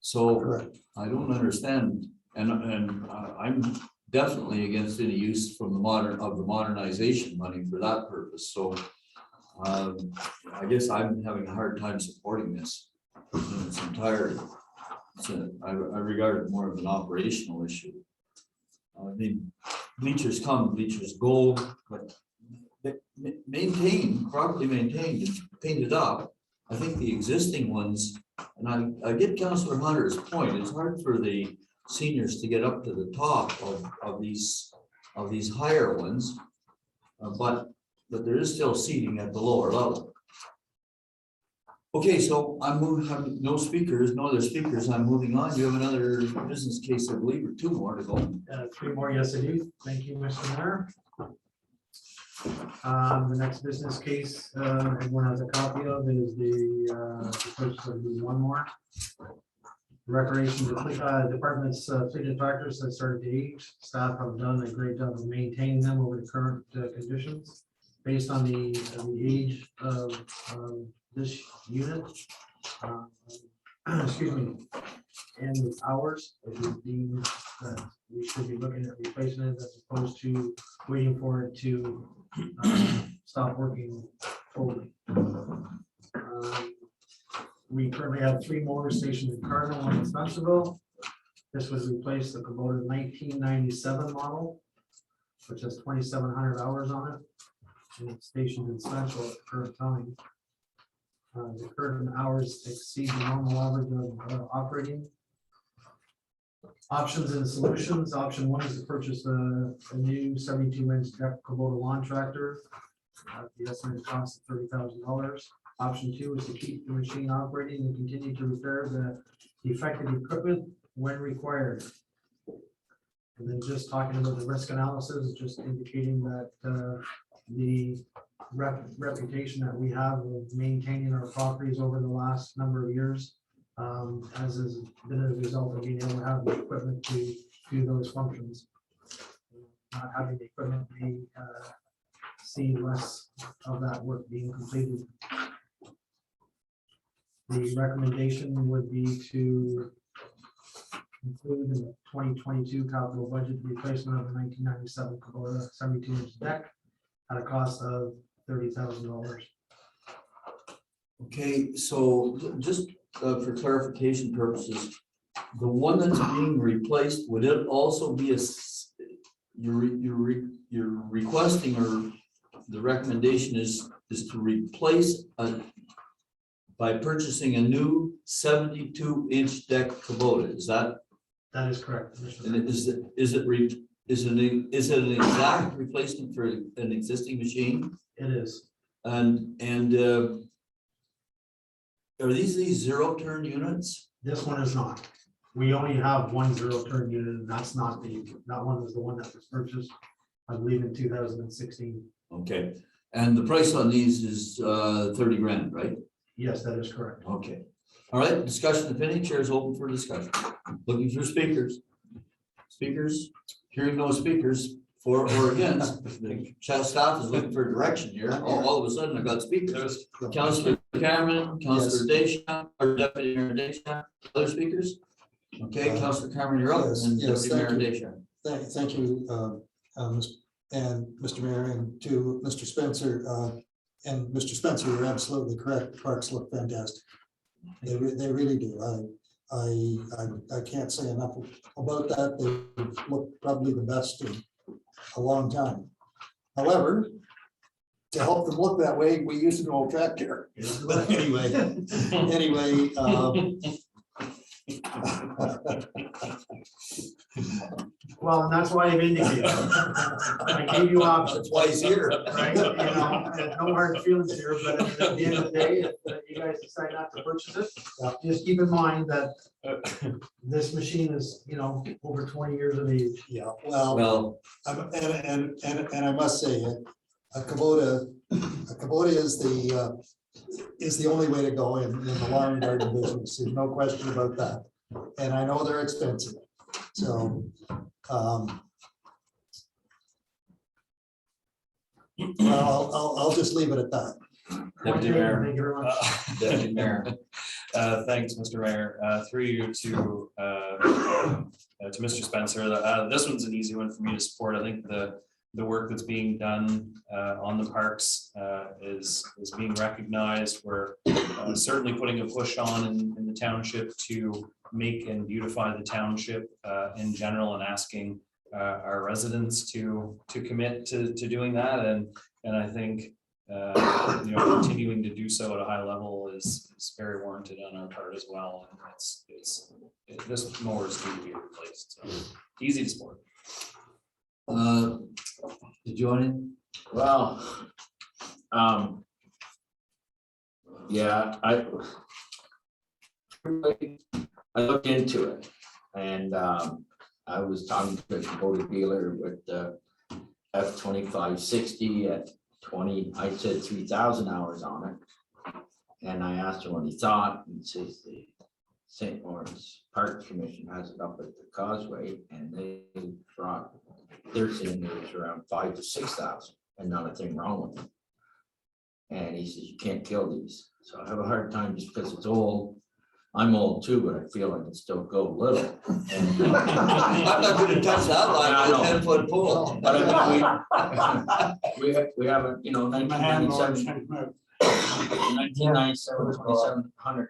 So correct. I don't understand, and I'm definitely against any use from the modernization money for that purpose. So I guess I'm having a hard time supporting this in its entirety. So I regard it more of an operational issue. I mean, bleachers come, bleachers go, but properly maintained and painted up. I think the existing ones, and I get Councillor Hunter's point, it's hard for the seniors to get up to the top of these higher ones, but there is still seating at the lower level. Okay, so I'm moving, no speakers, no other speakers. I'm moving on. You have another business case, I believe, or two more to go.
Three more, yes, I do. Thank you, Mr. Mayor. The next business case, everyone has a copy of is the purchase of the one more. Recreation Department's fleet of tractors has started to age. Staff have done a great job of maintaining them over the current conditions. Based on the age of this unit, excuse me, and the hours, it would be that we should be looking at replacing it as opposed to waiting for it to stop working fully. We currently have three motors stationed in Cardinal and Spencerville. This was replaced the Kubota 1997 model, which has 2,700 hours on it. And it's stationed in Spencerville at the current time. The current hours exceed the normal average of operating. Options and solutions. Option one is to purchase a new 72-inch deck Kubota lawn tractor. The estimated cost of $30,000. Option two is to keep the machine operating and continue to repair the defective equipment when required. And then just talking about the risk analysis, just indicating that the reputation that we have of maintaining our properties over the last number of years, as has been a result of being able to have the equipment to do those functions. Not having the equipment, we see less of that work being completed. The recommendation would be to include in the 2022 capital budget replacement of the 1997 Kubota 72-inch deck at a cost of $30,000.
Okay, so just for clarification purposes, the one that's being replaced, would it also be you're requesting, or the recommendation is to replace by purchasing a new 72-inch deck Kubota? Is that?
That is correct.
And is it an exact replacement for an existing machine?
It is.
And are these zero turn units?
This one is not. We only have one zero turn unit, and that's not that one was the one that was purchased, I believe, in 2016.
Okay, and the price on these is 30 grand, right?
Yes, that is correct.
Okay, all right, discussion, if any, chair is open for discussion. Looking for speakers. Speakers, hearing no speakers for or against. The staff is looking for direction here. All of a sudden I got speakers. Councillor Cameron, Councillor Deschamps, or Deputy Mayor Deschamps, other speakers? Okay, Councillor Cameron, you're up, and Deputy Mayor Deschamps.
Thank you, and Mr. Mayor, and to Mr. Spencer. And Mr. Spencer, you're absolutely correct. The parks look fantastic. They really do. I can't say enough about that. They look probably the best in a long time. However, to help them look that way, we use an old tractor. But anyway,
well, and that's why I've indicated. I gave you options.
That's why he's here.
Right? You know, no hard feelings here, but at the end of the day, if you guys decide not to purchase it, just keep in mind that this machine is, over 20 years of age.
Yeah, well, and I must say, a Kubota is the only way to go in the lawn and garden business. There's no question about that. And I know they're expensive. So, I'll just leave it at that.
Deputy Mayor.
Thank you very much.
Deputy Mayor. Thanks, Mr. Mayor. Through you to Mr. Spencer. This one's an easy one for me to support. I think the work that's being done on the parks is being recognized. We're certainly putting a push on in the township to make and beautify the township in general, and asking our residents to commit to doing that. And I think continuing to do so at a high level is very warranted on our part as well. And this mower is due to be replaced. So easy to support.
Did you want it?
Well, Yeah, I looked into it and I was talking to a Kubota dealer with the F-2560 at 20, I said 3,000 hours on it. And I asked him what he thought, and he says the St. Lawrence Park Commission has it up at the causeway and they brought, they're saying there's around 5,000 to 6,000 and not a thing wrong with them. And he says, you can't kill these. So I have a hard time just because it's old. I'm old too, but I feel I can still go a little. And,
I'm not gonna touch that line,
I know.
10-foot pole.
but I mean, we haven't, 1997, 2,700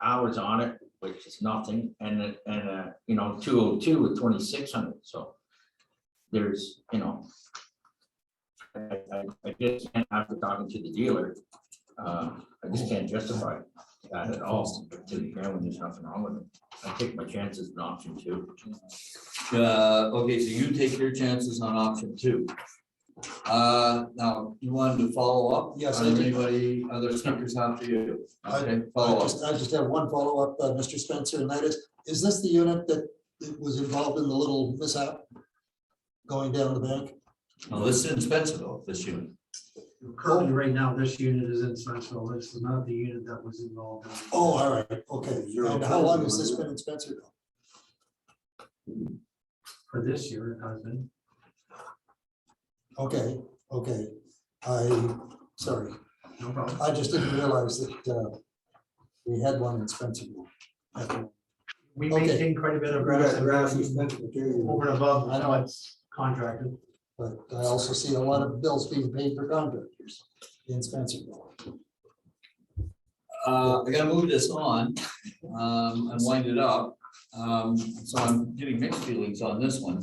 hours on it, which is nothing, and 202 with 2,600. So there's, I just can't, after talking to the dealer, I just can't justify that at all. To the ground when there's nothing wrong with it. I take my chances in option 2.
Okay, so you take your chances on option 2. Now, you wanted to follow up?
Yes,
Are
I
there
did.
anybody, other speakers after you? Okay,
I
follow up.
just have one follow-up, Mr. Spencer, and that is this the unit that was involved in the little mishap going down the bank?
Oh, this is in Spencerville, this unit.
Currently, right now, this unit is in Spencerville. This is not the unit that was involved.
Oh, all right, okay. And how long has this been in Spencerville?
For this year, it has been.
Okay, sorry,
No problem.
I just didn't realize that we had one in Spencerville.
We
Okay.
maintain quite a bit of
We got
grass
grass in Spencerville too.
over and above what's contracted.
But I also see a lot of bills being paid for contractors in Spencerville.
I gotta move this on, and wind it up. So I'm getting mixed feelings on this one.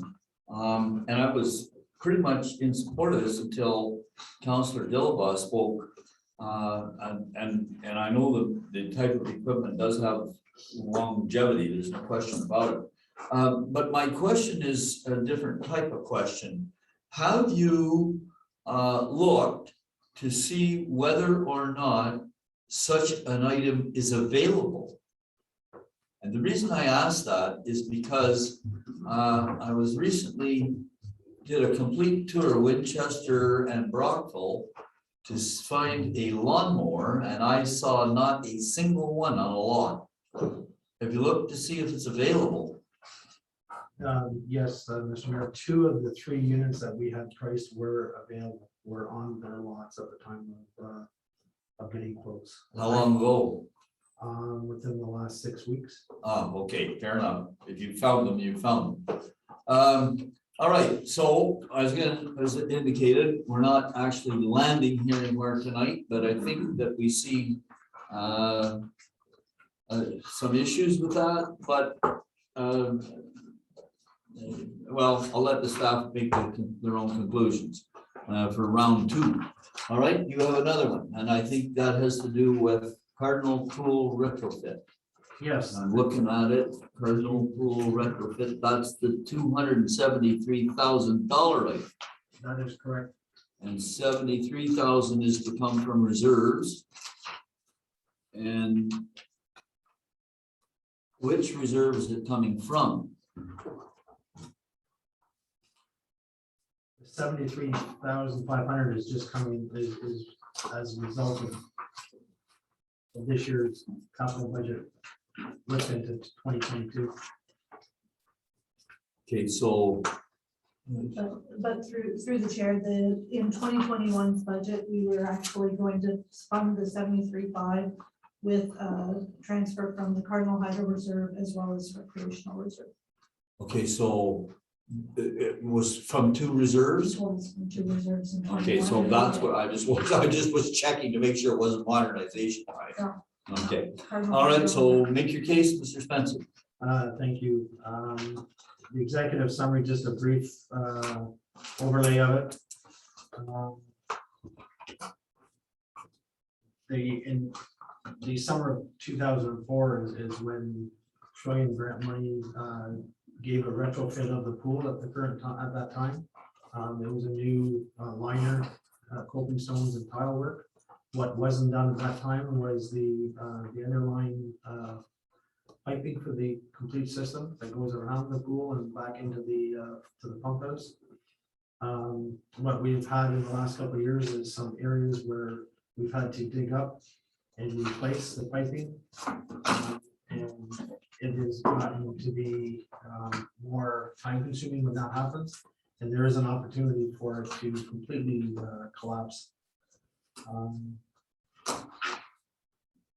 And I was pretty much in support of this until Councillor Dillabaugh spoke. And I know the type of equipment does have longevity, there's no question about it. But my question is a different type of question. Have you looked to see whether or not such an item is available? And the reason I ask that is because I was recently did a complete tour of Winchester and Brockville to find a lawnmower, and I saw not a single one on a lot. Have you looked to see if it's available?
Yes, Mr. Mayor, 2 of the 3 units that we had priced were available, were on their lots at the time of getting quotes.
How long ago?
Within the last 6 weeks.
Okay, fair enough. If you found them, you found them. All right, so as indicated, we're not actually landing here anywhere tonight, but I think that we see some issues with that, but well, I'll let the staff make their own conclusions for round 2. All right, you have another one, and I think that has to do with Cardinal pool retrofit.
Yes.
I'm looking at it, Cardinal pool retrofit, that's the $273,000 item.
That is correct.
And 73,000 is to come from reserves. And which reserve is it coming from?
73,500 is just coming, is as a result of this year's capital budget lift into 2022.
Okay, so
But through the chair, in 2021's budget, we were actually going to fund the 73.5 with transfer from the Cardinal Hydro Reserve as well as recreational reserve.
okay, so it was from 2 reserves.
From 2 reserves. in
Okay, so
21.
that's what I just was checking to make sure it wasn't modernization, right?
Yeah.
Okay,
Cardinal
all right,
Hydro.
so make your case, Mr. Spencer.
Thank you. The executive summary, just a brief overlay of it. In the summer of 2004 is when Trillion grant money gave a retrofit of the pool at the current time, at that time. It was a new liner, coping stones and tile work.
What wasn't done at that time was the underlying piping for the complete system that goes around the pool and back into to the pump house. What we've had in the last couple of years is some areas where we've had to dig up and replace the piping. And it has gotten to be more time consuming when that happens. And there is an opportunity for it to completely collapse.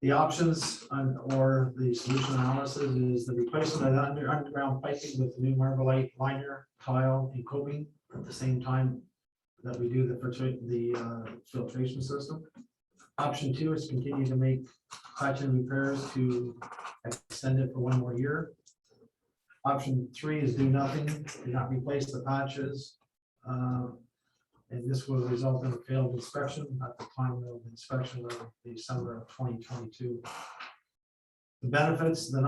The options or the solution analysis is the replacement of underground piping with new Marvelite liner, tile, and coping at the same time that we do the filtration system. Option 2 is continue to make patch and repairs to extend it for 1 more year. Option 3 is do nothing, do not replace the patches. And this will result in a failed inspection at the time of inspection of December of 2022. The benefits, the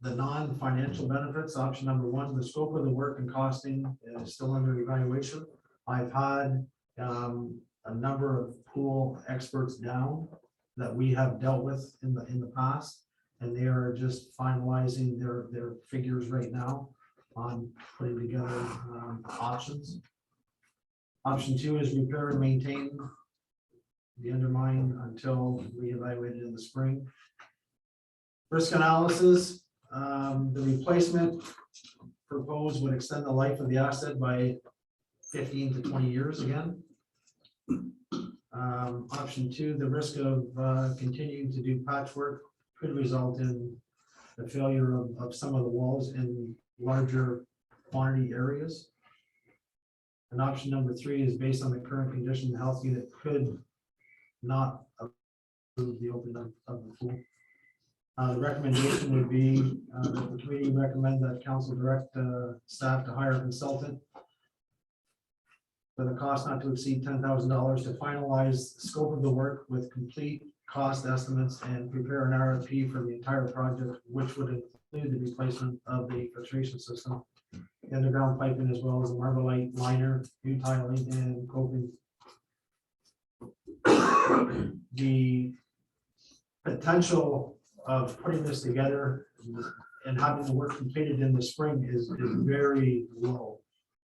non-financial benefits, option number 1, the scope of the work and costing is still under evaluation. I've had a number of pool experts down that we have dealt with in the past, and they are just finalizing their figures right now on putting together options. Option 2 is repair and maintain the undermine until reevaluated in the spring. Risk analysis, the replacement proposed would extend the life of the asset by 15 to 20 years again. Option 2, the risk of continuing to do patchwork could result in the failure of some of the walls in larger quantity areas. And option number 3 is based on the current condition, the health unit could not approve the opening of the pool. The recommendation would be that the committee recommend that council direct staff to hire a consultant for the cost not to exceed $10,000 to finalize the scope of the work with complete cost estimates and prepare an RFP for the entire project, which would include the replacement of the filtration system, underground piping, as well as a Marvelite liner, new tiling, and coping. The potential of putting this together and having the work completed in the spring is very low,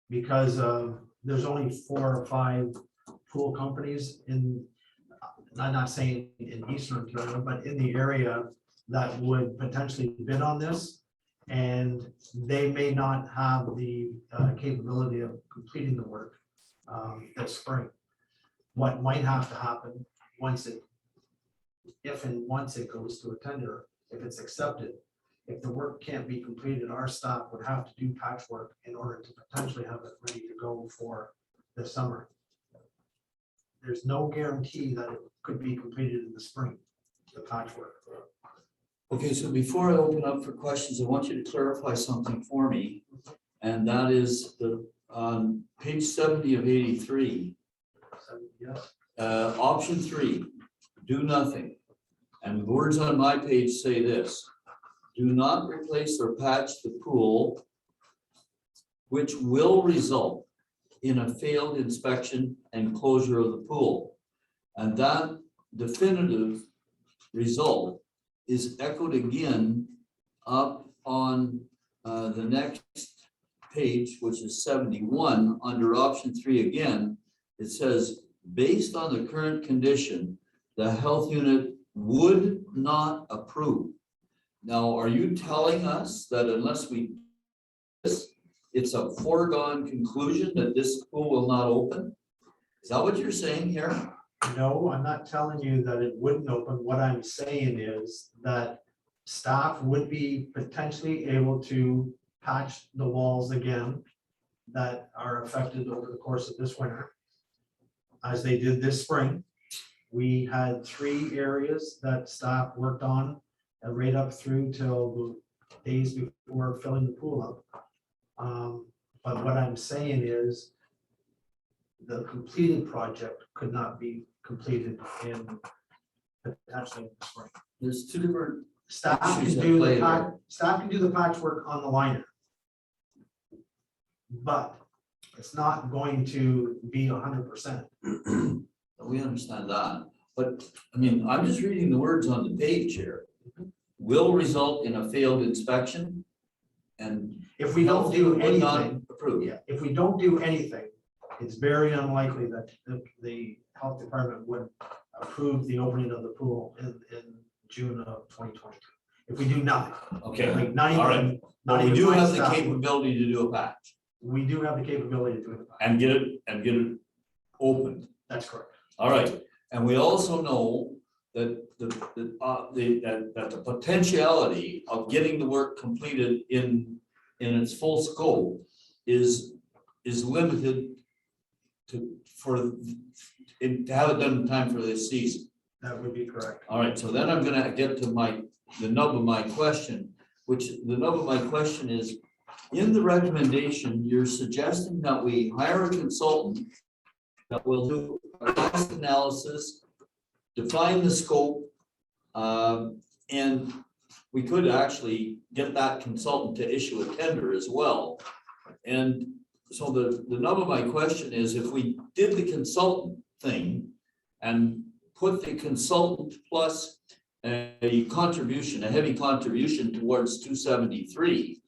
because there's only 4 or 5 pool companies in, I'm not saying in Eastern Ontario, but in the area that would potentially bid on this, and they may not have the capability of completing the work this spring. What might have to happen if and once it goes to a tender, if it's accepted, if the work can't be completed, our staff would have to do patchwork in order to potentially have it ready to go for the summer. There's no guarantee that it could be completed in the spring, the patchwork.
Okay, so before I open up for questions, I want you to clarify something for me. And that is on page 70 of 83.
Yes.
Option 3, do nothing. And the words on my page say this: do not replace or patch the pool, which will result in a failed inspection and closure of the pool. And that definitive result is echoed again up on the next page, which is 71, under option 3 again. It says, based on the current condition, the health unit would not approve. Now, are you telling us that unless we, it's a foregone conclusion that this pool will not open? Is that what you're saying here?
No, I'm not telling you that it wouldn't open. What I'm saying is that staff would be potentially able to patch the walls again that are affected over the course of this winter, as they did this spring. We had 3 areas that staff worked on right up through till the days before filling the pool up. But what I'm saying is the completed project could not be completed in potentially in the spring.
There's 2 different
Staff can
issues at
do
play
the
there.
staff can do the patchwork on the liner, but it's not going to be 100%.
We understand that, but I mean, I'm just reading the words on the page here. Will result in a failed inspection and.
If we don't do
would not
anything,
approve.
yeah, if we don't do anything, it's very unlikely that the health department would approve the opening of the pool in June of 2022. If we do nothing,
Okay,
like not
all right.
even.
But
not
we
even
do
my
have the
staff,
capability to do a patch
We do have the capability to do it.
and get it opened.
That's correct.
All right, and we also know that that the potentiality of getting the work completed in its full scope is limited to have it done in time for this season.
That would be correct.
All right, so then I'm gonna get to the nub of my question, which the nub of my question is, in the recommendation, you're suggesting that we hire a consultant that will do a cost analysis, define the scope, and we could actually get that consultant to issue a tender as well. And so the nub of my question is, if we did the consultant thing and put the consultant plus a contribution, a heavy contribution towards 273,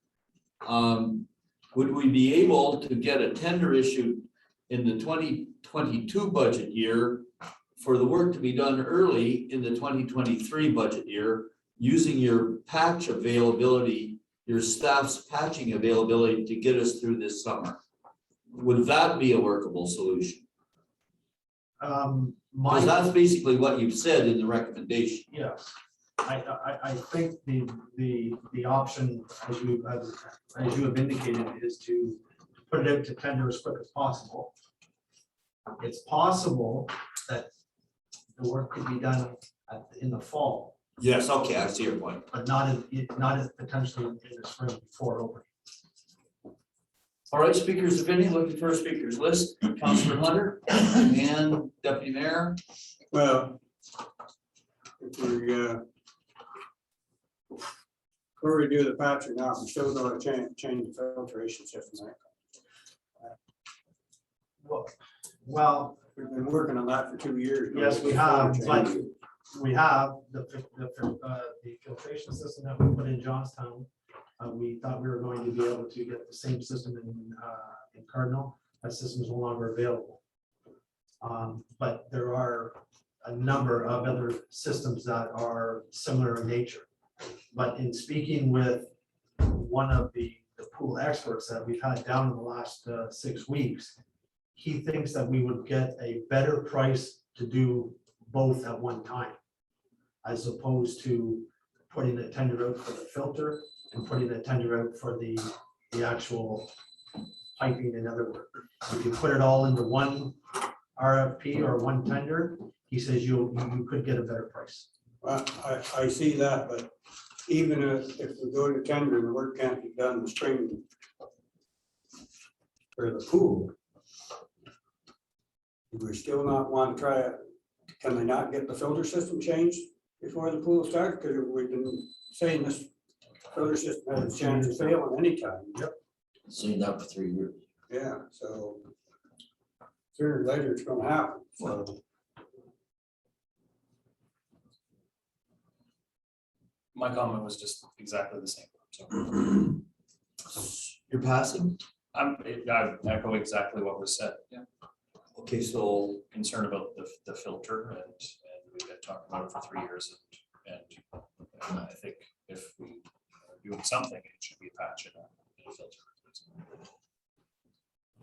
would we be able to get a tender issued in the 2022 budget year for the work to be done early in the 2023 budget year, using your patch availability, your staff's patching availability to get us through this summer? Would that be a workable solution? Because that's basically what you've said in the recommendation.
Yes, I think the option, as you have indicated, is to put it out to tender as quick as possible. It's possible that the work could be done in the fall,
Yes, okay, I see your point.
but not as potentially in the spring before opening.
All right, speakers, if any, looking for a speakers list, Councillor Hunter and Deputy Mayor.
Well, if we do the patching now, we still gonna change the filtration system, right?
Well,
We've been working on that for 2 years. now.
yes, we have, but
Change it.
we have the filtration system that we put in Johnstown. We thought we were going to be able to get the same system in Cardinal. That system is no longer available. But there are a number of other systems that are similar in nature. But in speaking with one of the pool experts that we've had down in the last 6 weeks, he thinks that we would get a better price to do both at one time, as opposed to putting a tender out for the filter and putting a tender out for the actual piping and other work. If you put it all into one RFP or one tender, he says you could get a better price.
Well, I see that, but even if we go to tender and the work can't be done in the spring for the pool, we still not want to try it. Can they not get the filter system changed before the pool starts? Because we've been saying this filter system has a chance of failing anytime. Yep.
Seen that for 3 years.
Yeah, so sooner or later it's gonna happen, so.
My comment was just exactly the same. So
You're passing?
I echo exactly what was said. Yeah.
Okay, so
Concerned about the filter and we've been talking about it for 3 years and I think if we are doing something, it should be a patch in a filter.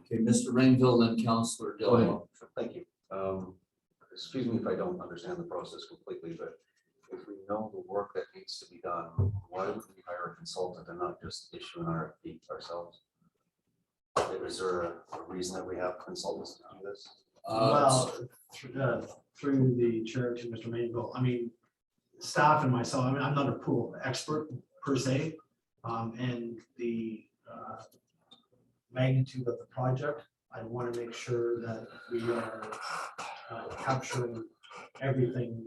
okay, Mr. Rainville, then Councillor Dillon.
Thank you. Excuse me if I don't understand the process completely, but if we know the work that needs to be done, why would we hire a consultant and not just issue an RFP ourselves? Is there a reason that we have consultants to do this?
Well, through the chair to Mr. Mainville, I mean, staff and myself, I mean, I'm not a pool expert per se, and the magnitude of the project, I want to make sure that we are capturing everything,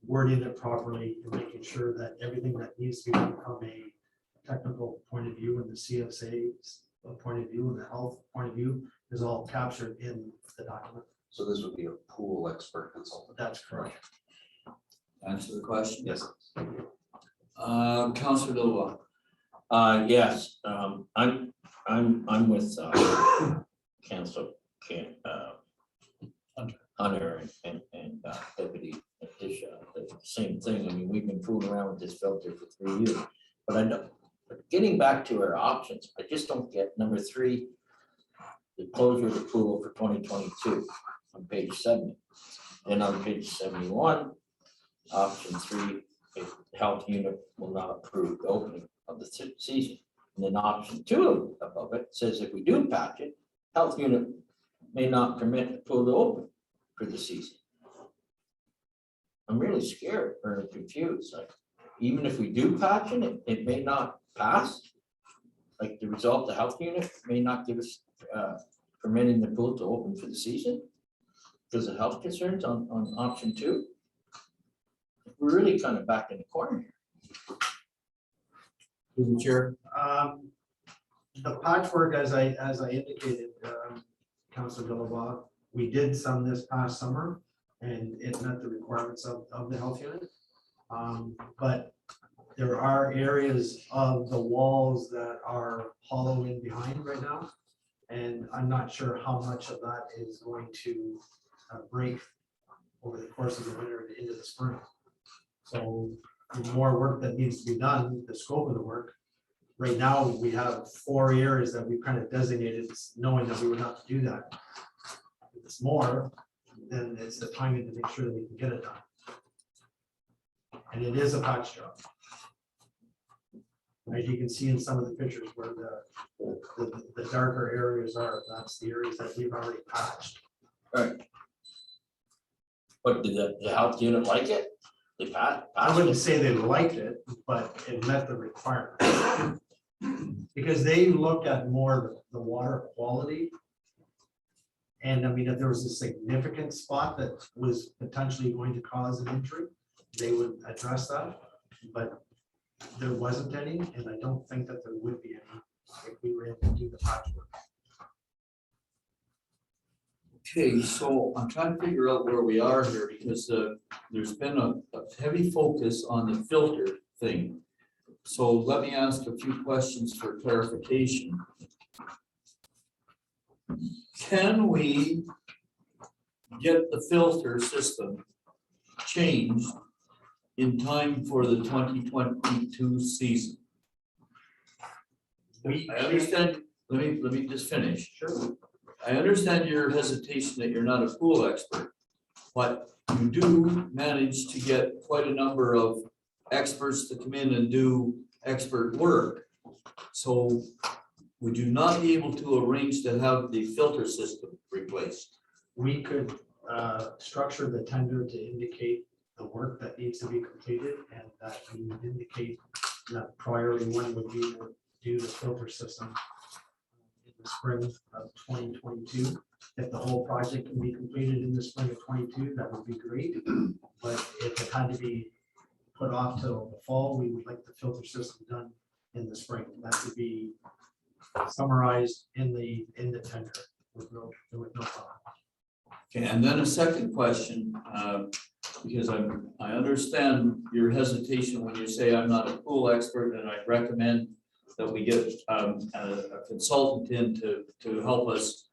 wording it properly, and making sure that everything that needs to be done from a technical point of view and the CSA point of view and the health point of view is all captured in the document.
So this would be a pool expert consultant.
That's correct.
Answer the question.
Yes.
Councillor Dilba.
Yes, I'm with, Council, Hunter and Deputy Tisha, the same thing. I mean, we've been fooling around with this filter for 3 years. But I know, but getting back to our options, I just don't get number 3, the closure of the pool for 2022 on page 70. Then on page 71, option 3, if the health unit will not approve the opening of the season. And then option 2 above it says if we do patch it, health unit may not permit the pool to open for the season. I'm really scared or confused, like, even if we do patch it, it may not pass. Like the result, the health unit may not give us permitting the pool to open for the season because of health concerns on option 2. We're really kind of back in the corner here.
Through the chair.
The patchwork, as I indicated, Councilor Dillabaugh, we did some this past summer and it met the requirements of the health unit. But there are areas of the walls that are hollow in behind right now. And I'm not sure how much of that is going to break over the course of the winter and into the spring. So the more work that needs to be done, the scope of the work. Right now, we have 4 areas that we've kind of designated, knowing that we would have to do that. If it's more, then it's the timing to make sure that we can get it done. And it is a patch job. As you can see in some of the pictures where the darker areas are, that's the areas that we've already patched.
Right. But did the health unit like it? They
I wouldn't say they liked it, but it met the requirement. Because they looked at more the water quality. And I mean, if there was a significant spot that was potentially going to cause an injury, they would address that. But there wasn't any, and I don't think that there would be any if we were able to do the patchwork.
Okay, so I'm trying to figure out where we are here because there's been a heavy focus on the filter thing. So let me ask a few questions for clarification. Can we get the filter system changed in time for the 2022 season? I understand, let me just finish.
Sure.
I understand your hesitation that you're not a pool expert, but you do manage to get quite a number of experts to come in and do expert work. So would you not be able to arrange to have the filter system replaced?
We could structure the tender to indicate the work that needs to be completed, and that we would indicate that priority 1 would be to do the filter system in the spring of 2022. If the whole project can be completed in the spring of 22, that would be great. But if it had to be put off till the fall, we would like the filter system done in the spring. That would be summarized in the tender with no thought.
Okay, and then a second question, because I understand your hesitation when you say I'm not a pool expert, and I recommend that we get a consultant in to help us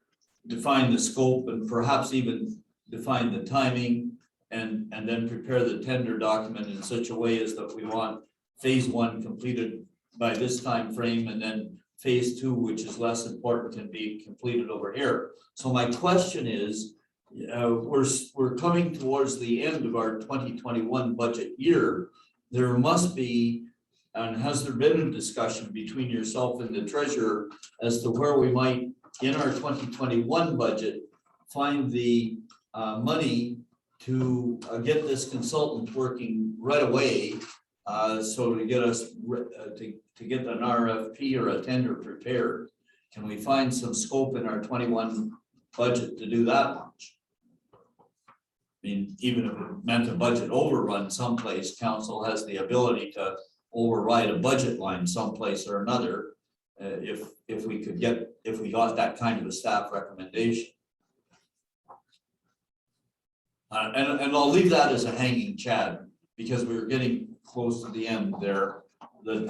define the scope and perhaps even define the timing and then prepare the tender document in such a way as that we want phase 1 completed by this time frame, and then phase 2, which is less important, can be completed over here. So my question is, we're coming towards the end of our 2021 budget year. There must be, and has there been a discussion between yourself and the treasurer as to where we might, in our 2021 budget, find the money to get this consultant working right away, so to get us to get an RFP or a tender prepared? Can we find some scope in our 21 budget to do that much? I mean, even if it meant a budget overrun someplace, council has the ability to override a budget line someplace or another, if we got that kind of a staff recommendation. And I'll leave that as a hanging chat, because we're getting close to the end there. Big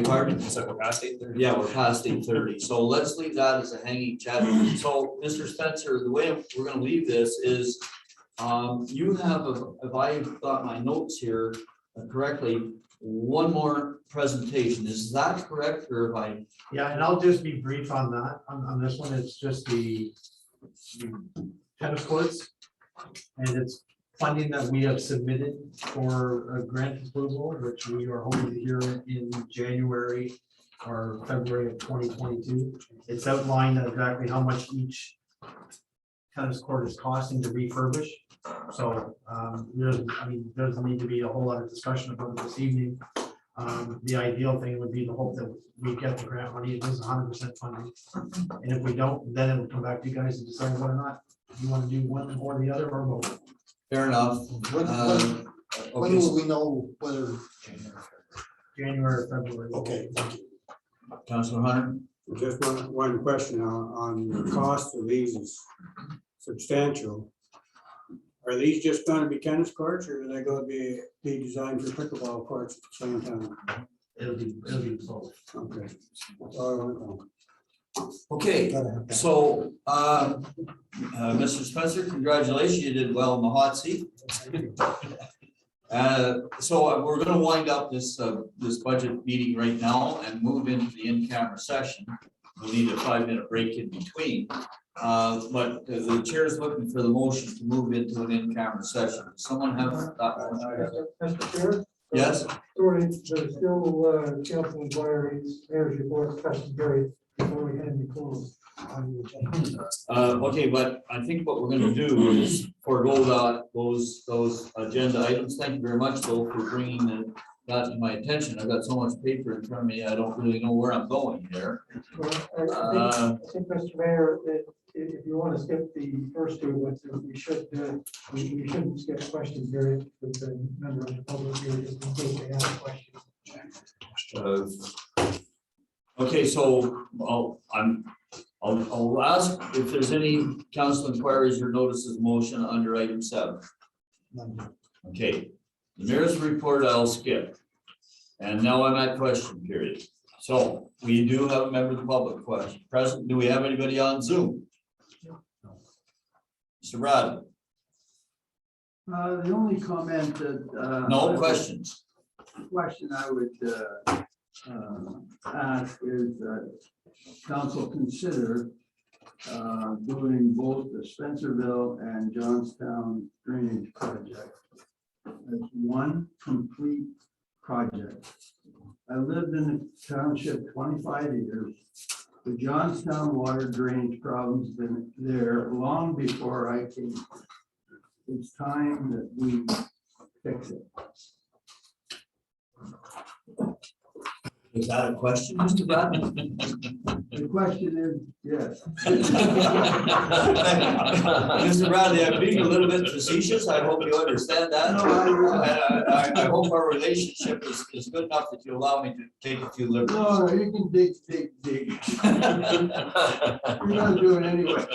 pardon?
So we're past 8:30.
Yeah, we're past 8:30, so let's leave that as a hanging chat. So, Mr. Spencer, the way we're gonna leave this is, you have, if I've got my notes here correctly, one more presentation, is that correct, or if I?
Yeah, and I'll just be brief on that. On this one, it's just the tennis courts. And it's funding that we have submitted for a grant approval, which we are hoping to hear in January or February of 2022. It's outlined exactly how much each tennis court is costing to refurbish. So doesn't need to be a whole lot of discussion about it this evening. The ideal thing would be to hope that we get the grant money. It is 100% funding. And if we don't, then it will come back to you guys to decide whether or not you want to do one or the other or both.
Fair enough.
When
Okay,
will we know whether?
January, February.
Okay, thank you.
Councilor Hunter?
Just one question on the cost of these is substantial. Are these just going to be tennis courts, or are they going to be designed for pickleball courts at the same time?
It'll be both.
Okay. That's all I want to know.
Okay, so, Mr. Spencer, congratulations, you did well in the hot seat. So we're gonna wind up this budget meeting right now and move into the in-camera session. We'll need a 5-minute break in between. But the chair is looking for the motion to move into an in-camera session. Does someone have that?
Mr. Chair?
Yes?
Sorry, there's still council inquiries, mayor's report, question period, before we can be closed.
Okay, but I think what we're gonna do is forego those agenda items. Thank you very much, though, for bringing that to my attention. I've got so much paper in front of me, I don't really know where I'm going here.
Well, I think, Mr. Mayor, if you want to skip the first two, but we shouldn't skip question period with the member of the public here, just in case they have a question.
Okay, so I'll ask if there's any council inquiries or notices of motion under item 7. Okay, the mayor's report I'll skip. And now I'm at question period. So we do have a member of the public question present. Do we have anybody on Zoom? Mr. Bradley?
The only comment that.
No questions.
Question I would ask is that council consider doing both the Spencerville and Johnstown drainage project as one complete project. I lived in the township 25 years. The Johnstown water drainage problem's been there long before I came. It's time that we fix it.
Is that a question, Mr. Bradley?
The question is, yes.
Mr. Bradley, I'm being a little bit facetious. I hope you understand that. I hope our relationship is good enough that you allow me to take a few liberties.
No, you can dig. You're gonna do it anyway.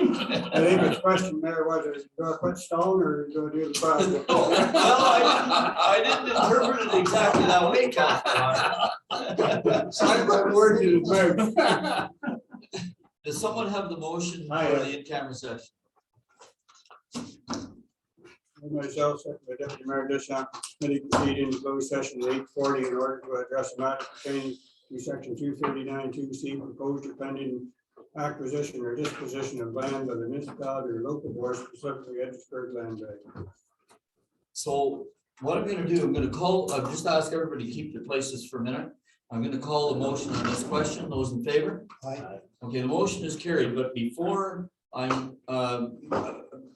I think the question there was, is it going to put stone or is it going to do the project?
Well, I didn't interpret it exactly that way, Councilor.
Sorry, my word is very.
Does someone have the motion for the in-camera session?
Myself, the deputy mayor, just committee proceed into closed session at 8:40 in order to address a matter pertaining to section 239(2)C, proposed or pending acquisition or disposition of land by the municipality or local board, specifically Edgeburg Land Bank.
So what I'm gonna do, I'm gonna call, I'll just ask everybody to keep their places for a minute. I'm gonna call the motion on this question. Those in favor?
Aye.
Okay, the motion is carried, but before I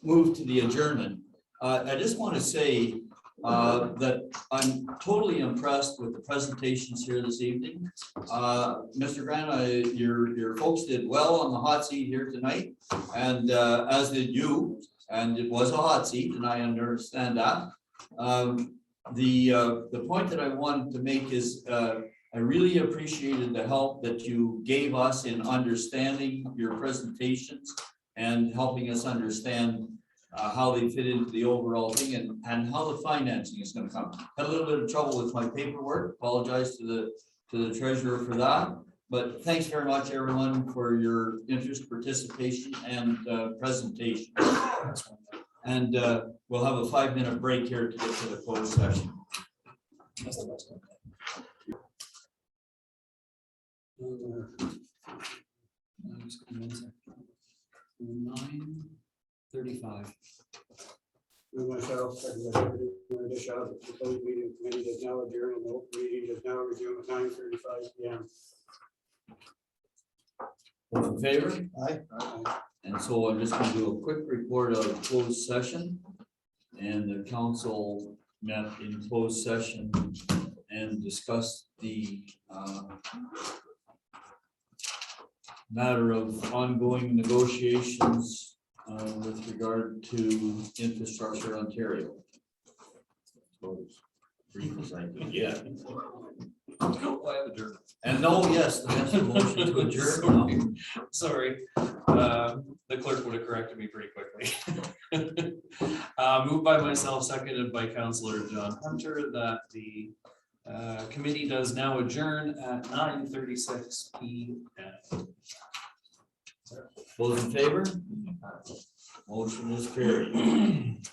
move to the adjournment, I just want to say that I'm totally impressed with the presentations here this evening. Mr. Grant, your folks did well on the hot seat here tonight, and as did you, and it was a hot seat, and I understand that. The point that I wanted to make is I really appreciated the help that you gave us in understanding your presentations and helping us understand how they fit into the overall thing and how the financing is gonna come. Had a little bit of trouble with my paperwork, apologize to the treasurer for that. But thanks very much, everyone, for your interest, participation, and presentation. And we'll have a 5-minute break here to get to the closed session. 9:35.
Myself, secretary, dish out the closed meeting committee is now adjourned and the open meeting is now resumed at 9:35 p.m.
All in favor?
Aye.
And so I'm just gonna do a quick report of closed session. And the council met in closed session and discussed the matter of ongoing negotiations with regard to Infrastructure Ontario. So as brief as I can get. And no, yes, the best motion to adjourn now.
Sorry, the clerk would have corrected me pretty quickly. Moved by myself, seconded by Councillor John Hunter, that the committee does now adjourn at 9:36 p.m.
Those in favor? Motion is carried.